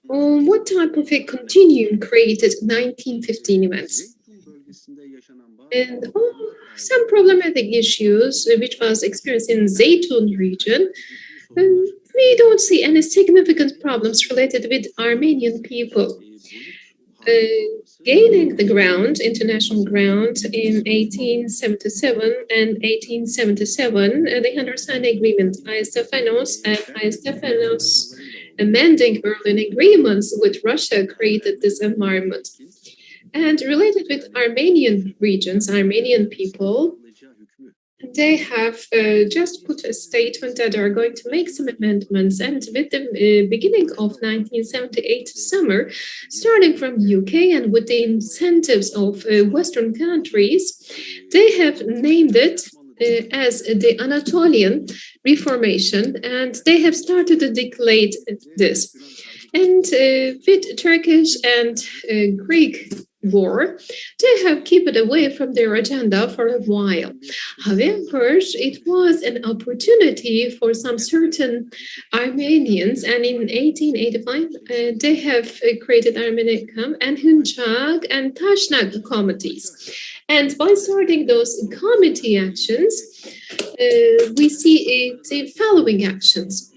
What type of a continuum created 1915 events? And some problematic issues which was experienced in Zeytun region. We don't see any significant problems related with Armenian people. Gaining the ground, international ground, in 1877 and 1877, the understanding agreement Stephanos amending Berlin agreements with Russia created this environment. And related with Armenian regions, Armenian people, they have just put a statement that they are going to make some amendments. And with the beginning of 1978 summer, starting from UK and with the incentives of Western countries, they have named it as the Anatolian Reformation, and they have started to declare this. And with Turkish and Greek war, they have kept it away from their agenda for a while. However, it was an opportunity for some certain Armenians, and in 1885, they have created Armenicum and Hıncak and Taşnak committees. And by starting those committee actions, we see the following actions.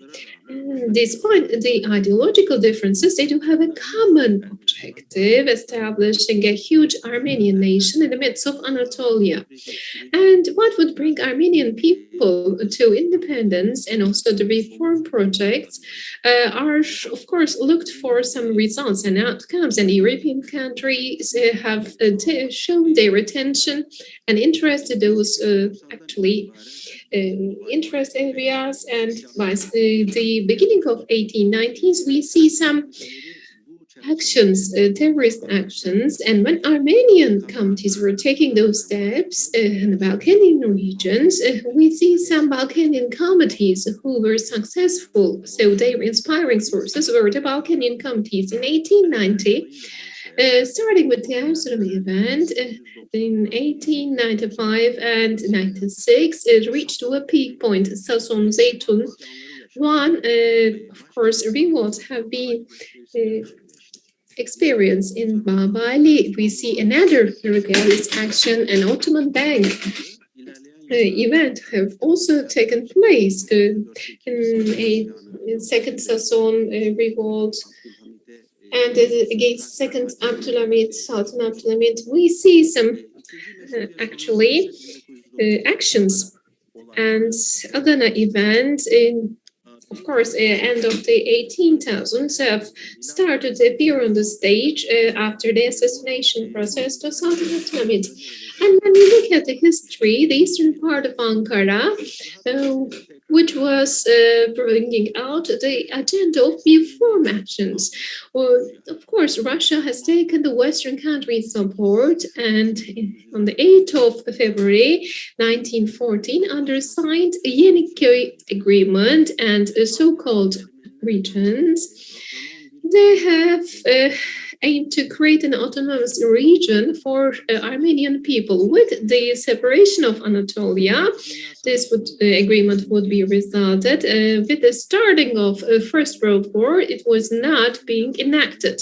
Despite the ideological differences, they do have a common objective, establishing a huge Armenian nation in the midst of Anatolia. And what would bring Armenian people to independence and also the reform projects are, of course, looked for some results and outcomes. And European countries have shown their attention and interest in those actually interest areas, and by the beginning of 1890s, we see some actions, terrorist actions, and when Armenian communities were taking those steps in the Balkanian regions, we see some Balkanian communities who were successful. So their inspiring sources were the Balkanian communities in 1890. Starting with the Amsterdam event in 1895 and 96, it reached to a peak point. Sason Zeytun, one, of course, rewards have been experienced in Babali. We see another rebellious action, an Ottoman Bank event have also taken place in a second Sason revolt. And against second Abdülhamit, Sultan Abdülhamit, we see some actually actions. And Adana event in, of course, end of the 18,000s have started to appear on the stage after the assassination process to Sultan Abdülhamit. And when we look at the history, the eastern part of Ankara, which was bringing out the agenda of reform actions. Well, of course, Russia has taken the Western countries' support, and on the 8th of February 1914, undersigned a Yeniköy agreement and so-called regions. They have aimed to create an autonomous region for Armenian people. With the separation of Anatolia, this agreement would be resulted. With the starting of First World War, it was not being enacted.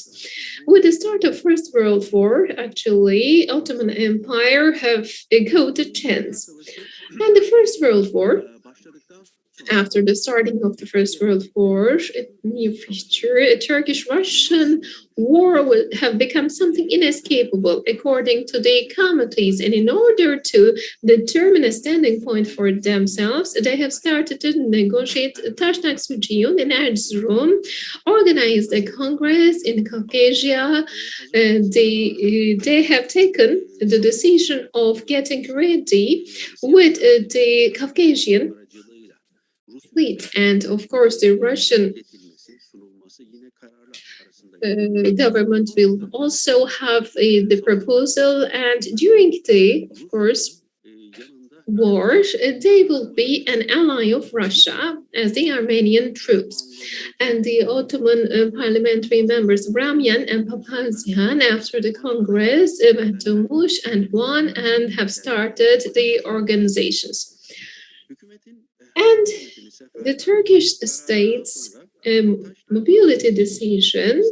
With the start of First World War, actually, Ottoman Empire have got a chance. And the First World War, after the starting of the First World War, a new feature, a Turkish-Russian war would have become something inescapable, according to the committees. And in order to determine a standing point for themselves, they have started to negotiate Taşnak Suciyun in Erzurum, organized a congress in Caucasia. They have taken the decision of getting ready with the Caucasian fleet, and of course the Russian government will also have the proposal, and during the, of course, war, they will be an ally of Russia as the Armenian troops. And the Ottoman parliamentary members Bramian and Papazian, after the Congress, went to Mush and won and have started the organizations. And the Turkish state's mobility decision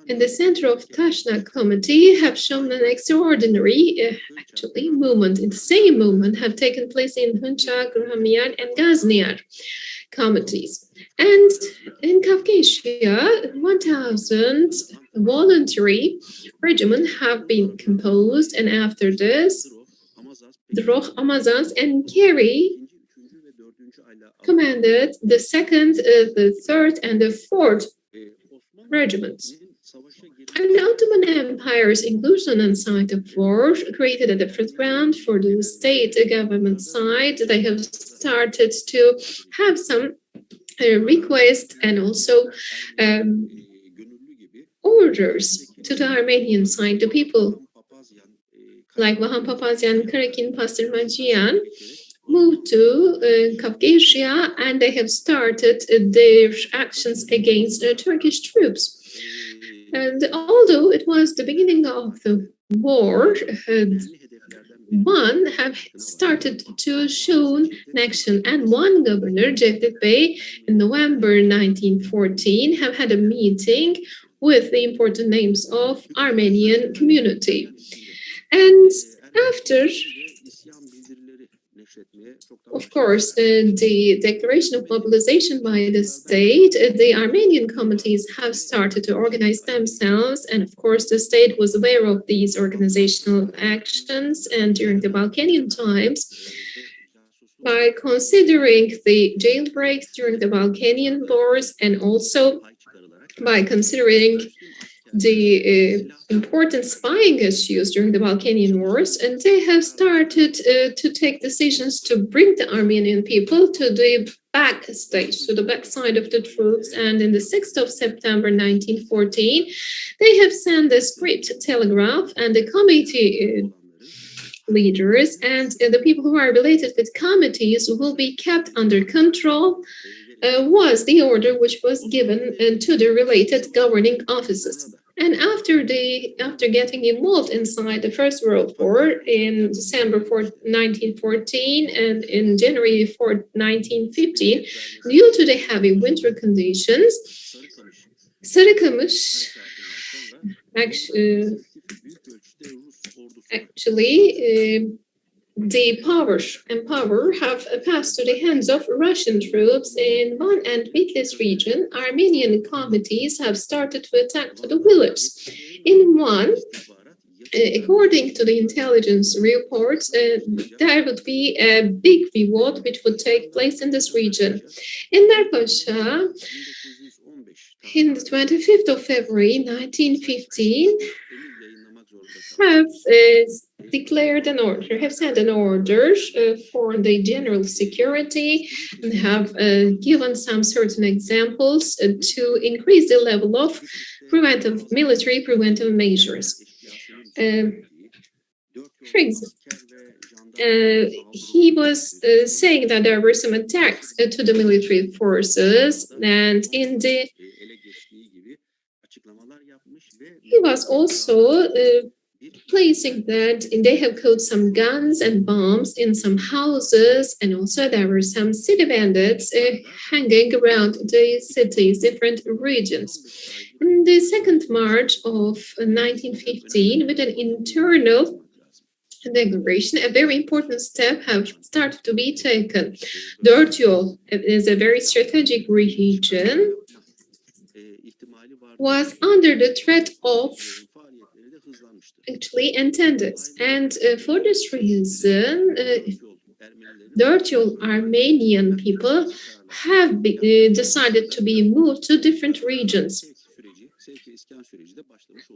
in the center of Tashnak committee have shown an extraordinary, actually, movement. In the same movement have taken place in Hunchak, Ramyar, and Gazniar committees. And in Caucasia, 1,000 voluntary regiments have been composed, and after this, Droh, Amazans, and Keri commanded the 2nd, the 3rd, and the 4th regiments. And the Ottoman Empire's inclusion inside the war created a different ground for the state government side. They have started to have some requests and also orders to the Armenian side. The people like Vahan Papazian, Karakin, Pastormajian moved to Caucasia, and they have started their actions against Turkish troops. And although it was the beginning of the war, one have started to show action, and one governor, Cevdet Bey, in November 1914, have had a meeting with the important names of Armenian community. And after, of course, the declaration of mobilization by the state, the Armenian committees have started to organize themselves. And of course, the state was aware of these organizational actions. And during the Balkanian times, by considering the jailbreaks during the Balkanian wars, and also by considering the important spying issues during the Balkanian wars, and they have started to take decisions to bring the Armenian people to the backstage, to the backside of the troops. And in the 6th of September 1914, they have sent a script telegraph, and the committee leaders and the people who are related with committees will be kept under control, was the order which was given to the related governing offices. And after getting involved inside the First World War in December 1914 and in January 1915, due to the heavy winter conditions, Sarıkamış actually the power have passed to the hands of Russian troops in Van and Bitlis region. Armenian committees have started to attack to the village. In Van, according to the intelligence reports, there would be a big revolt which would take place in this region. In Darpaşa, in the 25th of February 1915, have declared an order, have sent an order for the general security, and have given some certain examples to increase the level of military preventive measures. For example, he was saying that there were some attacks to the military forces, and he was also placing that they have caught some guns and bombs in some houses, and also there were some city bandits hanging around the city's different regions. In the 2nd March of 1915, with an internal declaration, a very important step have started to be taken. Dörtyol is a very strategic region, was under the threat of actually intended. And for this reason, Dörtyol Armenian people have decided to be moved to different regions.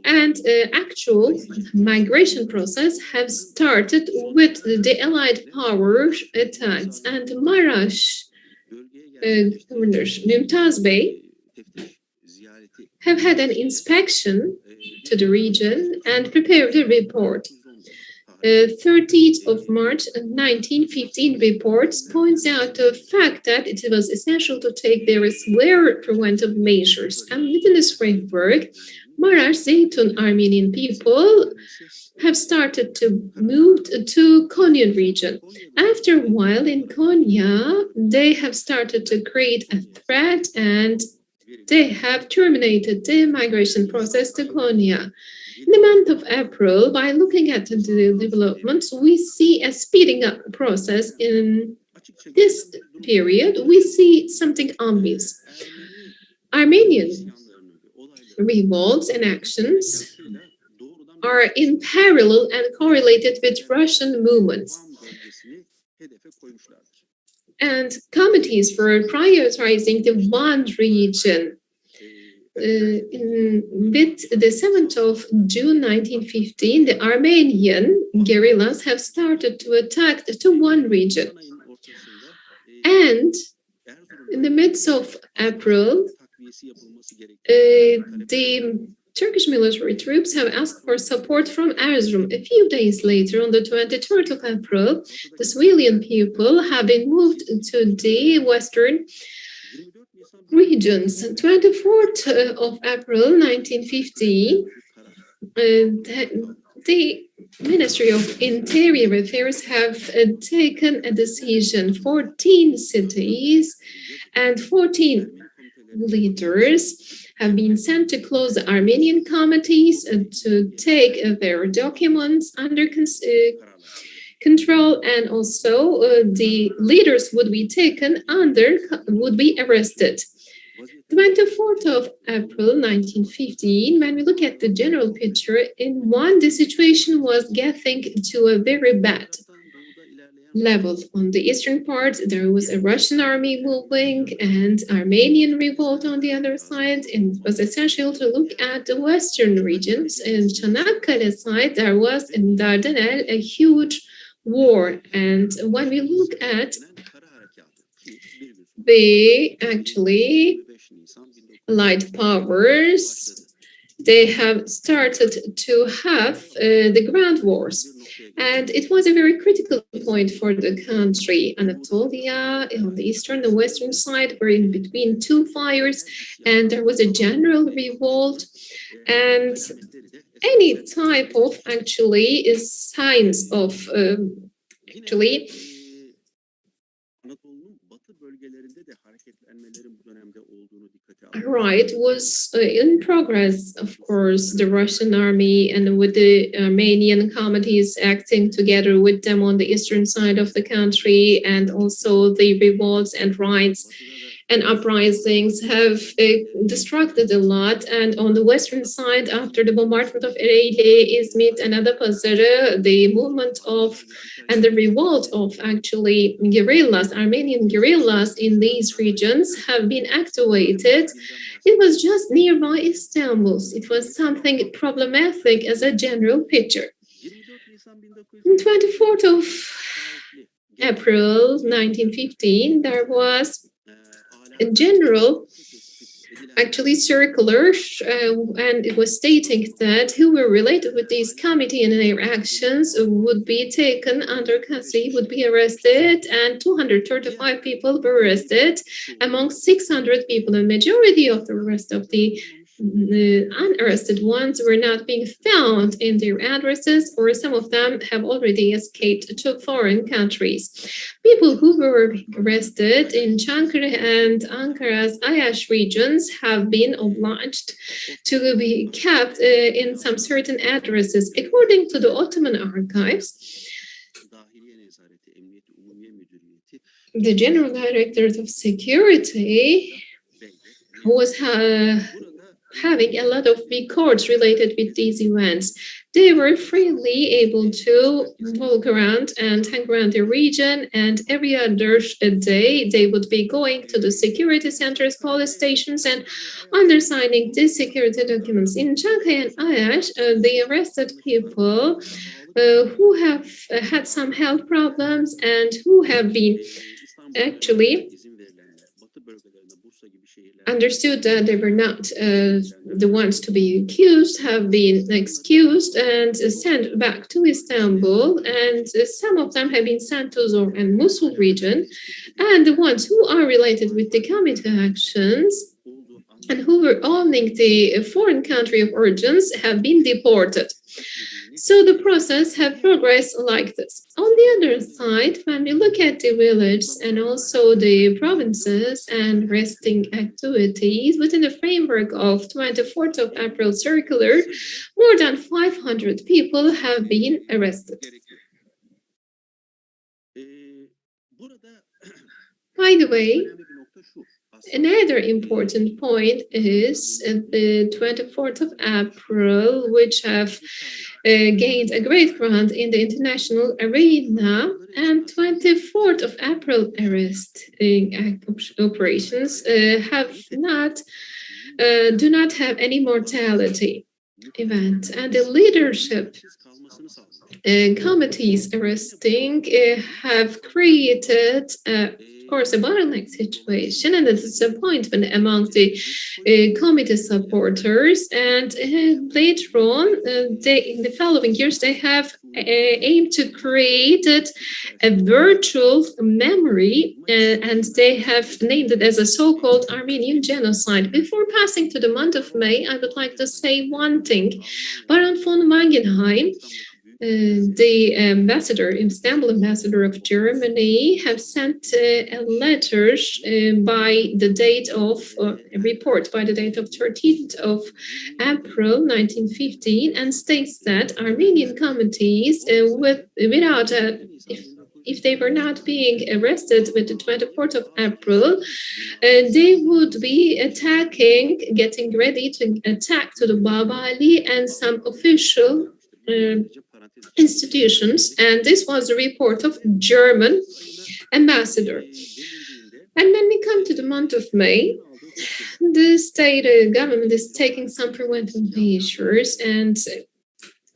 And actual migration process has started with the Allied power attacks. And Maraş Governor Mümtaz Bey have had an inspection to the region and prepared a report. 30th of March 1915 report points out the fact that it was essential to take various preventive measures. And within this framework, Maraş Zeytun Armenian people have started to move to Konyan region. After a while in Konya, they have started to create a threat and they have terminated the migration process to Konya. In the month of April, by looking at the developments, we see a speeding up process in this period. We see something obvious. Armenian revolts and actions are in parallel and correlated with Russian movements. And committees for prioritizing the one region. With the 7th of June 1915, the Armenian guerrillas have started to attack the one region. And in the midst of April, the Turkish military troops have asked for support from Erzurum. A few days later, on the 23rd of April, the civilian people have been moved to the western regions. 24th of April 1950, the Ministry of Interior Affairs have taken a decision. 14 cities and 14 leaders have been sent to close the Armenian committees to take their documents under control, and also the leaders would be arrested. 24th of April 1915, when we look at the general picture, in one, the situation was getting to a very bad level. On the eastern part, there was a Russian army moving and Armenian revolt on the other side, and it was essential to look at the western regions. In Çanakkale side, there was in Dardanelles a huge war, and when we look at the Allied powers, they have started to have the ground wars. And it was a very critical point for the country. Anatolia, on the eastern and western side, were in between two fires, and there was a general revolt. And any type of signs of right was in progress. Of course, the Russian army and with the Armenian committees acting together with them on the eastern side of the country, and also the revolts and riots and uprisings have destructed a lot. And on the western side, after the bombardment of Ereğli, Izmit, and Adapazarı, the movement of and the revolt of guerrillas, Armenian guerrillas in these regions have been activated. It was just nearby Istanbul. It was something problematic as a general picture. On 24th of April 1915, there was a general circular, and it was stating that who were related with this committee and their actions would be taken under custody, would be arrested, and 235 people were arrested among 600 people. The majority of the rest of the unarrested ones were not being found in their addresses, or some of them have already escaped to foreign countries. People who were arrested in Çankırı and Ankara's Ayaş regions have been obliged to be kept in some certain addresses. According to the Ottoman archives, the General Directorate of Security was having a lot of records related with these events. They were freely able to walk around and hang around the region, and every other day they would be going to the security centers, police stations, and undersigning the security documents. In Çankaya and Ayaş, the arrested people who have had some health problems and who have been understood that they were not the ones to be accused, have been excused and sent back to Istanbul, and some of them have been sent to Zor and Mosul region, and the ones who are related with the committee actions and who were owning the foreign country of origins have been deported. So the process have progressed like this. On the other side, when we look at the village and also the provinces and resting activities within the framework of 24th of April circular, more than 500 people have been arrested. By the way, another important point is the 24th of April, which have gained a great ground in the international arena, and 24th of April arresting operations do not have any mortality event, and the leadership committees arresting have created of course, a bottleneck situation and a disappointment among the committee supporters. And later on, in the following years, they have aimed to create a virtual memory, and they have named it as a so-called Armenian genocide. Before passing to the month of May, I would like to say one thing. Baron von Wangenheim, the Istanbul ambassador of Germany, have sent a letter by the date of a report by the date of 13th of April 1915, and states that Armenian committees without if they were not being arrested with the 24th of April, they would be getting ready to attack to the Baba Ali and some official institutions, and this was a report of German ambassador. And when we come to the month of May, the state government is taking some preventive measures, and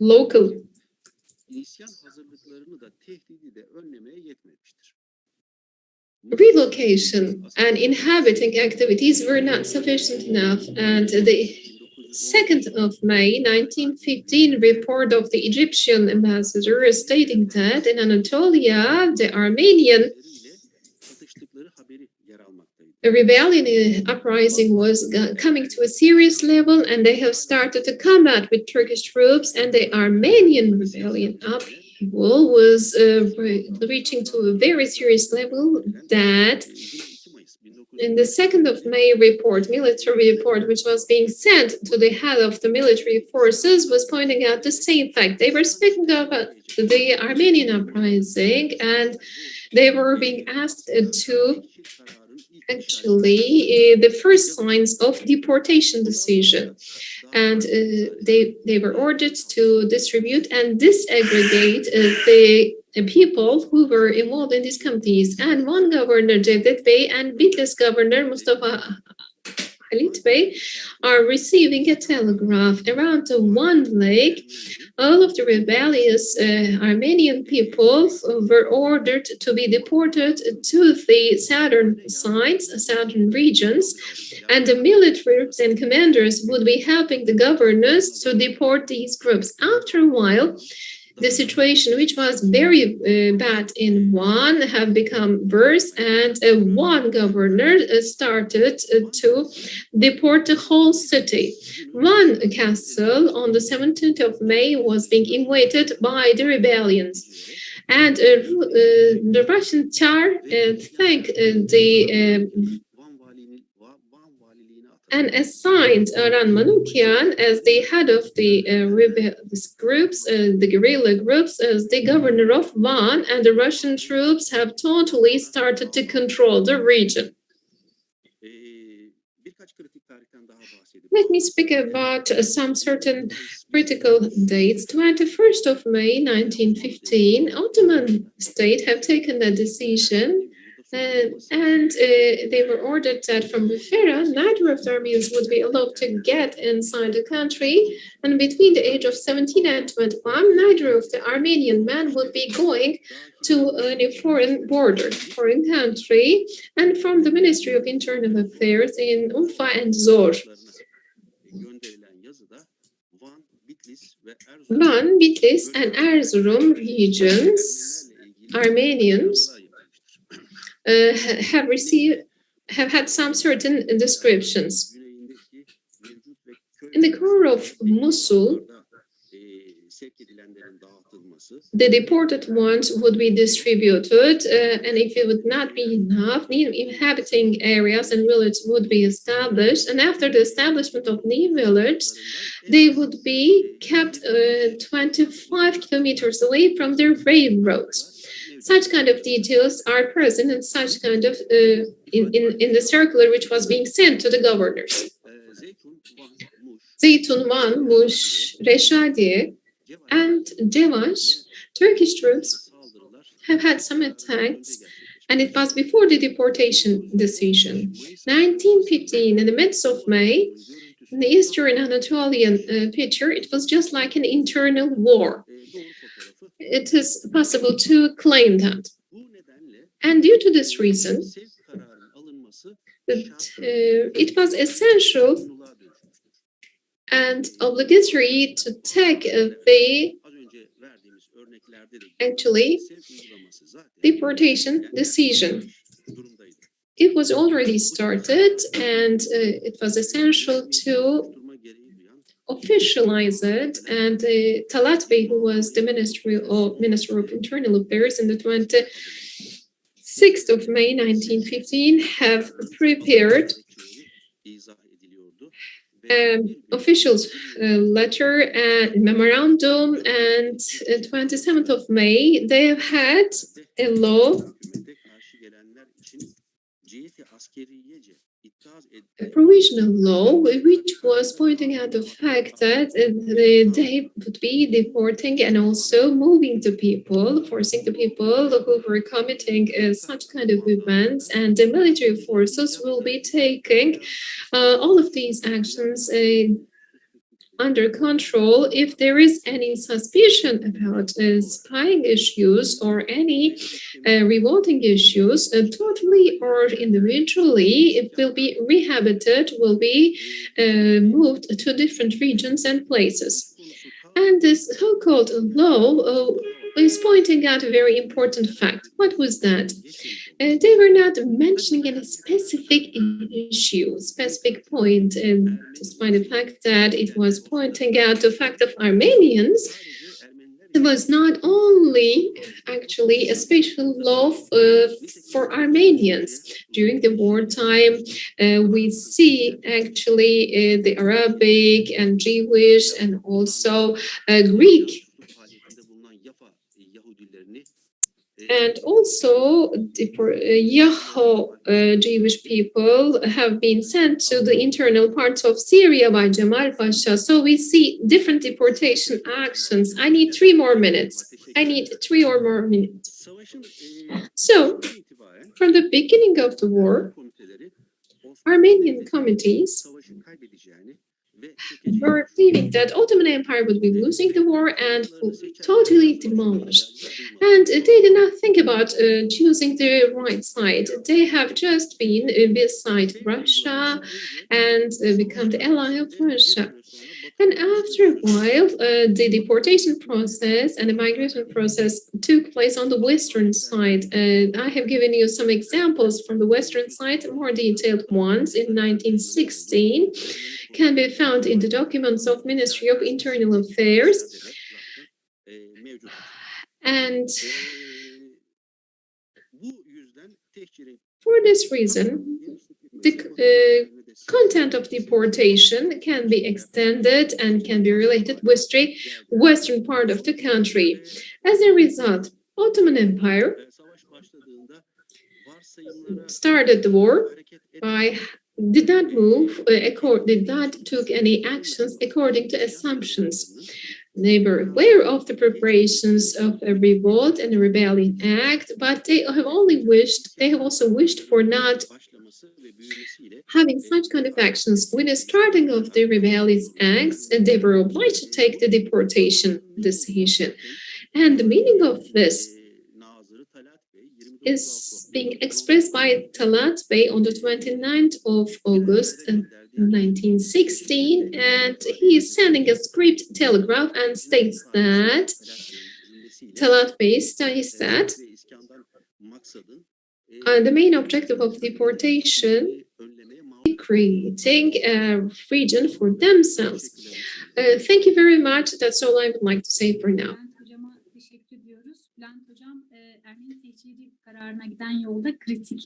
local relocation and inhabiting activities were not sufficient enough, and the 2nd of May 1915 report of the Egyptian ambassador is stating that in Anatolia, the Armenian rebellion uprising was coming to a serious level, and they have started to combat with Turkish troops, and the Armenian rebellion upheaval was reaching to a very serious level that in the 2nd of May report, military report, which was being sent to the head of the military forces, was pointing out the same fact. They were speaking about the Armenian uprising, and they were being asked to actually the first signs of deportation decision. And they were ordered to distribute and disaggregate the people who were involved in these committees. And one governor, Cevdet Bey, and Bitlis governor, Mustafa Halit Bey, are receiving a telegraph around one lake. All of the rebellious Armenian people were ordered to be deported to the southern regions, and the military and commanders would be helping the governors to deport these groups. After a while, the situation, which was very bad in Van, have become worse, and one governor started to deport the whole city. One castle on the 17th of May was being invaded by the rebellions. And the Russian Tsar thanked and assigned Aran Manukyan as the head of the groups, the guerrilla groups, as the governor of Van, and the Russian troops have totally started to control the region. Let me speak about some certain critical dates. 21st of May 1915, Ottoman state have taken a decision They were ordered that from Bufera, neither of the Armenians would be allowed to get inside the country. And between the age of 17 and 21, neither of the Armenian men would be going to a foreign border, foreign country, and from the Ministry of Internal Affairs in Urfa and Zor. Van, Bitlis, and Erzurum regions, Armenians have had some certain descriptions. In the core of Mosul, the deported ones would be distributed, and if it would not be enough, new inhabiting areas and villages would be established. And after the establishment of new villages, they would be kept 25 kilometers away from their railroads. Such kind of details are present in such kind of in the circular which was being sent to the governors. Zeytun, Van, Muş, Reşadiye, and Cevaş, Turkish troops have had some attacks, and it was before the deportation decision. 1915, in the midst of May, in the Eastern Anatolian picture, it was just like an internal war. It is possible to claim that. And due to this reason, it was essential and obligatory to take the deportation decision. It was already started, and it was essential to officialize it. And Talat Bey, who was the Minister of Internal Affairs in the 26th of May 1915, have prepared official letter and memorandum, and 27th of May they have had a law, a provisional law, which was pointing out the fact that they would be deporting and also moving the people, forcing the people who were committing such kind of events, and the military forces will be taking all of these actions under control if there is any suspicion about spying issues or any revolting issues, totally or individually, it will be rehabilitated, will be moved to different regions and places. And this so-called law is pointing out a very important fact. What was that? They were not mentioning any specific issue, specific point, despite the fact that it was pointing out the fact of Armenians. It was not only actually a special law for Armenians. During the wartime, we see actually the Arabic and Jewish and also Greek and also Yahoo Jewish people have been sent to the internal parts of Syria by Jamal Pasha. So we see different deportation actions. I need 3 more minutes. I need 3 or more minutes. So from the beginning of the war, Armenian committees were believing that Ottoman Empire would be losing the war and totally demolished. And they did not think about choosing the right side. They have just been beside Russia and become the ally of Russia. And after a while, the deportation process and the migration process took place on the western side. I have given you some examples from the western side, more detailed ones in 1916. Can be found in the documents of Ministry of Internal Affairs. And for this reason, the content of deportation can be extended and can be related with the western part of the country. As a result, Ottoman Empire started the war by did not move, did not took any actions according to assumptions. They were aware of the preparations of a revolt and a rebellion act, but they have also wished for not having such kind of actions. With the starting of the rebellious acts, they were obliged to take the deportation decision. And the meaning of this is being expressed by Talat Bey on the 29th of August 1916, and he is sending a script telegraph and states that Talat Bey states that the main objective of deportation is creating a region for themselves. Thank you very much. That's all I would like to say for now.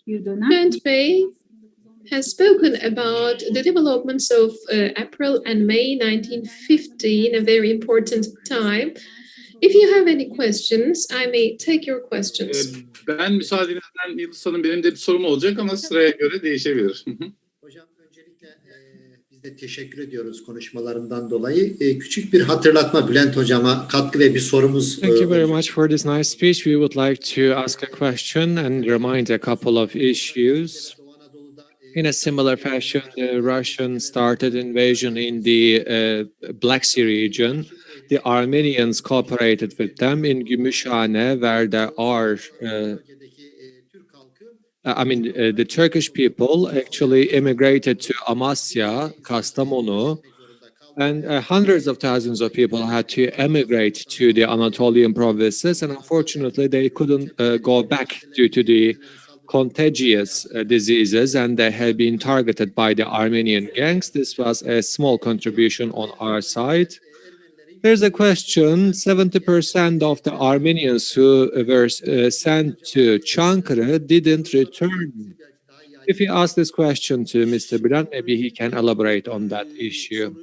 Bülent Bey has spoken about the developments of April and May 1915, a very important time. If you have any questions, I may take your questions. Ben müsaadenizden Yıldız Hanım, benim de bir sorum olacak ama sıraya göre değişebilir. Hocam öncelikle biz de teşekkür ediyoruz konuşmalarından dolayı. Küçük bir hatırlatma Bülent Hocama katkı ve bir sorumuz. Thank you very much for this nice speech. We would like to ask a question and remind a couple of issues. In a similar fashion, the Russians started invasion in the Black Sea region. The Armenians cooperated with them in Gümüşhane, where there are, the Turkish people actually immigrated to Amasya, Kastamonu, and hundreds of thousands of people had to emigrate to the Anatolian provinces, and unfortunately they couldn't go back due to the contagious diseases, and they had been targeted by the Armenian gangs. This was a small contribution on our side. There's a question. 70% of the Armenians who were sent to Çankırı didn't return. If you ask this question to Mr. Bülent, maybe he can elaborate on that issue.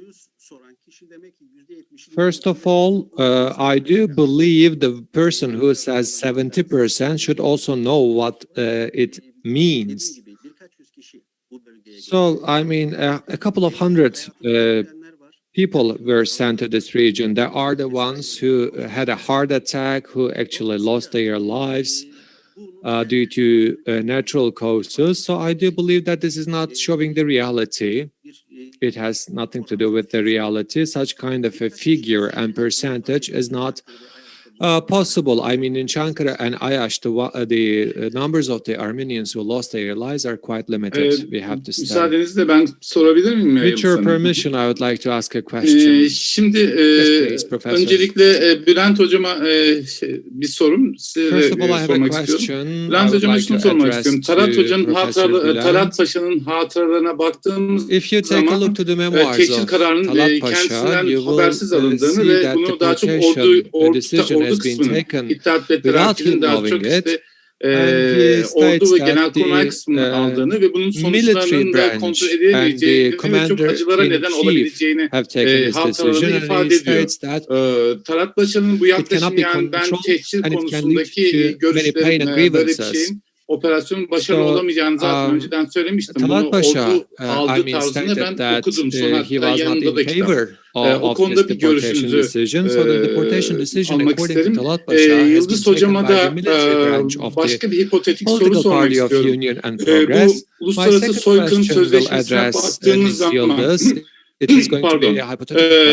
First of all, I do believe the person who says 70% should also know what it means. So, I mean, a couple of hundred people were sent to this region. There are the ones who had a heart attack, who actually lost their lives due to natural causes. So I do believe that this is not showing the reality. It has nothing to do with the reality. Such kind of a figure and percentage is not possible. I mean, in Çankırı and Ayaş, the numbers of the Armenians who lost their lives are quite limited. We have to study. Müsaadenizle ben sorabilir miyim? With your permission, I would like to ask a question. Şimdi Yes, please, öncelikle Bülent Hocama bir sorum. First of all, I have a question. Bülent Hocama şunu sormak istiyorum. Talat Paşa'nın hatıralarına baktığımız If you take a look to the memoirs teçhil of kararının Talat Pasha, kendisinden you habersiz will alındığını see ve that bunu the daha çok deportation decision has been kısmının, taken İttihat ve without Terakki'nin him daha çok knowing it. işte Ordu ve genelkurmay kısmını aldığını ve bunun sonuçlarının da kontrol edemeyeceğini ve çok acılara neden olabileceğini hatıralarını ifade ediyor. Talat Paşa'nın bu yaklaşımı, yani ben teçhil konusundaki görüşlerin böyle bir şeyin operasyonun başarılı olamayacağını zaten önceden söylemiştim. Talat Pasha, aldığı tarzını ben okudum. Sonra hatta yanında da kitap. O konuda bir görüşünüzü almak isterim. Yıldız Hocama da başka bir hipotetik soru sormak istiyorum. Bu uluslararası soykırım sözleşmesine baktığımız zaman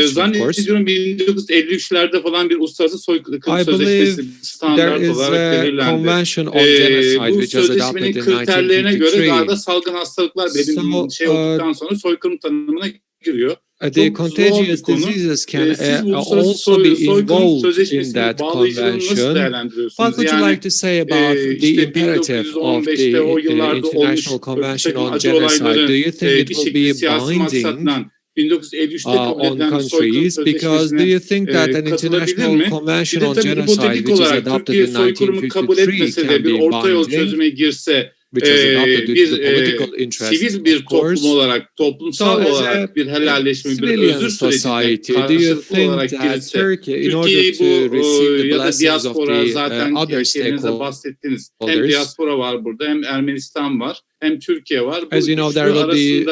zannediyorum 1953'lerde falan bir uluslararası soykırım sözleşmesi standart olarak belirlendi. Bu sözleşmenin kriterlerine göre galiba salgın hastalıklar belirli şey olduktan sonra soykırım tanımına giriyor. The contagious diseases can also be involved in that convention. What would you like to say about the imperative of the International Convention on Genocide? Do you think it will be binding on countries? Because do you think that an International Convention on Genocide, which is adopted in 1953, can be binding? Which was adopted due to the political interests, sivil bir of course. toplum olarak, toplumsal olarak bir helalleşme, bir özür sürecinde karşılıklı olarak girse, Türkiye'yi bu ya da diaspora, zaten şeylerinize bahsettiniz. Hem diaspora var burada, hem Ermenistan var, hem Türkiye var. Bu As you know, there will be,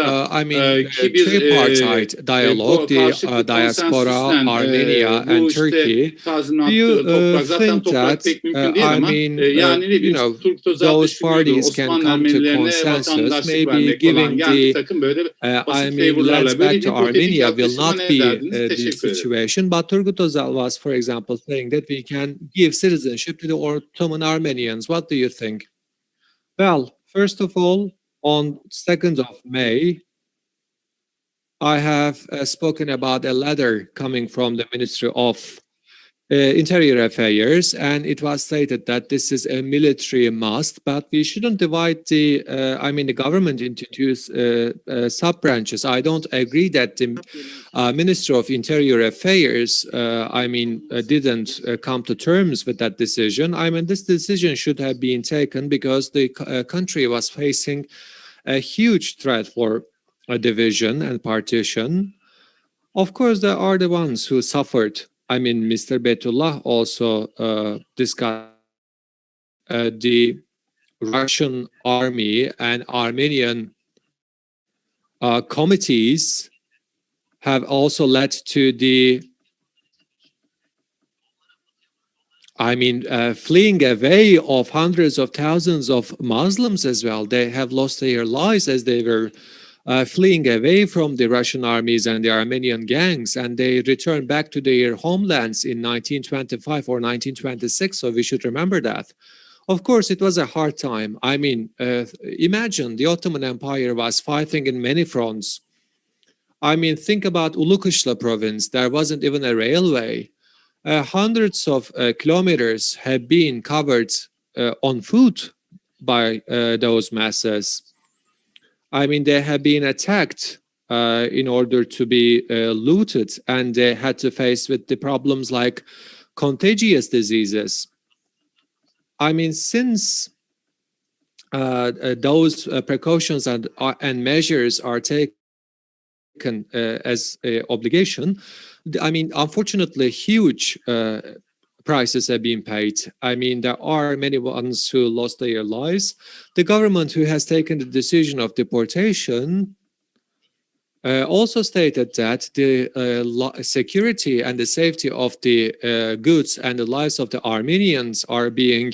ki bir tripartite dialogue, the diaspora, Armenia, and Turkey. Do you think that, those parties can come to consensus? Maybe giving the, lands back to Armenia will not be the situation, but Turgut Özal was, for example, saying that we can give citizenship to the Ottoman Armenians. What do you think? Well, first of all, on 2nd of May, I have spoken about a letter coming from the Ministry of Interior Affairs, and it was stated that this is a military must, but we shouldn't divide the government into two sub-branches. I don't agree that the Minister of Interior Affairs, didn't come to terms with that decision. This decision should have been taken because the country was facing a huge threat for a division and partition. Of course, there are the ones who suffered. Mr. Betullah also discussed the Russian army and Armenian committees have also led to the fleeing away of hundreds of thousands of Muslims as well. They have lost their lives as they were fleeing away from the Russian armies and the Armenian gangs, and they returned back to their homelands in 1925 or 1926, so we should remember that. Of course, it was a hard time. Imagine the Ottoman Empire was fighting in many fronts. Think about Ulukışla province. There wasn't even a railway. Hundreds of kilometers have been covered on foot by those masses. They have been attacked in order to be looted, and they had to face with the problems like contagious diseases. Since those precautions and measures are taken as an obligation, unfortunately, huge prices have been paid. There are many ones who lost their lives. The government who has taken the decision of deportation also stated that the security and the safety of the goods and the lives of the Armenians are being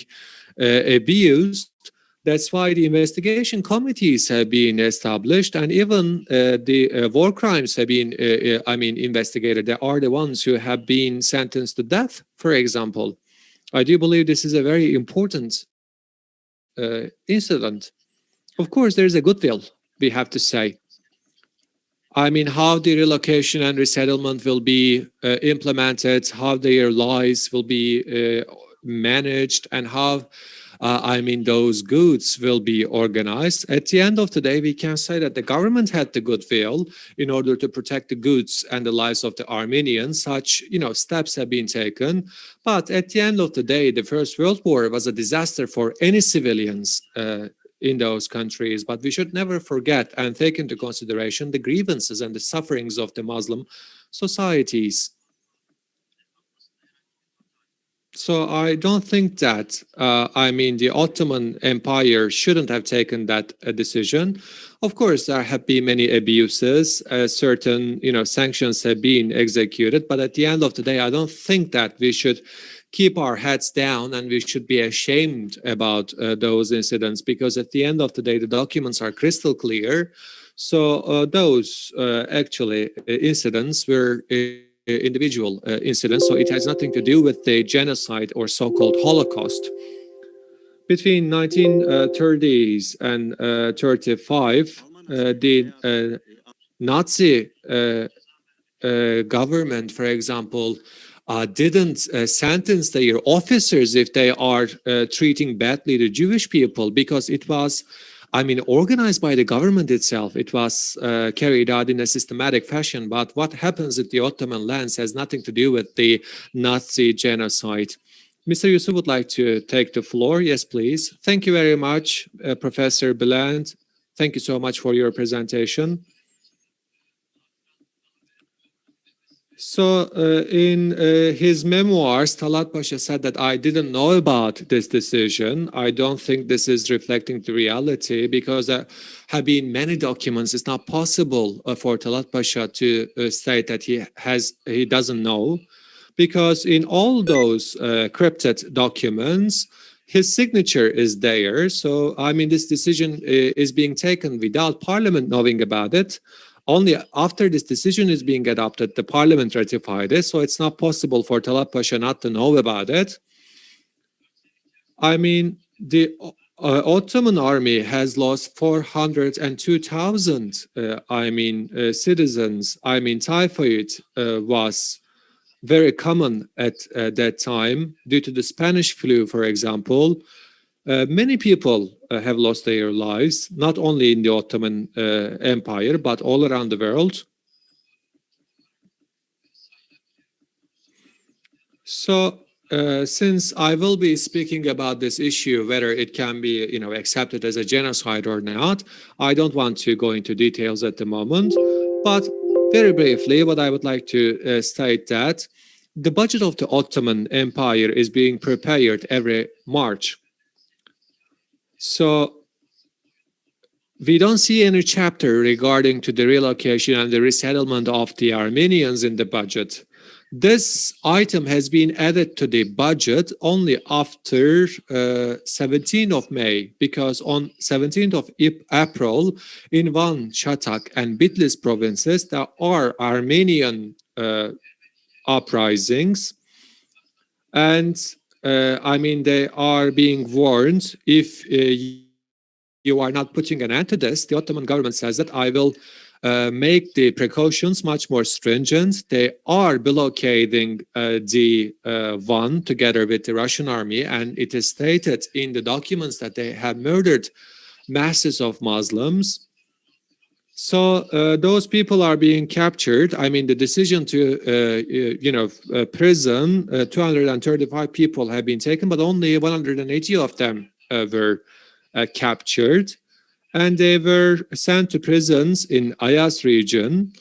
abused. That's why the investigation committees have been established, and even the war crimes have been, investigated. They are the ones who have been sentenced to death, for example. I do believe this is a very important incident. Of course, there is a goodwill, we have to say. How the relocation and resettlement will be implemented, how their lives will be managed, and how those goods will be organized. At the end of the day, we can say that the government had the goodwill in order to protect the goods and the lives of the Armenians. Such, steps have been taken. But at the end of the day, the First World War was a disaster for any civilians in those countries. But we should never forget and take into consideration the grievances and the sufferings of the Muslim societies. So I don't think that, the Ottoman Empire shouldn't have taken that decision. Of course, there have been many abuses. Certain, sanctions have been executed. But at the end of the day, I don't think that we should keep our heads down and we should be ashamed about those incidents, because at the end of the day, the documents are crystal clear. So those incidents were individual incidents, so it has nothing to do with the genocide or so-called Holocaust. Between 1930s and 35, the Nazi government, for example, didn't sentence their officers if they are treating badly the Jewish people, because it was organized by the government itself. It was carried out in a systematic fashion. But what happens at the Ottoman lands has nothing to do with the Nazi genocide. Mr. Yusuf would like to take the floor. Yes, please. Thank you very much, Professor Bülent. Thank you so much for your presentation. So in his memoirs, Talat Pasha said that I didn't know about this decision. I don't think this is reflecting the reality because there have been many documents. It's not possible for Talat Pasha to state that he doesn't know, because in all those crypted documents, his signature is there. So, I mean, this decision is being taken without Parliament knowing about it. Only after this decision is being adopted, the Parliament ratified it. So it's not possible for Talat Pasha not to know about it. I mean, the Ottoman army has lost 402,000, citizens. I mean, typhoid was very common at that time due to the Spanish flu, for example. Many people have lost their lives, not only in the Ottoman Empire, but all around the world. So, since I will be speaking about this issue, whether it can be, accepted as a genocide or not, I don't want to go into details at the moment. But very briefly, what I would like to state that the budget of the Ottoman Empire is being prepared every March. So we don't see any chapter regarding to the relocation and the resettlement of the Armenians in the budget. This item has been added to the budget only after 17th of May, because on 17th of April, in Van, Shatak, and Bitlis provinces, there are Armenian uprisings. And they are being warned, if you are not putting an end to this, the Ottoman government says that I will make the precautions much more stringent. They are blockading the Van together with the Russian army, and it is stated in the documents that they have murdered masses of Muslims. So those people are being captured. I mean, the decision to, prison 235 people have been taken, but only 180 of them were captured. And they were sent to prisons in Ayas region.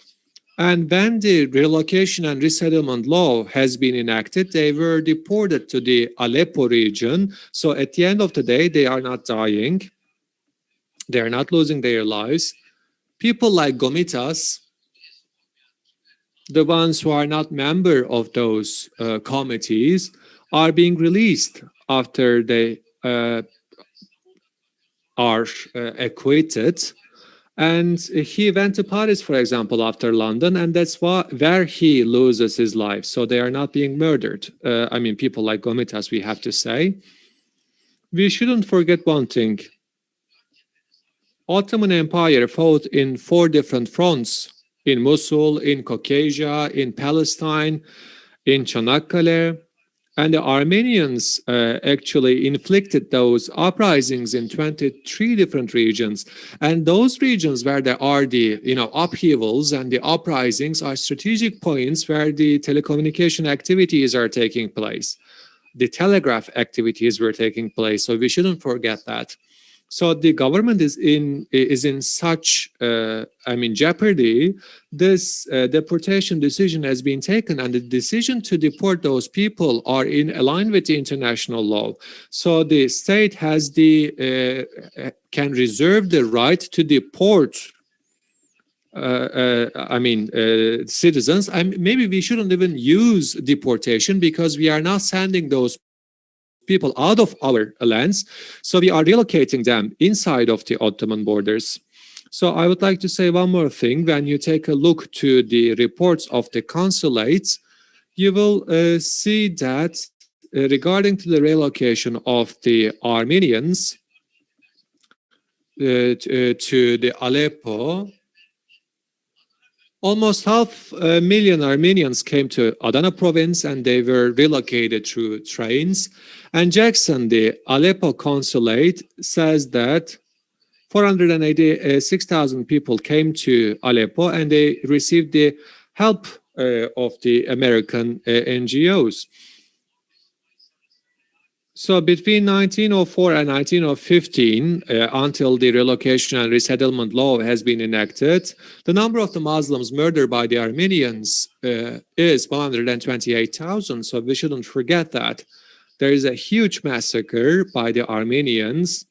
And when the relocation and resettlement law has been enacted, they were deported to the Aleppo region. So at the end of the day, they are not dying. They are not losing their lives. People like Gomitas, the ones who are not member of those committees, are being released after they are acquitted. And he went to Paris, for example, after London, and that's where he loses his life. So they are not being murdered. People like Gomitas, we have to say. We shouldn't forget one thing. Ottoman Empire fought in 4 different fronts: in Mosul, in Caucasia, in Palestine, in Çanakkale. And the Armenians actually inflicted those uprisings in 23 different regions. And those regions where there are the upheavals and the uprisings are strategic points where the telecommunication activities are taking place. The telegraph activities were taking place. So we shouldn't forget that. So the government is in such jeopardy. This deportation decision has been taken, and the decision to deport those people are in line with the international law. So the state has can reserve the right to deport citizens. Maybe we shouldn't even use deportation, because we are not sending those people out of our lands, so we are relocating them inside of the Ottoman borders. So I would like to say one more thing. When you take a look to the reports of the consulates, you will see that regarding to the relocation of the Armenians to the Aleppo, almost 500,000 Armenians came to Adana province, and they were relocated through trains. And Jackson, the Aleppo consulate, says that 486,000 people came to Aleppo, and they received the help of the American NGOs. So between 1904 and 1915, until the relocation and resettlement law has been enacted, the number of the Muslims murdered by the Armenians is 128,000. So we shouldn't forget that. There is a huge massacre by the Armenians,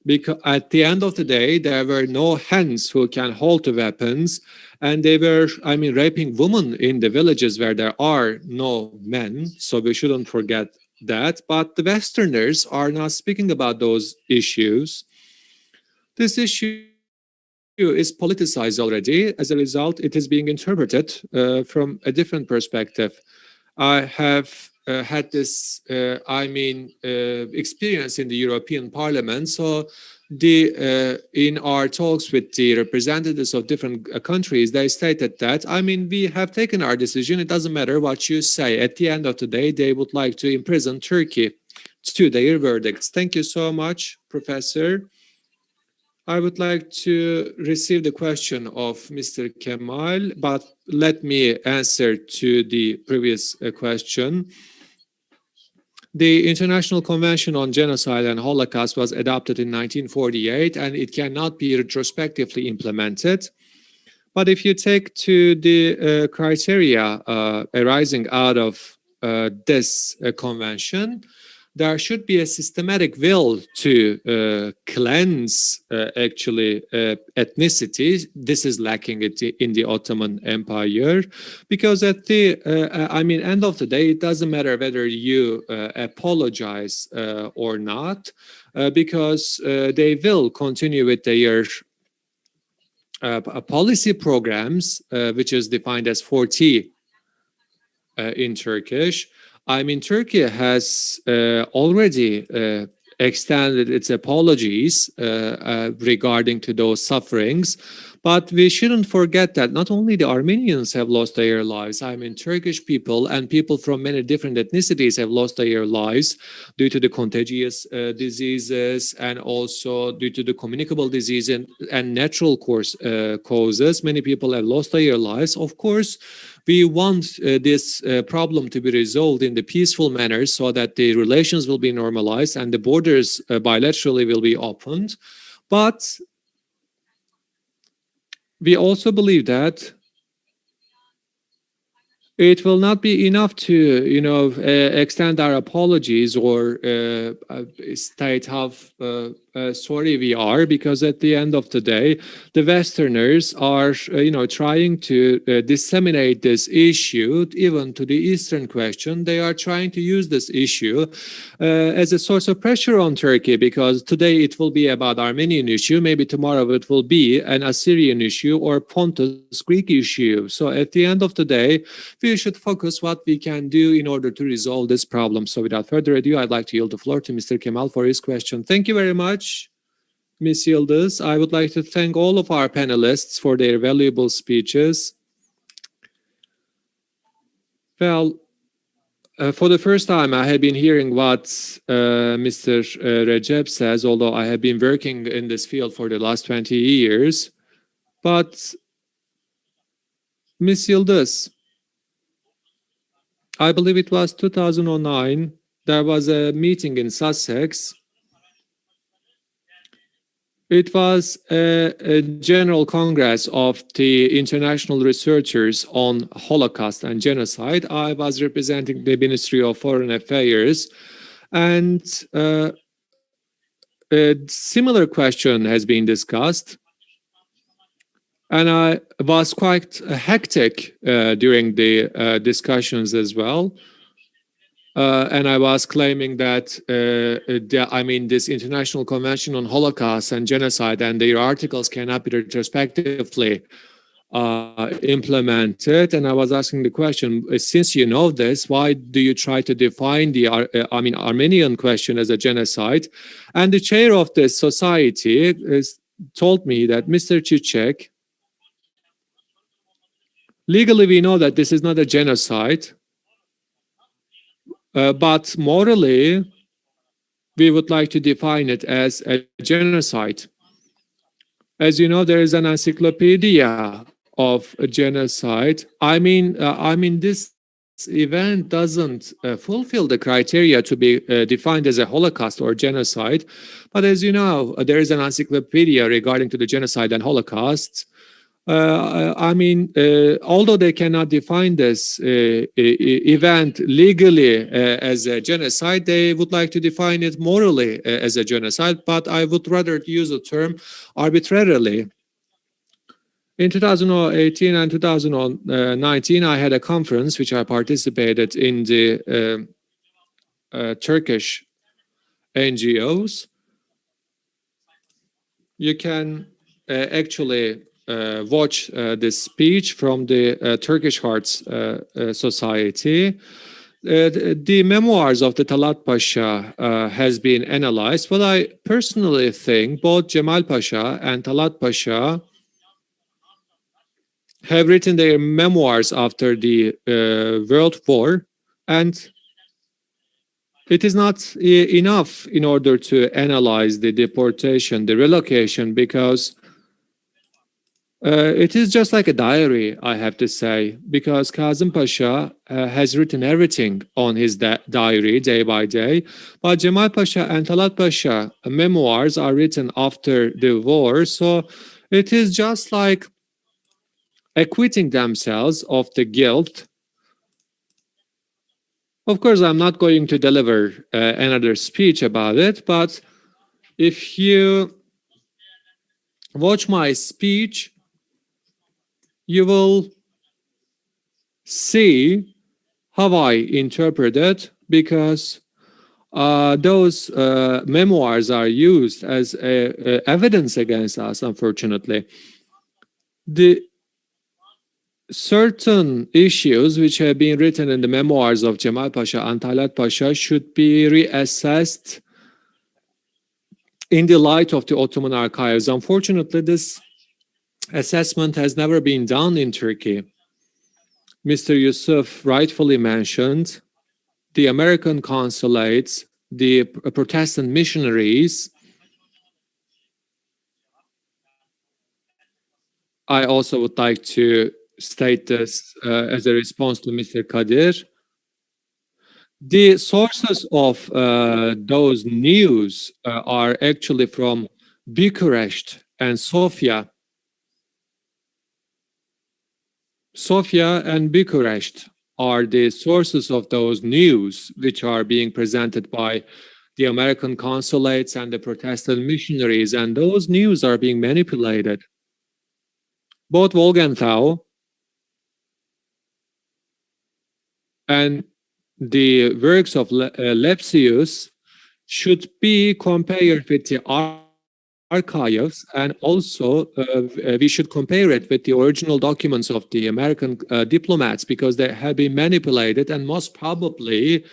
because at the end of the day, there were no hands who can hold the weapons, and they were, I mean, raping women in the villages where there are no men. So we shouldn't forget that. But the Westerners are not speaking about those issues. This issue is politicized already. As a result, it is being interpreted from a different perspective. I have had this, experience in the European Parliament. So in our talks with the representatives of different countries, they stated that, we have taken our decision. It doesn't matter what you say. At the end of the day, they would like to imprison Turkey to their verdicts. Thank you so much, Professor. I would like to receive the question of Mr. Kemal, but let me answer to the previous question. The International Convention on Genocide and Holocaust was adopted in 1948, and it cannot be retrospectively implemented. But if you take to the criteria arising out of this convention, there should be a systematic will to cleanse ethnicity. This is lacking in the Ottoman Empire, because at the end of the day, it doesn't matter whether you apologize or not, because they will continue with their policy programs, which is defined as 40 in Turkish. Turkey has already extended its apologies regarding to those sufferings, but we shouldn't forget that not only the Armenians have lost their lives, Turkish people and people from many different ethnicities have lost their lives due to the contagious diseases, and also due to the communicable disease and natural causes. Many people have lost their lives. Of course, we want this problem to be resolved in the peaceful manner, so that the relations will be normalized and the borders bilaterally will be opened. But we also believe that it will not be enough to, extend our apologies or state how sorry we are, because at the end of the day, the Westerners are, trying to disseminate this issue even to the Eastern question. They are trying to use this issue as a source of pressure on Turkey, because today it will be about Armenian issue, maybe tomorrow it will be an Assyrian issue or Pontus Greek issue. So at the end of the day, we should focus what we can do in order to resolve this problem. So without further ado, I'd like to yield the floor to Mr. Kemal for his question. Thank you very much, Ms. Yıldız. I would like to thank all of our panelists for their valuable speeches. Well, for the first time, I have been hearing what Mr. Recep says, although I have been working in this field for the last 20 years. But Ms. Yıldız, I believe it was 2009, there was a meeting in Sussex. It was a general congress of the international researchers on Holocaust and genocide. I was representing the Ministry of Foreign Affairs, and a similar question has been discussed. And I was quite hectic during the discussions as well. And I was claiming that, this International Convention on Holocaust and Genocide and their articles cannot be retrospectively implemented. And I was asking the question, since you know this, why do you try to define the Armenian question as a genocide? And the chair of this society told me that, Mr. Çiçek, legally we know that this is not a genocide. But morally, we would like to define it as a genocide. As you know, there is an encyclopedia of genocide. This event doesn't fulfill the criteria to be defined as a Holocaust or genocide. But as you know, there is an encyclopedia regarding to the genocide and Holocaust. Although they cannot define this event legally as a genocide, they would like to define it morally as a genocide, but I would rather use the term arbitrarily. In 2018 and 2019, I had a conference which I participated in the Turkish NGOs. You can actually watch this speech from the Turkish Hearts Society. The memoirs of the Talat Pasha has been analyzed. Well, I personally think both Cemal Pasha and Talat Pasha have written their memoirs after the World War, and it is not enough in order to analyze the deportation, the relocation, because it is just like a diary, I have to say, because Kazım Pasha has written everything on his diary day by day, but Cemal Pasha and Talat Pasha memoirs are written after the war, so it is just like acquitting themselves of the guilt. Of course, I'm not going to deliver another speech about it, but if you watch my speech, you will see how I interpret it, because those memoirs are used as evidence against us, unfortunately. The certain issues which have been written in the memoirs of Cemal Pasha and Talat Pasha should be reassessed in the light of the Ottoman archives. Unfortunately, this assessment has never been done in Turkey. Mr. Yusuf rightfully mentioned the American consulates, the Protestant missionaries. I also would like to state this as a response to Mr. Kadir. The sources of those news are actually from Bucharest and Sofia. Sofia and Bucharest are the sources of those news which are being presented by the American consulates and the Protestant missionaries, and those news are being manipulated. Both Wolgenthau and the works of Lepsius should be compared with the archives, and also we should compare it with the original documents of the American diplomats, because they have been manipulated and most probably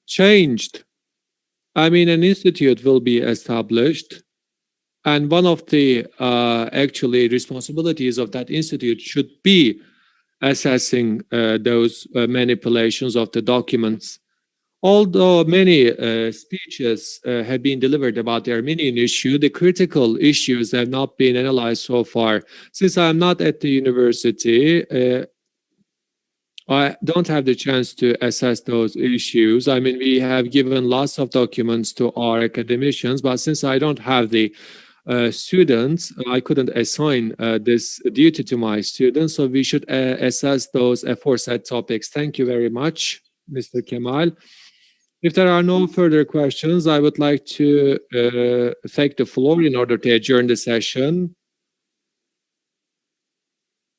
changed. I mean, an institute will be established, and one of the actually responsibilities of that institute should be assessing those manipulations of the documents. Although many speeches have been delivered about the Armenian issue, the critical issues have not been analyzed so far. Since I'm not at the university, I don't have the chance to assess those issues. I mean, we have given lots of documents to our academicians, but since I don't have the students, I couldn't assign this duty to my students, so we should assess those aforesaid topics. Thank you very much, Mr. Kemal. If there are no further questions, I would like to take the floor in order to adjourn the session.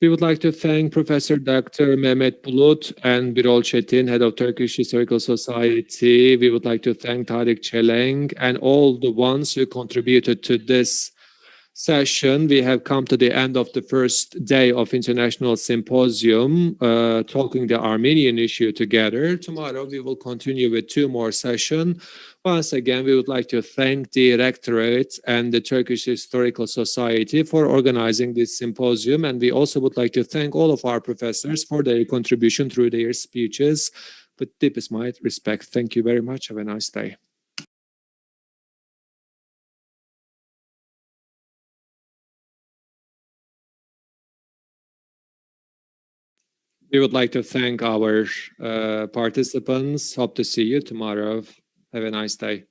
We would like to thank Professor Dr. Mehmet Bulut and Birol Çetin, Head of Turkish Historical Society. We would like to thank Tarık Çelenk and all the ones who contributed to this session. We have come to the end of the first day of International Symposium, talking the Armenian issue together. Tomorrow we will continue with 2 more sessions. Once again, we would like to thank the Rectorate and the Turkish Historical Society for organizing this symposium. And we also would like to thank all of our professors for their contribution through their speeches. With deepest respect, thank you very much. Have a nice day. We would like to thank our participants. Hope to see you tomorrow. Have a nice day.